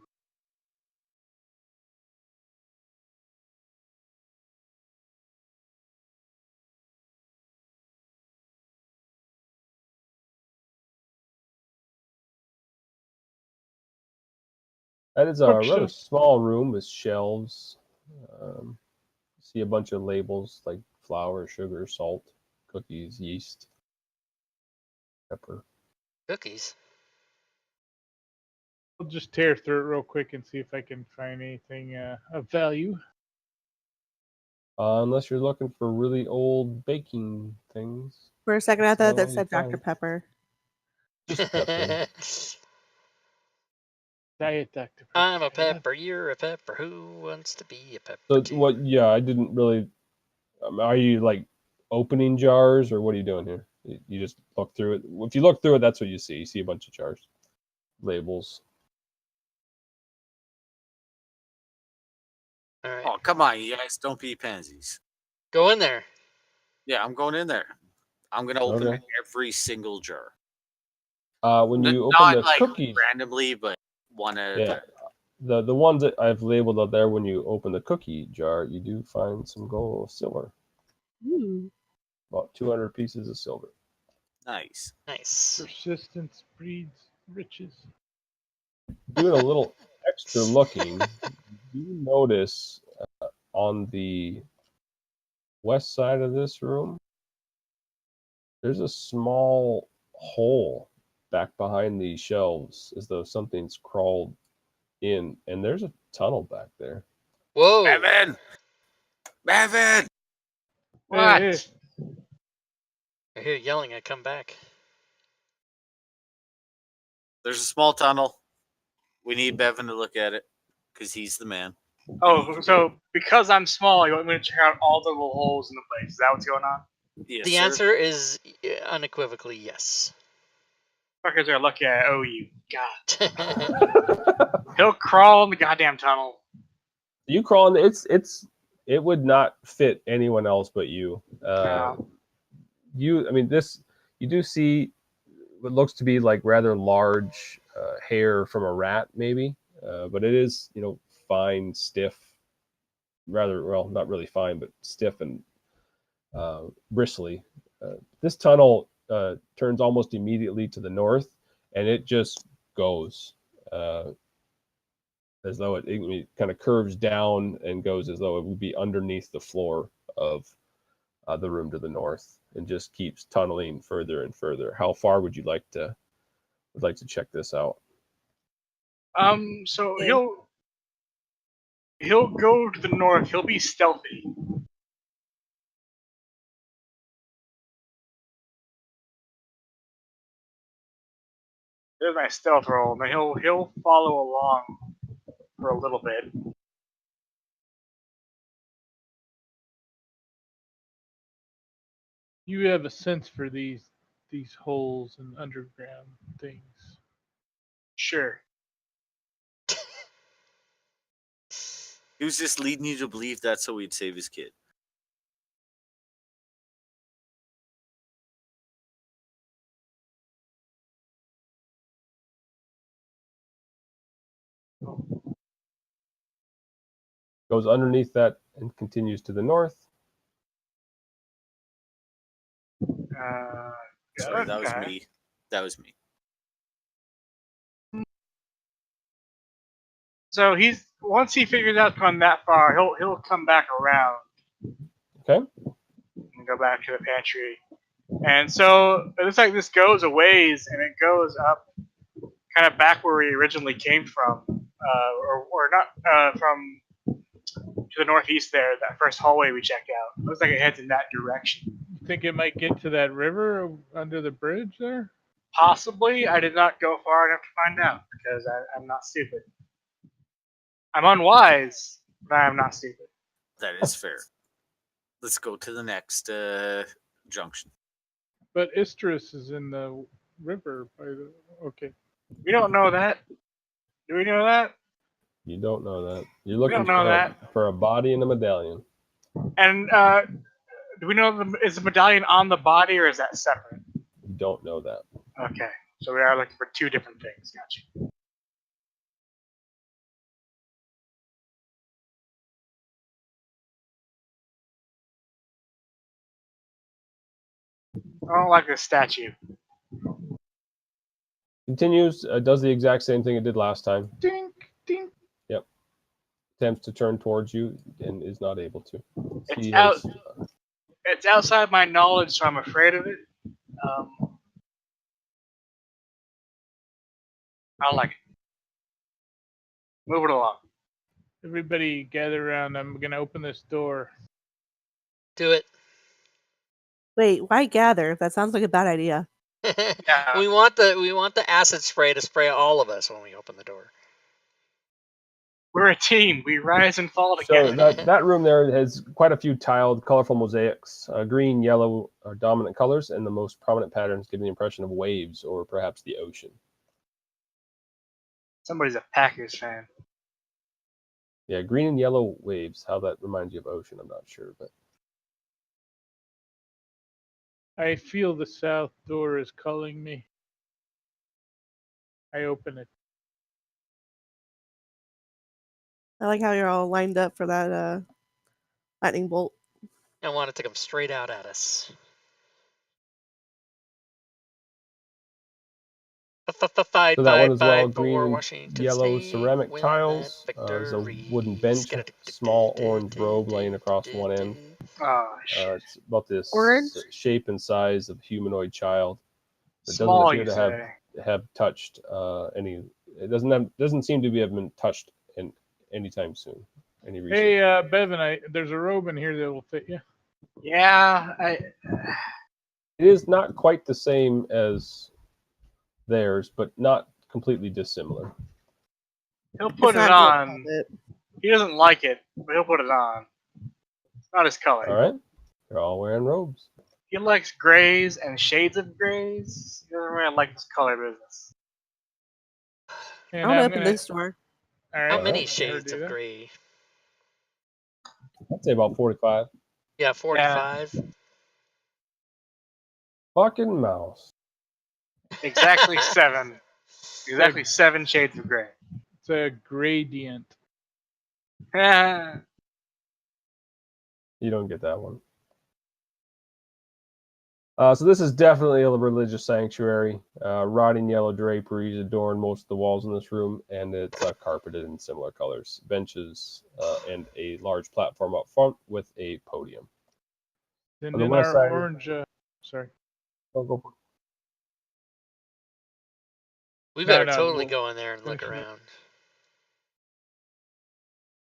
That is a Whoops. rather small room with shelves. See a bunch of labels like flour, sugar, salt, cookies, yeast, pepper. Cookies? I'll just tear through it real quick and see if I can find anything of value. Unless you're looking for really old baking things. For a second, I thought that So said you Dr. find Pepper. just pepper. Diet Dr. Pepper. I'm a pepper, you're a pepper. Who wants to be a pepper So too? what? Yeah, I didn't really. Are you like opening jars, or what are you doing here? You just look through it. If you look through it, that's what you see. You see a bunch of jars, labels. All right. Oh, come on, you guys. Don't be pansies. Go in there. Yeah, I'm going in there. I'm going to open Okay. every single jar. When you open Not the like cookie, randomly, but one at a time. the ones that I've labeled up there, when you open the cookie jar, you do find some silver. Ooh. About 200 pieces of silver. Nice. Nice. Persistence breeds riches. Doing a little extra looking, you notice on the west side of this room, there's a small hole back behind the shelves, as though something's crawled in, and there's a tunnel back there. Whoa. Bevan! Bevan! What? Hey, I hear yelling. I come back. There's a small tunnel. We need Bevan to look at it because he's the man. Oh, so because I'm small, you want me to check out all the little holes in the place? Is that what's going on? Yes, The sir. answer is unequivocally yes. Fuckers are lucky I owe you. God. He'll crawl in the goddamn tunnel. You crawl in. It would not fit anyone else but you. No. I mean, this, you do see what looks to be like rather large hair from a rat, maybe, but it is, fine, stiff, rather, well, not really fine, but stiff and bristly. This tunnel turns almost immediately to the north, and it just goes as though it kind of curves down and goes as though it would be underneath the floor of the room to the north, and just keeps tunneling further and further. How far would you like to check this out? So Yeah. he'll go to the north. He'll be stealthy. There's my stealth roll. And then he'll follow along for a little bit. you have a sense for these holes and underground things. Sure. He was just leading you to believe that so he'd save his kid. Goes underneath that and continues to the north. Sorry, that was Okay. me. That was me. So once he figures out going that far, he'll come back around Okay. and go back to the pantry. And so it looks like this goes a ways, and it goes up, kind of back where we originally came from, or not from to the northeast there. That first hallway we checked out looks like it heads in that direction. You think it might get to that river under the bridge there? Possibly. I did not go far enough to find out because I'm not stupid. I'm unwise, but I am not stupid. That is fair. Let's go to the next junction. But Istris is in the river by the. Okay. We don't know that. Do we know that? You don't know that. You're looking don't know that. for a body and a medallion. And do we know is the medallion on the body or is that separate? You don't know that. Okay, so we are looking for two different things. Gotcha. I don't like this statue. Continues, does the exact same thing it did last time. Dink, dink. Yep. Attempts to turn towards you and is not able to. It's outside my knowledge, so I'm afraid of it. I don't like it. Move it along. Everybody gather around. I'm gonna open this door. Do it. Wait, why gather? That sounds like a bad idea. Yeah. We want the acid spray to spray all of us when we open the door. We're a team. We rise and fall So together. that room there has quite a few tiled, colorful mosaics. Green, yellow are dominant colors, and the most prominent patterns give the impression of waves or perhaps the ocean. Somebody's a Packers fan. Yeah, green and yellow waves. How that reminds you of ocean, I'm not sure, but I feel the south door is calling me. I open it. I like how you're all lined up for that lightning bolt. I want it to come straight out at us. so that one as well. For Green and Washington yellow State, ceramic win tiles. that There's a wooden victory. bench, small orange robe laying across one end. Oh, shit. It's about this Orange? shape and size of humanoid child. It doesn't Small, appear you to say. have touched any. It doesn't seem to have been touched in anytime soon. Any research. Hey, Bevan, there's a robe in here that will fit you. Yeah, It is not quite the same as theirs, but not completely dissimilar. he'll put It's it not Joe on. Cabot. He doesn't like it, but he'll put it on. It's not his color. All right, they're all wearing robes. He likes grays and shades of grays. He doesn't really like this color business. And I'm gonna I'm open gonna. this door. All right, How Alright. many let her shades do of that. gray? I'd say about 45. Yeah, 45. Fucking mouse. Exactly 7. Exactly 7 shades of gray. It's a gradient. Yeah. You don't get that one. So this is definitely a religious sanctuary. Rotting yellow draperies adorn most of the walls in this room, and it's carpeted in similar colors. Benches and a large platform up front with a podium. And On the then west our side- orange. Sorry. We No, better no, totally we'll go in there and look finish it up. around.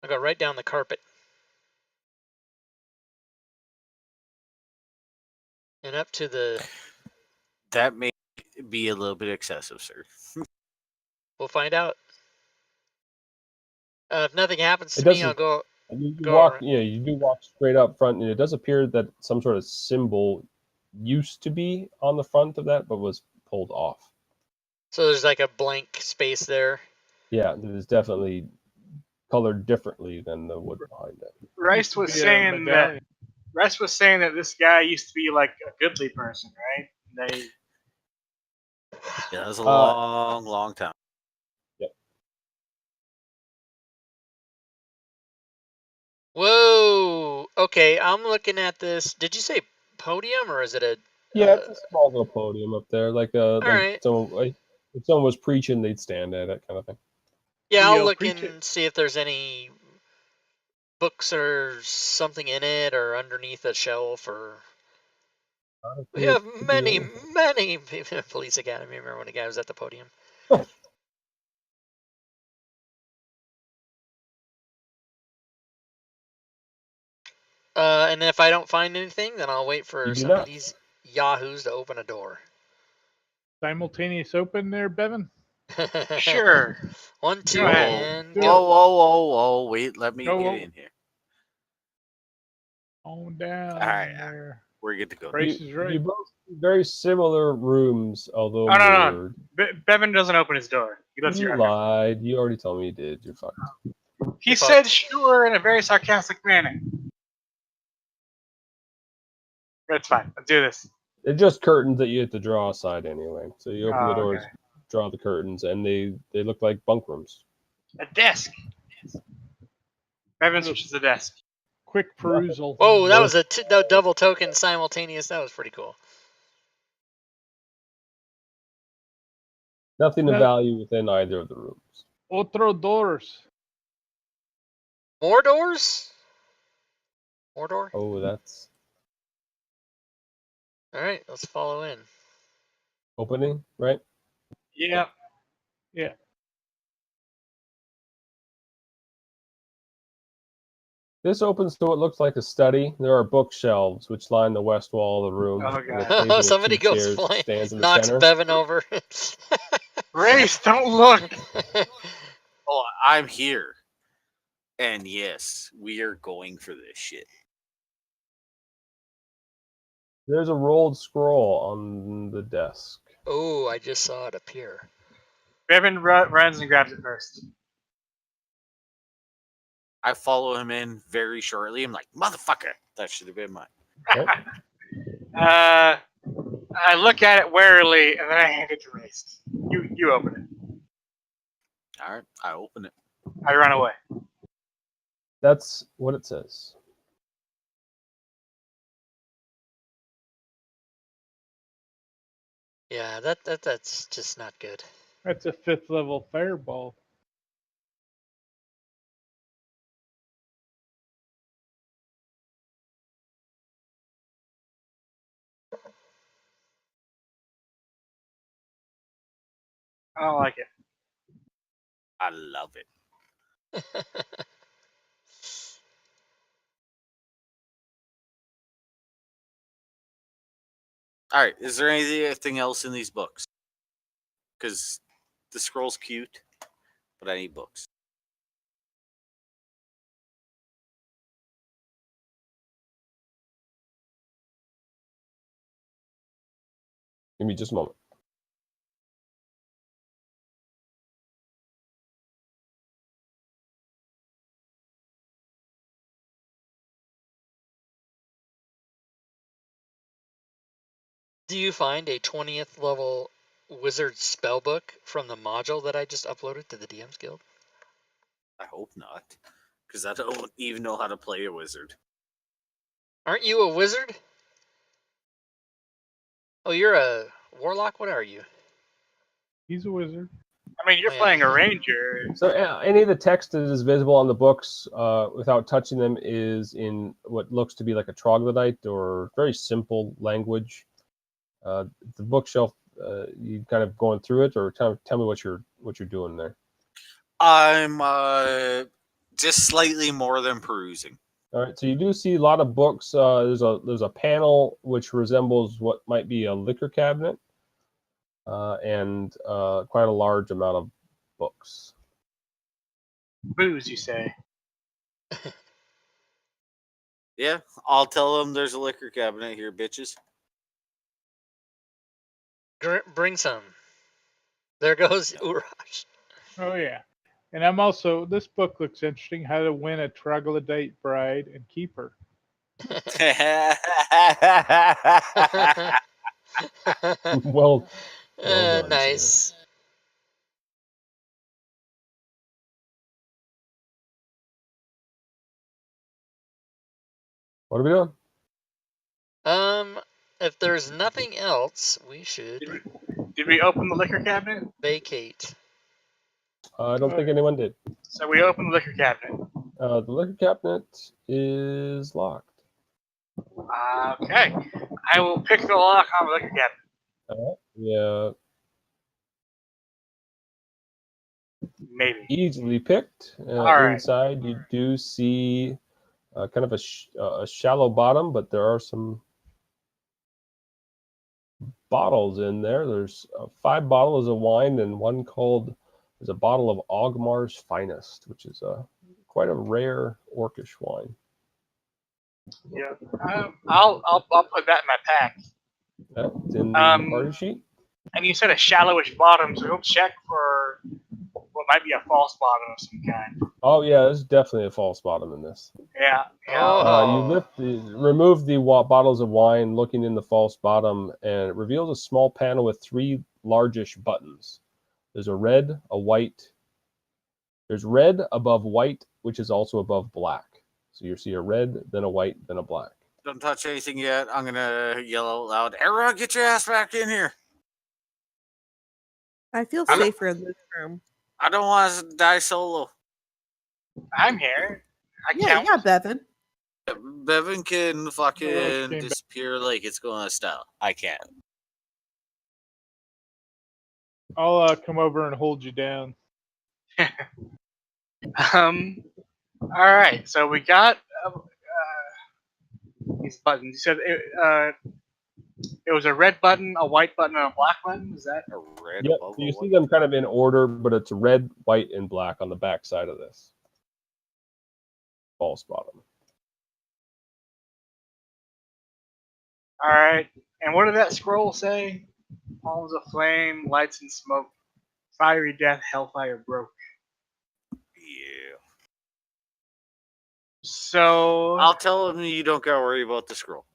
I'll go right down the carpet. And up to the... That may be a little bit excessive, sir. We'll find out. If nothing happens It to me, doesn't- I'll go... You Go walk, around. you do walk straight up front, and it does appear that some sort of symbol used to be on the front of that, but was pulled off. So there's like a blank space there. Yeah, it is definitely colored differently than the wood behind it. Rice was Yeah, saying that medallion. Rice was saying that this guy used to be like a goodly person, right? And they Yeah, that was a long, long time. Whoa! Okay, I'm looking at this. Did you say podium, or is it a... Yeah, it's a small little podium up there, like right. if someone was preaching, they'd stand at it, kind of thing. Yeah, I'll Yo, look preach and it. see if there's any books or something in it, or underneath a shelf, or... We have many, many... Police Academy, remember when the guy was at the podium? And if I don't find anything, then I'll wait for You do some not. of these yahoos to open a door. Simultaneous open there, Bevan. sure. 1, 2, Go ahead. and Do go. Whoa. Wait, let me Go get on. in here. On down All right. there. We're good to go. Price is right. You both see very similar rooms, although Oh, no. mirrored. Bevan doesn't open his door. He lets You you. lied. You already told me you did. You're fucked. He You're said fucked. sure in a very sarcastic manner. That's fine. Let's do this. They're just curtains that you have to draw aside anyway. So you open the Oh, doors, okay. draw the curtains, and they look like bunk rooms. A desk. Bevan switches the desk. Quick perusal. Whoa, that was a double token simultaneous. That was pretty cool. Nothing of No. value within either of the rooms. Otro doors. More doors? More door? Oh, that's Alright, let's follow in. opening, right? Yeah. Yeah. This opens to what looks like a study. There are bookshelves which line the west wall of the room. Oh, and a God. table with Somebody two goes chairs flying, stands in the knocks center. Bevan over. Race, don't look. Oh, I'm here. And yes, we are going for this shit. There's a rolled scroll on the desk. Oh, I just saw it appear. Bevan runs and grabs it first. I follow him in very shortly. I'm like, motherfucker, that should have been mine. Okay. I look at it warily and then I hand it to Race. You open it. All right, I open it. I run away. That's what it says. Yeah, that's just not good. That's a 5th level fireball. I don't like it. I love it. All right, is there anything else in these books? Because the scroll's cute, but I need books. Give me just a moment. Do you find a 20th level wizard spellbook from the module that I just uploaded to the DM's Guild? I hope not, because I don't even know how to play a wizard. Aren't you a wizard? Oh, you're a warlock? What are you? He's a wizard. I mean, you're Oh, yeah. playing a ranger. So any of the text that is visible on the books without touching them is in what looks to be like a troglodyte or very simple language. The bookshelf, you kind of going through it, or tell me what you're doing there. I'm just slightly more than perusing. All right, so you do see a lot of books. There's a panel which resembles what might be a liquor cabinet, and quite a large amount of books. Booze, you say? Yeah, I'll tell them there's a liquor cabinet here, bitches. Bring some. There goes Urash. Oh yeah. And I'm also, this book looks interesting, How to Win a Troglodyte Bride and Keep Her. Well done, nice. sir. What are we doing? If there's nothing else, we should Did we open the liquor cabinet? vacate. I don't think anyone did. So we opened the liquor cabinet. The liquor cabinet is locked. Okay. I will pick the lock on the liquor cabinet. Yeah, Maybe. easily picked. right. Inside, you do see kind of a shallow bottom, but there are some bottles in there. There's 5 bottles of wine and one called. There's a bottle of Ogmar's Finest, which is quite a rare orcish wine. Yeah. I'll put that in my pack. It's in the party sheet. And you said a shallowish bottom, so we'll check for what might be a false bottom of some kind. Oh yeah, there's definitely a false bottom in this. Yeah. Oh. You remove the bottles of wine, looking in the false bottom, and it reveals a small panel with 3 largish buttons. There's a red, a white. There's red above white, which is also above black. So you see a red, then a white, then a black. Don't touch anything yet. I'm gonna yell out loud, "Everyone, get your ass back in here!" I feel safer in this room. I don't want to die solo. I'm here. Yeah, Bevan. Bevan can fucking came back. disappear like it's going to style. I can't. I'll come over and hold you down. All right. So we got these buttons. You said it was a red button, a white button, and a black button. Is that? A red Yep, above you a see white. them kind of in order, but it's red, white, and black on the back side of this. false bottom. All right. And what did that scroll say? Palms of flame, lights and smoke, fiery death, hellfire broke. Yeah. So I'll tell him you don't gotta worry about the scroll.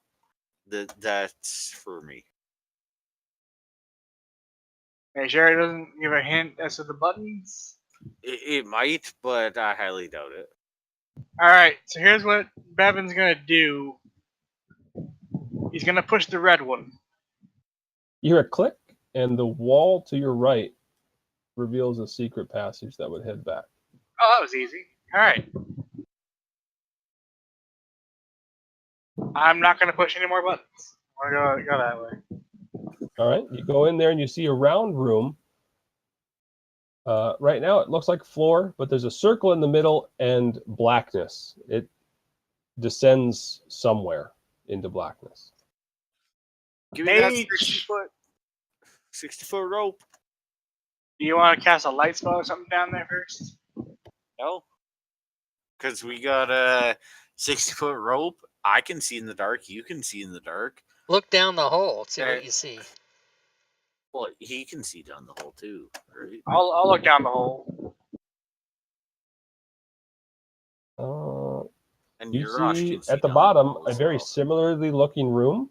That's for me. make sure it doesn't give a hint as to the buttons. It might, but I highly doubt it. All right. So here's what Bevan's gonna do. He's gonna push the red one. You hear a click, and the wall to your right reveals a secret passage that would head back. Oh, that was easy. All right. I'm not gonna push any more buttons. I'm gonna go that way. All right, you go in there and you see a round room. Right now, it looks like floor, but there's a circle in the middle and blackness. It descends somewhere into blackness. Give me that H. 60-foot rope. Do you want to cast a light spell or something down there first? No. Because we got a 60-foot rope. I can see in the dark. You can see in the dark. Look down the hole. See what you see. Well, he can see down the hole too, right? I'll look down the hole. And You Urash see can see at the down bottom hole a as very well. similarly looking room.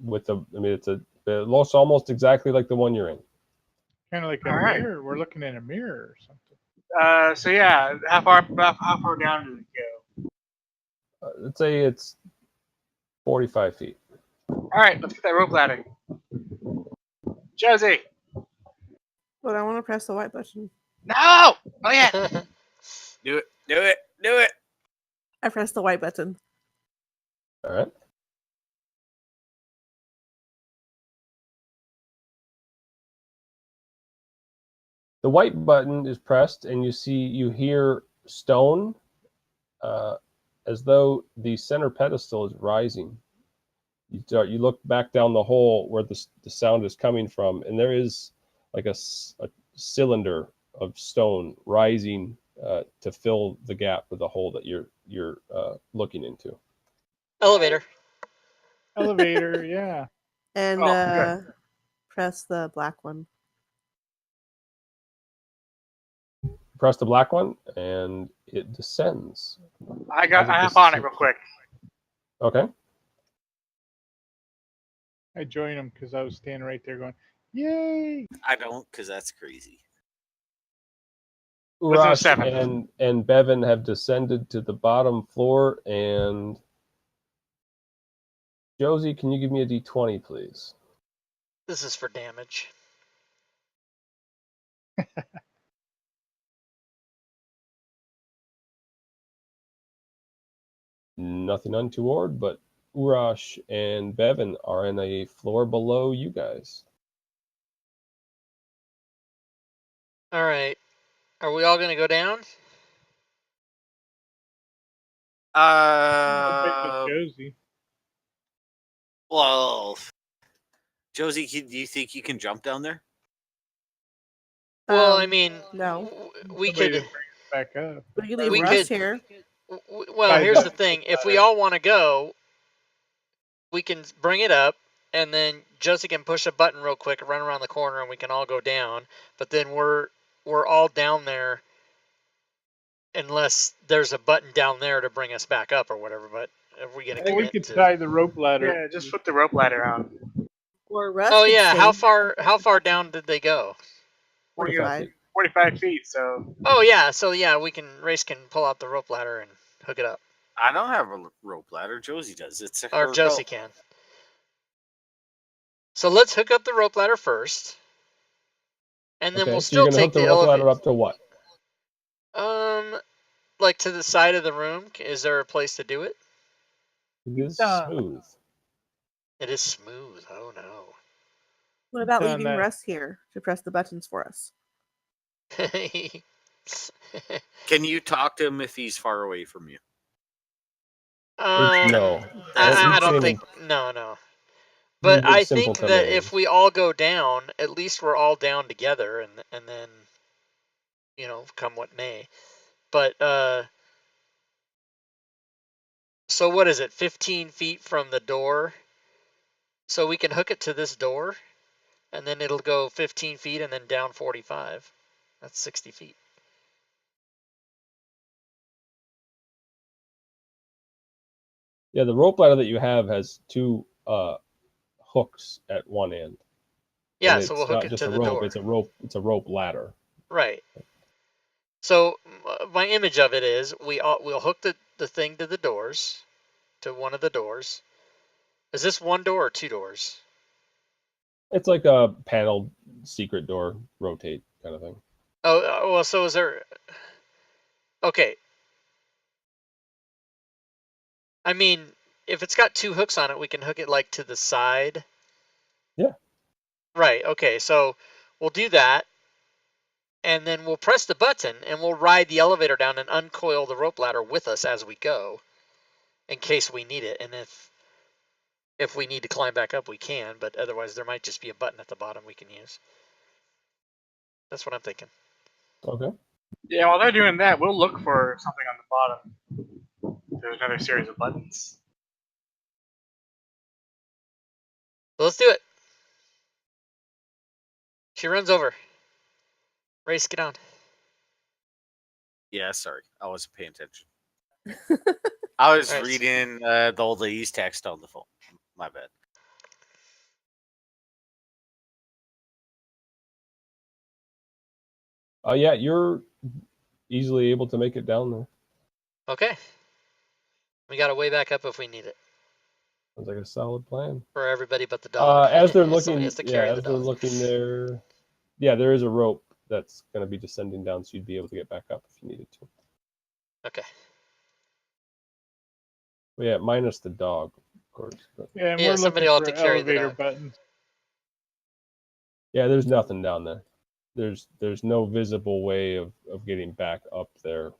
With a, I mean, it looks almost exactly like the one you're in. Kind of like a All right. mirror. We're looking in a mirror or something. So yeah, how far down does it go? Let's say it's 45 feet. All right, let's get that rope ladder. Josie. But I want to press the white button. No! Oh yeah. Do it. Do it. Do it. I pressed the white button. All right. The white button is pressed, and you hear stone, as though the center pedestal is rising. You look back down the hole where the sound is coming from, and there is like a cylinder of stone rising to fill the gap with the hole that you're looking into. Elevator. Elevator, yeah. And good. press the black one. Press the black one, and it descends. I hop on it real quick. Okay. I joined him because I was standing right there going, "Yay!" I don't, because that's crazy. Urash 7? and Bevan have descended to the bottom floor, and Josie, can you give me a D20, please? This is for damage. Nothing untoward, but Urash and Bevan are in a floor below you guys. All right. Are we all going to go down? Josie. Well, Josie, do you think you can jump down there? Well, I mean, no. We Somebody could. to bring us back up. We could leave We Russ could- here. Well, here's the thing. If we all want to go, we can bring it up, and then Josie can push a button real quick, run around the corner, and we can all go down. But then we're all down there, unless there's a button down there to bring us back up or whatever. But if we get a Or we commit could to... tie the rope ladder. Yeah, just put the rope ladder on. Or Russ. Oh could yeah, stay. how far down did they go? 45. 45 feet, so. Oh yeah, so yeah, Race can pull out the rope ladder and hook it up, I don't have a rope ladder. Josie does. It's or her Josie call. can. So let's hook up the rope ladder first, and then we'll so you're still gonna take hook the the rope ladder elevator. up to what? Like to the side of the room. Is there a place to do it? It is smooth. It is smooth. Oh no. What about Done leaving that. Russ here to press the buttons for us? Can you talk to him if he's far away from you? No. I don't He's think. No. He's But a big I simple think that command. if we all go down, at least we're all down together, and then come what may. But so what is it? 15 feet from the door. So we can hook it to this door, and then it'll go 15 feet and then down 45. That's 60 feet. Yeah, the rope ladder that you have has two hooks at one end. Yeah, And so it's we'll hook not it just to a the rope. door. It's a rope ladder. Right. So my image of it is we'll hook the thing to the doors, to one of the doors. Is this one door or two doors? It's like a paneled secret door, rotate kind of thing. Oh, well, so is there... Okay. I mean, if it's got two hooks on it, we can hook it like to the side. Yeah. Right, okay, so we'll do that, and then we'll press the button, and we'll ride the elevator down and uncoil the rope ladder with us as we go, in case we need it. And if we need to climb back up, we can, but otherwise there might just be a button at the bottom we can use. That's what I'm thinking. Okay. Yeah, while they're doing that, we'll look for something on the bottom. There's another series of buttons. So let's do it. She runs over. Race, get on. Yeah, sorry, I wasn't paying attention. I was All right. reading the old lady's text on the phone. My bad. Yeah, you're easily able to make it down there. Okay. We got a way back up if we need it. Sounds like a solid plan. For everybody but the dog. As they're Somebody looking, has to carry the as they're dog. looking there, yeah, there is a rope that's going to be descending down, so you'd be able to get back up if you needed to. Okay. Well, yeah, minus the dog, of course. But Yeah, and Yeah, we're somebody looking will for have to carry the elevator dog. buttons. yeah, there's nothing down there. There's no visible way of getting back up there.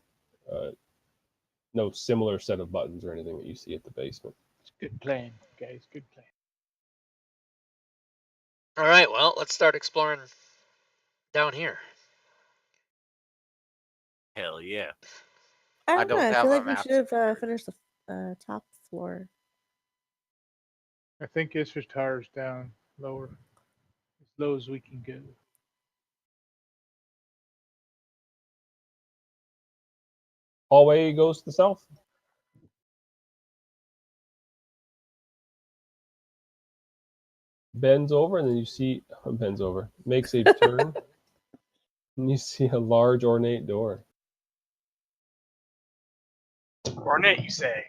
No similar set of buttons or anything that you see at the basement. It's a good plan, guys. Good plan. All right, well, let's start exploring down here. Hell yeah. I don't know. I have feel a like we map should to have carry. finished the top floor. I think Issa's tower's down lower, as low as we can go. Hallway goes to the south. Bends over, and then you see bends over. Makes a turn, and you see a large ornate door. Ornate, you say?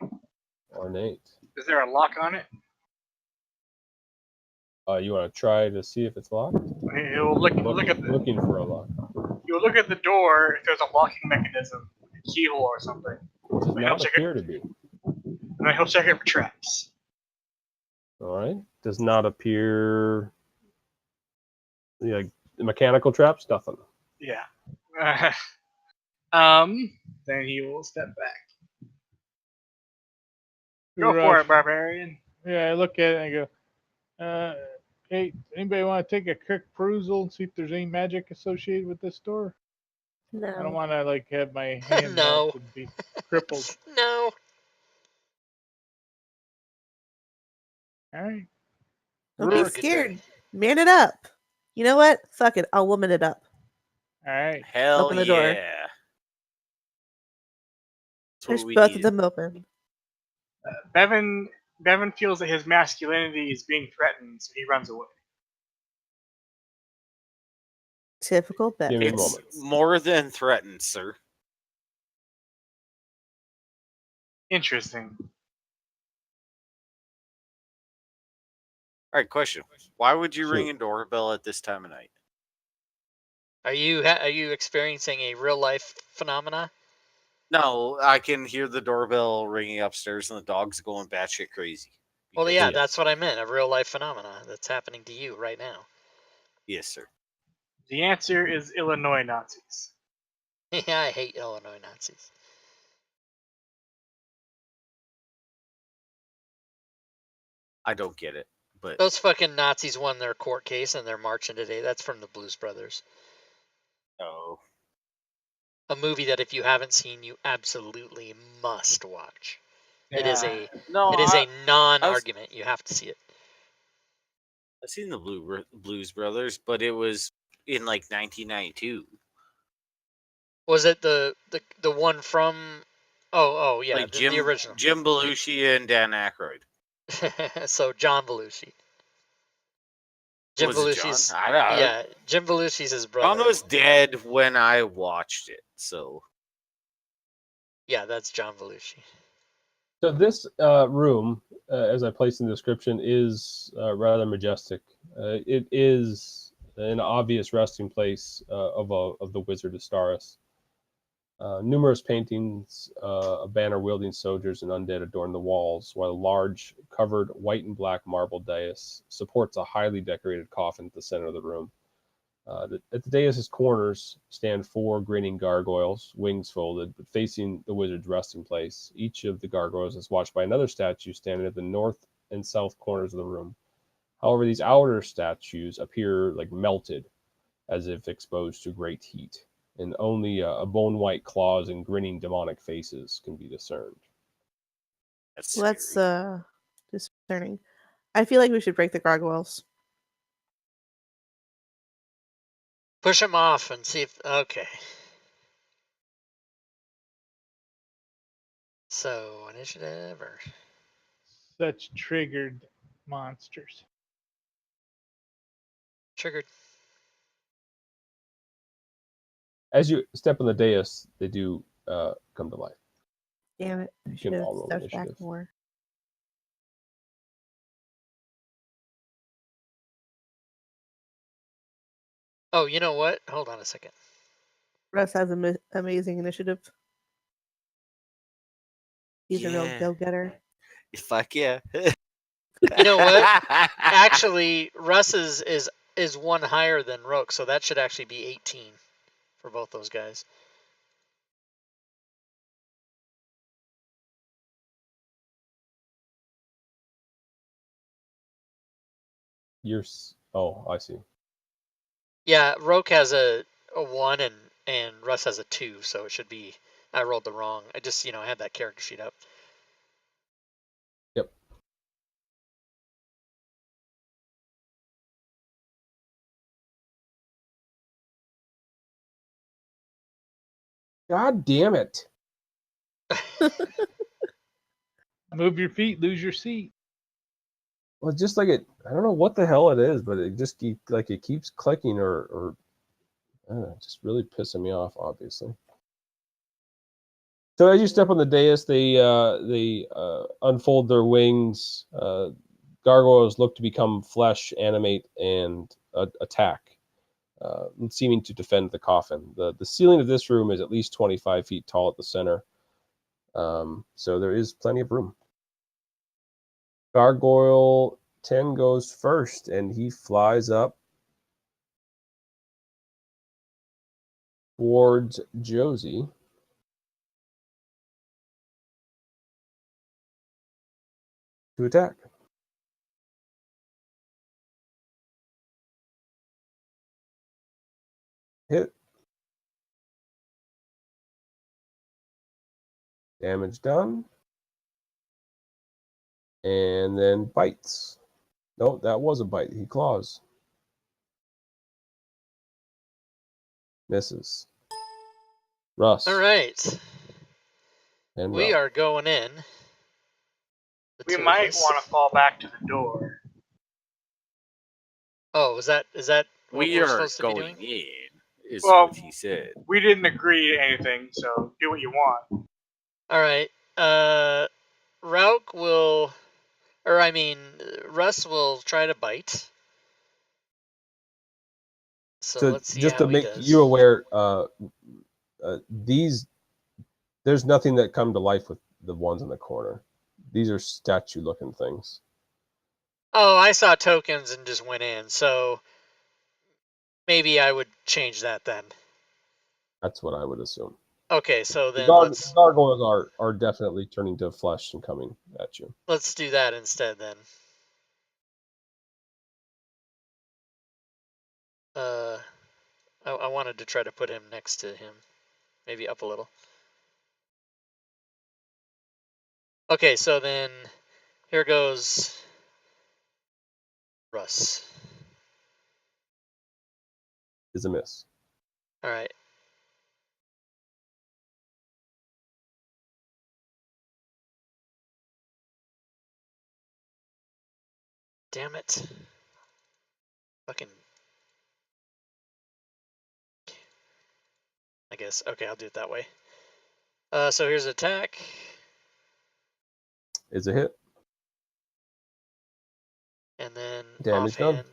Ornate. Is there a lock on it? You want to try to see if it's locked? You'll look at the Looking for a lock. you'll look at the door if there's a locking mechanism, a keyhole or something. Does He'll not check appear to be. And then he'll check it for traps. All right. Does not appear. Yeah, mechanical traps, nothing. Yeah. Then he will step back. Go for it, barbarian. Yeah, I look at it and I go, hey, anybody want to take a quick perusal and see if there's any magic associated with this door? I don't No. want to like have my hand No. marked and be crippled. No. All right. Don't Have be a good scared. day. Man it up. You know what? Fuck it. I'll woman it up. All right. Hell Open the door. yeah. That's Push what we both of needed. them open. Bevan feels that his masculinity is being threatened, so he runs away. Typical Give me a Bevan. It's moment. more than threatened, sir. Interesting. All right, question. Why would you Shoot. ring a doorbell at this time of night? Are you experiencing a real life phenomena? No, I can hear the doorbell ringing upstairs and the dog's going batshit crazy. Well, Because- yeah, Yes. that's what I meant. A real life phenomena that's happening to you right now. Yes, sir. The answer is Illinois Nazis. Yeah, I hate Illinois Nazis. I don't get it, but Those fucking Nazis won their court case and they're marching today. That's from the Blues Brothers. oh, a movie that if you haven't seen, you absolutely must watch. It is Yeah. a No, it is a non-argument. You have to see it. I've seen the Blues Brothers, but it was in like 1992. Was it the one from? Oh yeah, Like the original. Jim Belushi and Dan Aykroyd. So John Belushi. Jim Was it John? Belushi's I don't know. yeah, Jim Belushi's his brother. John was dead when I watched it, so Yeah, that's John Belushi. So this room, as I placed in the description, is rather majestic. It is an obvious resting place of the Wizard Astaris. Numerous paintings of banner-wielding soldiers and undead adorn the walls, while a large, covered white and black marble dais supports a highly decorated coffin at the center of the room. At the dais's corners stand 4 grinning gargoyles, wings folded, but facing the wizard's resting place. Each of the gargoyles is watched by another statue standing at the north and south corners of the room. However, these outer statues appear like melted, as if exposed to great heat, and only a bone-white claws and grinning demonic faces can be discerned. that's Well, that's scary. discerning. I feel like we should break the gargoyles. Push him off and see if okay. So initiative or Such triggered monsters. triggered. As you step on the dais, they do come to life. Damn it! I You should can have all roll stepped back initiative. more. Oh, you know what? Hold on a second. Russ has amazing initiative. He's a real Yeah. go-getter. Fuck yeah. You know what? Actually, Russ's is one higher than Rook, so that should actually be 18 for both those guys. Oh, I see. Yeah, Rook has a 1 and Russ has a 2, so it should be. I rolled the wrong. I just I had that character sheet up. Yep. God damn it. Move your feet, lose your seat. Well, just like I don't know what the hell it is, but it just it keeps clicking or I don't know, just really pissing me off, obviously. So as you step on the dais, they unfold their wings. Gargoyles look to become flesh, animate, and attack, seeming to defend the coffin. The ceiling of this room is at least 25 feet tall at the center, so there is plenty of room. Gargoyle 10 goes first, and he flies up towards Josie. To attack. Hit. Damage done. And then bites. No, that was a bite. He claws. Misses. Russ. All right. And We Ralph. are going in. We might want to fall back to the door. Oh, is that what We we're are supposed to be going doing? in, is Well, what he said. We didn't agree to anything, so do what you want. All right. Rauk will, or I mean, Russ will try to bite. So let's see just how to he make does. you aware, there's nothing that come to life with the ones in the corner. These are statue-looking things. Oh, I saw tokens and just went in, so maybe I would change that then. That's what I would assume. Okay, so then The gargoyles are definitely turning to flesh and coming at you. let's do that instead then. I wanted to try to put him next to him. maybe up a little. Okay, so then here goes Russ. Is a miss. All right. Damn it. Fucking. I guess. Okay, I'll do it that way. So here's attack. Is a hit. And then Damage done. offhand.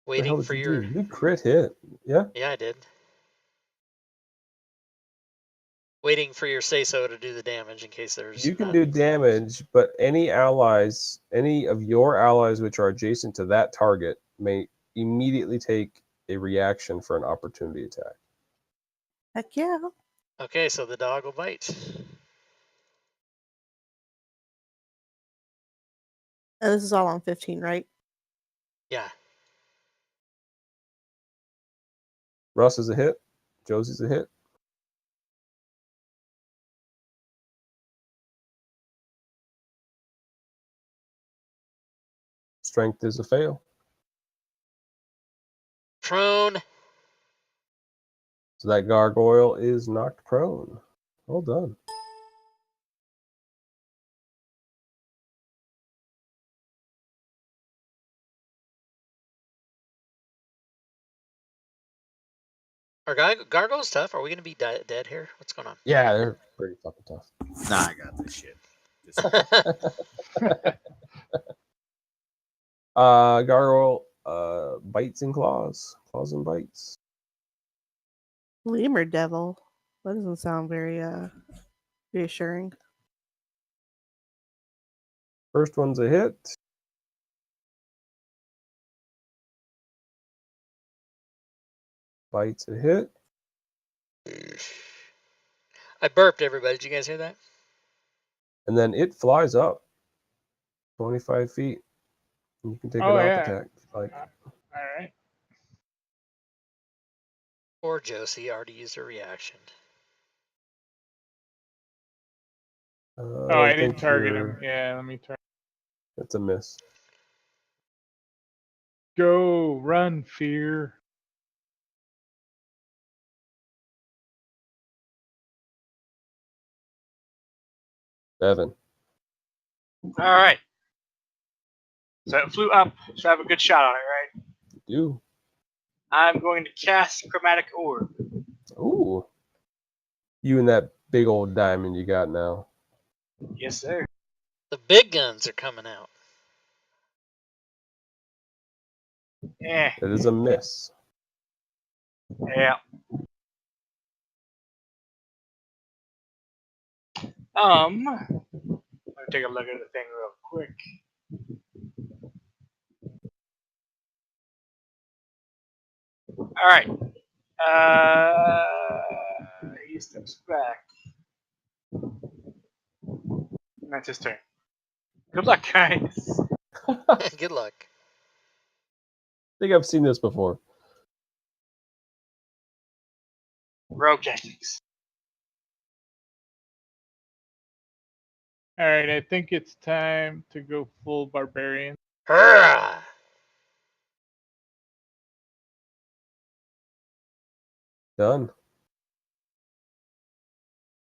What the hell Waiting did for you your. do? You crit hit. Yeah. Yeah, I did. Waiting for your say-so to do the damage in case there's. You can do damage, but any allies, any of your allies which are adjacent to that target may immediately take a reaction for an opportunity attack. Heck yeah. Okay, so the dog will bite. Oh, this is all on 15, right? Yeah. Russ is a hit. Josie's a hit. Strength is a fail. Prone. So that gargoyle is knocked prone. Well done. Are gargoyles tough? Are we going to be dead here? What's going on? Yeah, they're pretty fucking tough. Nah, I got this shit. Gargoyle bites and claws. Claws and bites. Lemur devil. That doesn't sound very reassuring. First one's a hit. Bites a hit. I burped, everybody. Did you guys hear that? And then it flies up 25 feet. You can take an up attack if you like. All right. Poor Josie already used her reaction. Oh, I didn't target him. Yeah, let me target. That's a miss. Go, run, fear. Evan. All right. So it flew up, so I have a good shot on it, right? You. I'm going to cast Chromatic Orb. Ooh. You and that big old diamond you got now. Yes, sir. The big guns are coming out. Yeah. That is a miss. Yeah. Let me take a look at the thing real quick. All right. He steps back. And that's his turn. Good luck, guys. Good luck. I think I've seen this before. Rogue tactics. All right, I think it's time to go full barbarian. Hurrah! Done.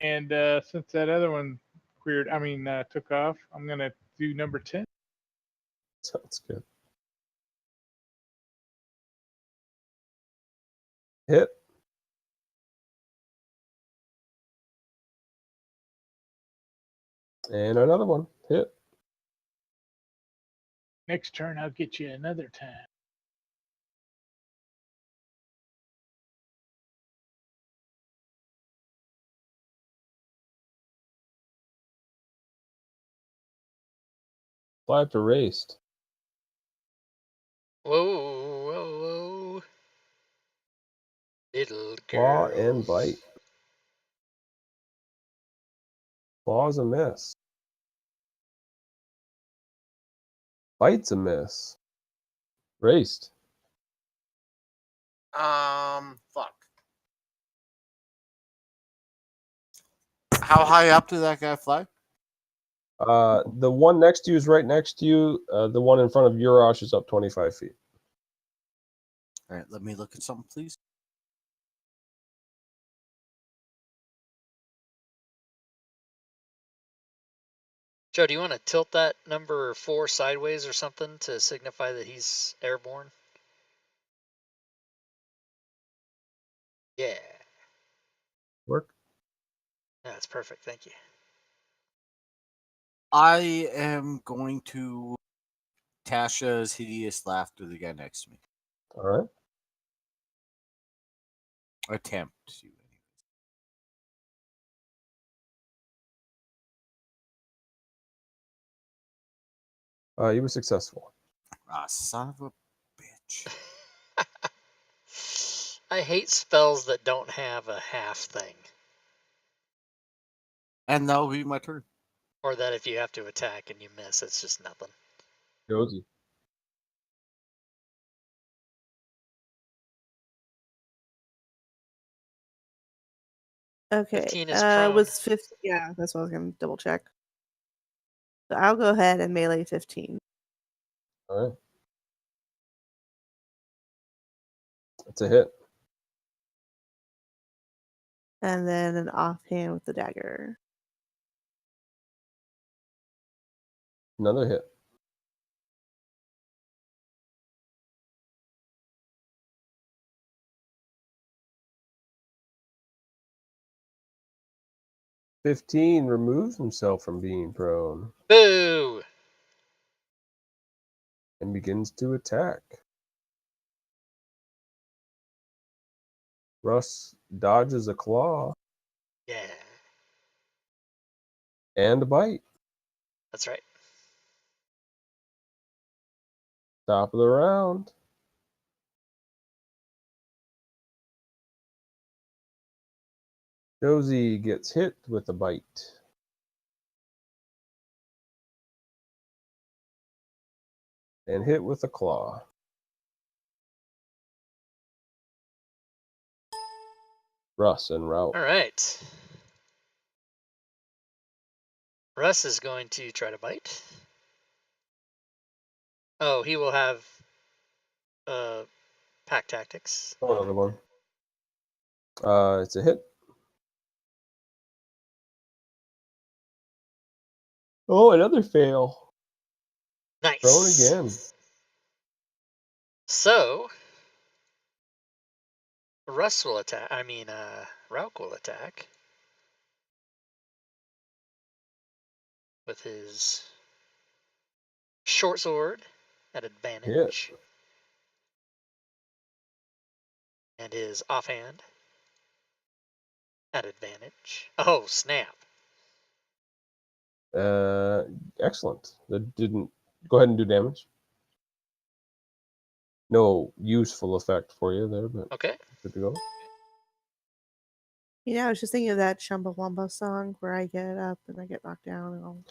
And since that other one took off, I'm gonna do number 10. Sounds good. Hit. And another one. Hit. Next turn, I'll get you another time. Fly up to raced. Whoa, whoa, whoa. Little Claw girl. and bite. Claw's a miss. Bite's a miss. Raced. Fuck. How high up did that guy fly? The one next to you is right next to you. The one in front of Urash is up 25 feet. All right, let me look at something, please. Joe, do you want to tilt that number 4 sideways or something to signify that he's airborne? Yeah. Work. That's perfect. Thank you. I am going to Tasha's hideous laughter, the guy next to me. All right. Attempt to. You were successful. Ah, son of a bitch. I hate spells that don't have a half thing. And that will be my turn. Or that if you have to attack and you miss, it's just nothing. Josie. Okay. 15 is prone. Was 15? Yeah, that's what I was gonna double check. So I'll go ahead and melee 15. All right. That's a hit. And then an offhand with the dagger. Another hit. $15 removes himself from being prone Boo! and begins to attack. Russ dodges a claw Yeah, and a bite. that's right. Top of the round. Josie gets hit with a bite. And hit with a claw. Russ en route. All right. Russ is going to try to bite. Oh, he will have pack tactics. Oh, another one. It's a hit. Oh, another fail. Nice. Prone again. So, Russ will attack. Rauk will attack with his short sword at advantage. Hit. And his offhand at advantage. Oh, snap. Excellent. That didn't. Go ahead and do damage. No useful effect for you there, but Okay. good to go. You know, I was just thinking of that Chumbawamba song where I get up and I get knocked down and all.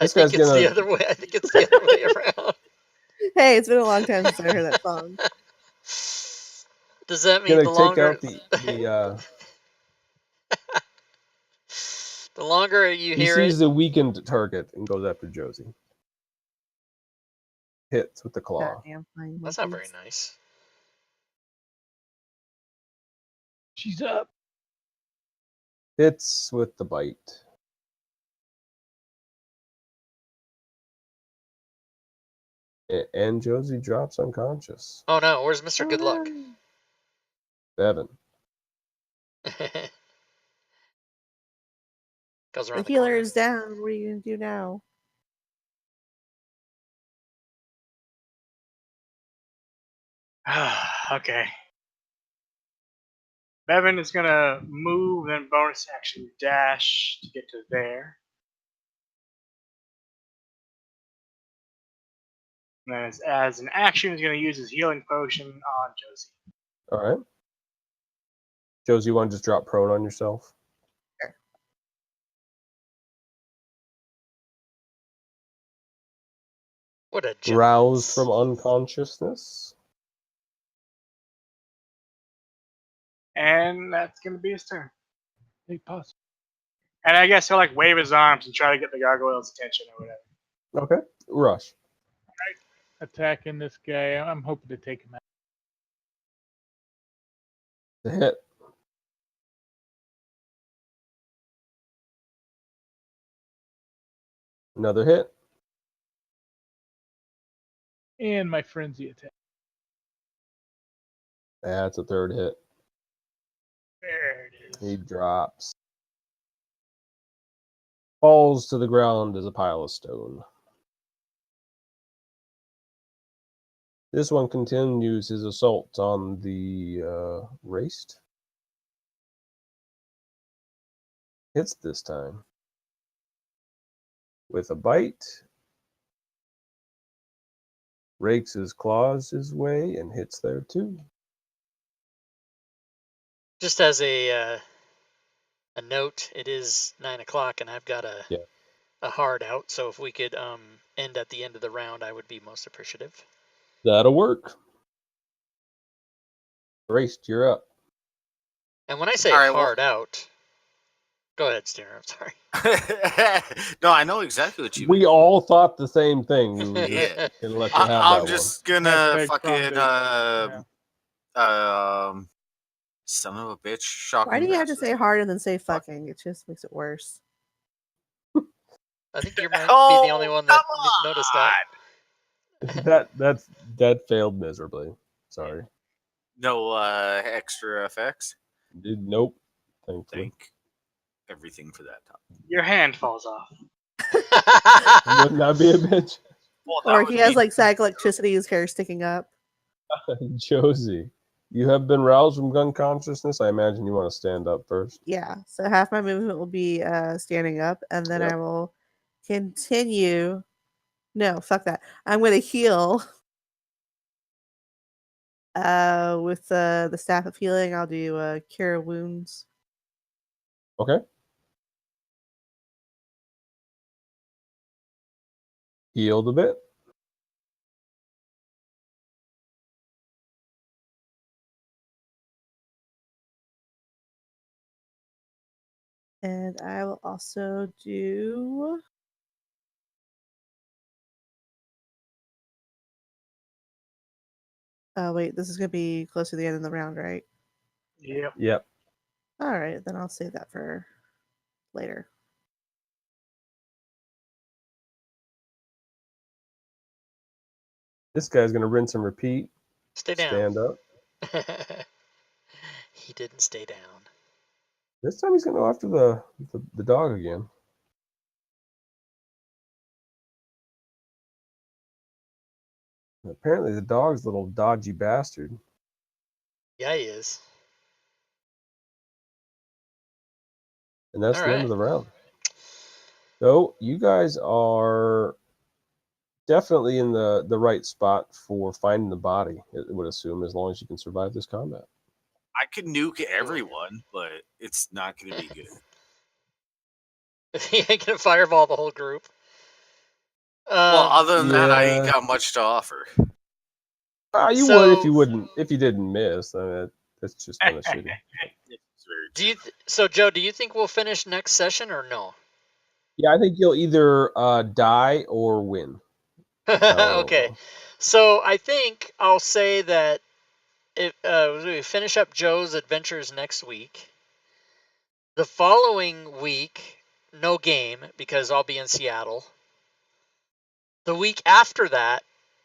I think it's the other way. I think it's the other way around. Hey, it's been a long time since I heard that song. Does that mean the longer the longer you he hear sees it? the weakened target and goes after Josie. Hits with the claw. Goddamn flying That's not very monkeys. nice. She's up. Hits with the bite. And Josie drops unconscious. Oh no, where's Mr. Oh, Good Luck? no. Bevan. Goes The around the healer corner. is down. What are you gonna do now? Okay. Bevan is gonna move, then bonus action dash to get to there. And then as an action, he's gonna use his healing potion on Josie. All right. Josie, you want to just drop prone on yourself? What a gentleman. roused from unconsciousness. And that's going to be his turn. Hey, pause. And I guess he'll like wave his arms and try to get the gargoyle's attention or whatever. Okay. Rush. Attacking this guy. I'm hoping to take him out. The hit. Another hit. And my frenzy attack. That's a third hit. There it is. He drops. Falls to the ground as a pile of stone. This one continues his assault on the raced. Hits this time. With a bite. Rakes his claws his way and hits there too. Just as a note, it is 9 o'clock, and I've got a hard out. So if we could end at the end of the round, I would be most appreciative. That'll work. Raced, you're up. And when I say All right, hard out, go ahead, Steer. I'm sorry. No, I know exactly what you mean. We all thought the same thing. We were just Yeah. gonna let you have I'm that just gonna Hashtag fucking Yeah. son of a bitch, shocking. Why do you have to bastard. say hard and then say fucking? It just makes it worse. I think you might be the only one that noticed that. one. That failed miserably. Sorry. No extra effects. Dude, nope. Thankfully. Thank everything for that time. Your hand falls off. Wouldn't that be a bitch? Well, that Or would he has be- like static electricity, his hair sticking up. Josie, you have been roused from gun consciousness. I imagine you want to stand up first. Yeah. So half my movement will be standing up, and then Yep. I will continue. No, fuck that. I'm going to heal. With the staff of healing, I'll do cure wounds. Okay. Healed a bit. And I will also do. Oh, wait, this is going to be close to the end of the round, right? Yep. Yep. All right, then I'll save that for later. This guy's gonna rinse and repeat. Stay down. Stand up. He didn't stay down. This time he's gonna go after the dog again. Apparently the dog's a little dodgy bastard. Yeah, he is. And that's All the end right. of the round. So you guys are definitely in the right spot for finding the body, I would assume, as long as you can survive this combat. I could nuke everyone, but it's not going to be good. He ain't gonna fireball the whole group. Well, other than that, I ain't yeah. got much to offer. You So- would if you didn't miss. I mean, that's just kind of shitty. It's very Do you true. so, Joe? Do you think we'll finish next session or no? Yeah, I think you'll either die or win. Okay, so I think I'll say that if we finish up Joe's adventures next week, the following week, no game because I'll be in Seattle. The week after that,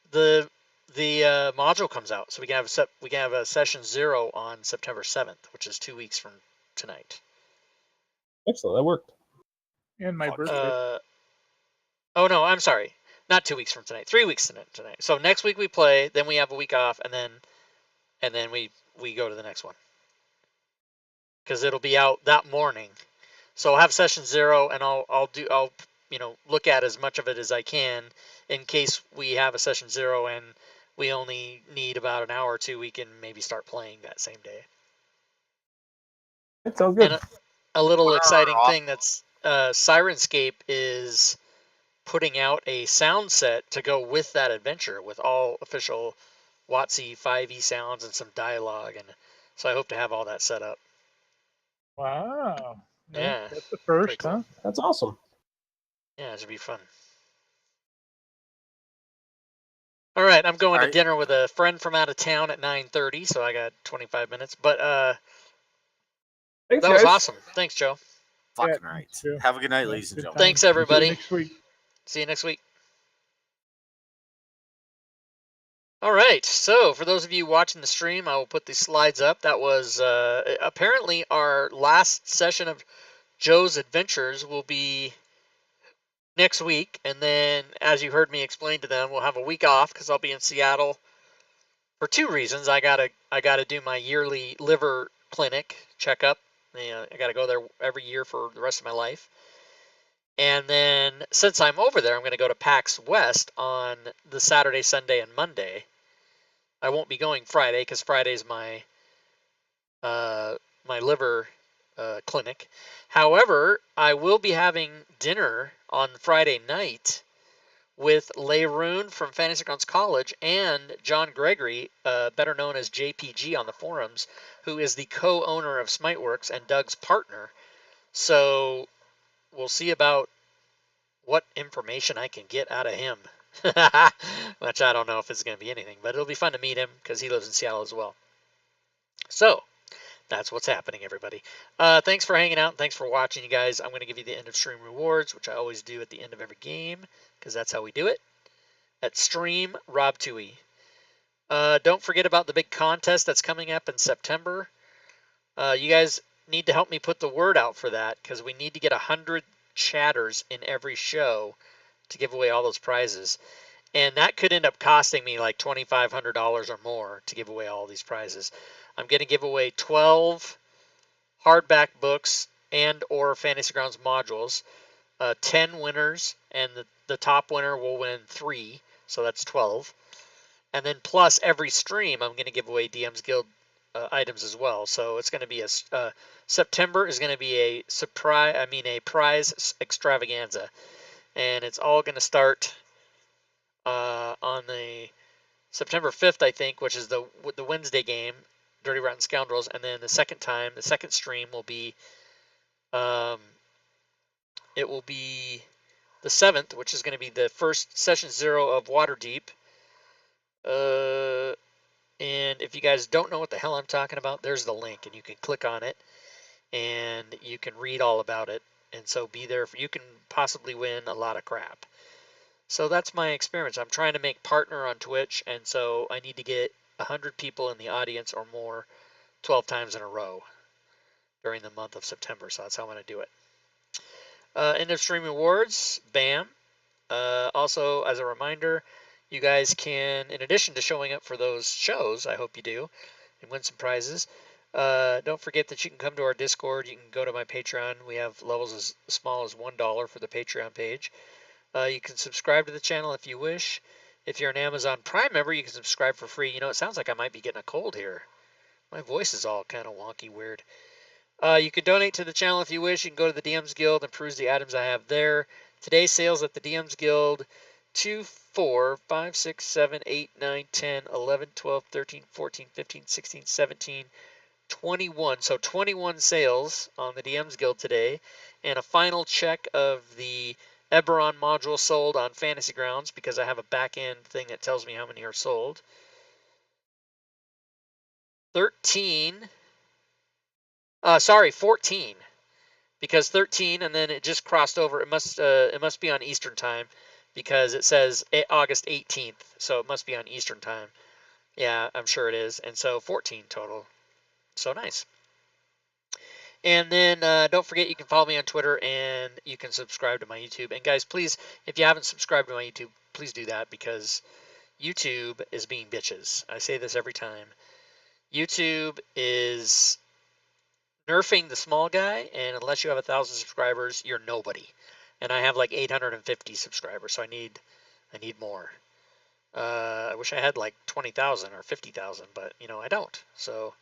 the module comes out, so we can have a session 0 on September 7th, which is 2 weeks from tonight. Excellent, that worked. And my birthday. Oh no, I'm sorry. Not 2 weeks from tonight. 3 weeks tonight. So next week we play, then we have a week off, and then we go to the next one. Because it'll be out that morning. So I'll have session 0, and I'll look at as much of it as I can in case we have a session 0 and we only need about an hour or two. We can maybe start playing that same day. It sounds good. And a little exciting thing that's Sirenscape is putting out a sound set to go with that adventure with all official WotC 5e sounds and some dialogue. And so I hope to have all that set up. Wow. Yeah. That's the Pretty first, cool. huh? That's awesome. Yeah, it should be fun. All right, I'm going to dinner with a friend from out of town at 9:30, so I got 25 minutes. But Thanks, that was guys. awesome. Thanks, Joe. Fucking right. Have a good night, ladies and good gentlemen. time. Thanks, everybody. See you next week. See you next week. All right, so for those of you watching the stream, I will put these slides up. That was apparently our last session of Joe's Adventures will be next week, and then, as you heard me explain to them, we'll have a week off because I'll be in Seattle for two reasons. I gotta do my yearly liver clinic checkup. I gotta go there every year for the rest of my life. And then, since I'm over there, I'm going to go to PAX West on the Saturday, Sunday, and Monday. I won't be going Friday because Friday's my my liver clinic. However, I will be having dinner on Friday night with Layroon from Fantasy Grounds College and John Gregory, better known as JPG on the forums, who is the co-owner of Smiteworks and Doug's partner. So we'll see about what information I can get out of him. Which I don't know if it's going to be anything, but it'll be fun to meet him because he lives in Seattle as well. So that's what's happening, everybody. Thanks for hanging out. Thanks for watching, you guys. I'm going to give you the end of stream rewards, which I always do at the end of every game because that's how we do it. At stream, Rob Tui. Don't forget about the big contest that's coming up in September. You guys need to help me put the word out for that because we need to get 100 chatters in every show to give away all those prizes. And that could end up costing me like $2,500 or more to give away all these prizes. I'm going to give away 12 hardback books and or Fantasy Grounds modules, 10 winners, and the top winner will win 3, so that's 12. And then plus every stream, I'm going to give away DM's Guild items as well. So it's going to be September is going to be a prize extravaganza, and it's all going to start on the September 5th, I think, which is the Wednesday game, Dirty Rotten Scoundrels, and then the second stream will be, it will be the 7th, which is going to be the first session 0 of Waterdeep. And if you guys don't know what the hell I'm talking about, there's the link, and you can click on it, and you can read all about it. And so be there. You can possibly win a lot of crap. So that's my experience. I'm trying to make partner on Twitch, and so I need to get 100 people in the audience or more 12 times in a row during the month of September. So that's how I'm going to do it. End of stream rewards, bam. Also, as a reminder, you guys can, in addition to showing up for those shows, I hope you do, and win some prizes, don't forget that you can come to our Discord. You can go to my Patreon. We have levels as small as $1 for the Patreon page. You can subscribe to the channel if you wish. If you're an Amazon Prime member, you can subscribe for free. You know, it sounds like I might be getting a cold here. My voice is all kind of wonky, weird. You can donate to the channel if you wish. You can go to the DM's Guild and peruse the items I have there. Today's sales at the DM's Guild: 2, 4, 5, 6, 7, 8, 9, 10, 11, 12, 13, 14, 15, 16, 17, 21. So 21 sales on the DM's Guild today. And a final check of the Eberron module sold on Fantasy Grounds because I have a back end thing that tells me how many are sold. 14. Because 13, and then it just crossed over. It must be on Eastern time because it says August 18th, so it must be on Eastern time. Yeah, I'm sure it is. And so 14 total. So nice. And then don't forget, you can follow me on Twitter and you can subscribe to my YouTube. And guys, please, if you haven't subscribed to my YouTube, please do that because YouTube is being bitches. I say this every time. YouTube is nerfing the small guy, and unless you have 1,000 subscribers, you're nobody. And I have like 850 subscribers, so I need more. I wish I had like 20,000 or 50,000, but you know I don't. So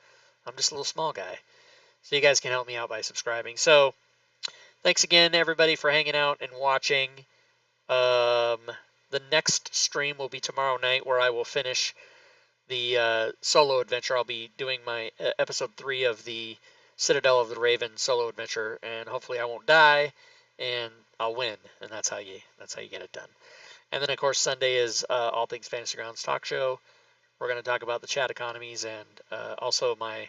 I'm just a little small guy. So you guys can help me out by subscribing. So thanks again, everybody, for hanging out and watching. The next stream will be tomorrow night, where I will finish the solo adventure. I'll be doing my episode 3 of the Citadel of the Raven solo adventure, and hopefully I won't die, and I'll win, and that's how you get it done. And then of course Sunday is All Things Fantasy Grounds talk show. We're going to talk about the chat economies, and also my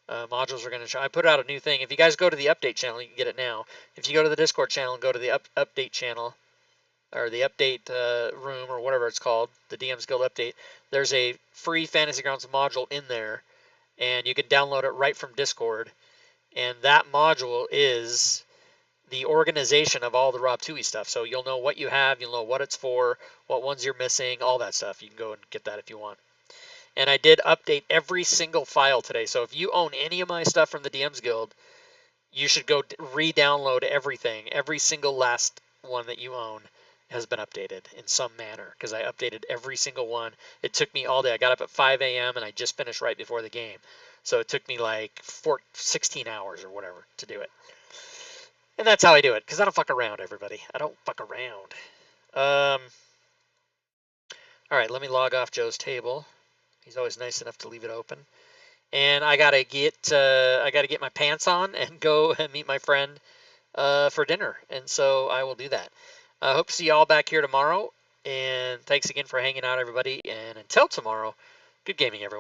modules are going to show. I put out a new thing. If you guys go to the update channel, you can get it now. If you go to the Discord channel and go to the update channel, or the update room, or whatever it's called, the DM's Guild update, there's a free Fantasy Grounds module in there, and you can download it right from Discord. And that module is the organization of all the Rob Toohey stuff. So you'll know what you have, you'll know what it's for, what ones you're missing, all that stuff. You can go and get that if you want. And I did update every single file today. So if you own any of my stuff from the DM's Guild, you should go re-download everything. Every single last one that you own has been updated in some manner, because I updated every single one. It took me all day. I got up at 5 a.m. and I just finished right before the game. So it took me like 16 hours or whatever to do it. And that's how I do it, because I don't fuck around, everybody. I don't fuck around. All right, let me log off Joe's table. He's always nice enough to leave it open. And I gotta get my pants on and go and meet my friend for dinner. And so I will do that. I hope to see you all back here tomorrow. And thanks again for hanging out, everybody. And until tomorrow, good gaming, everyone.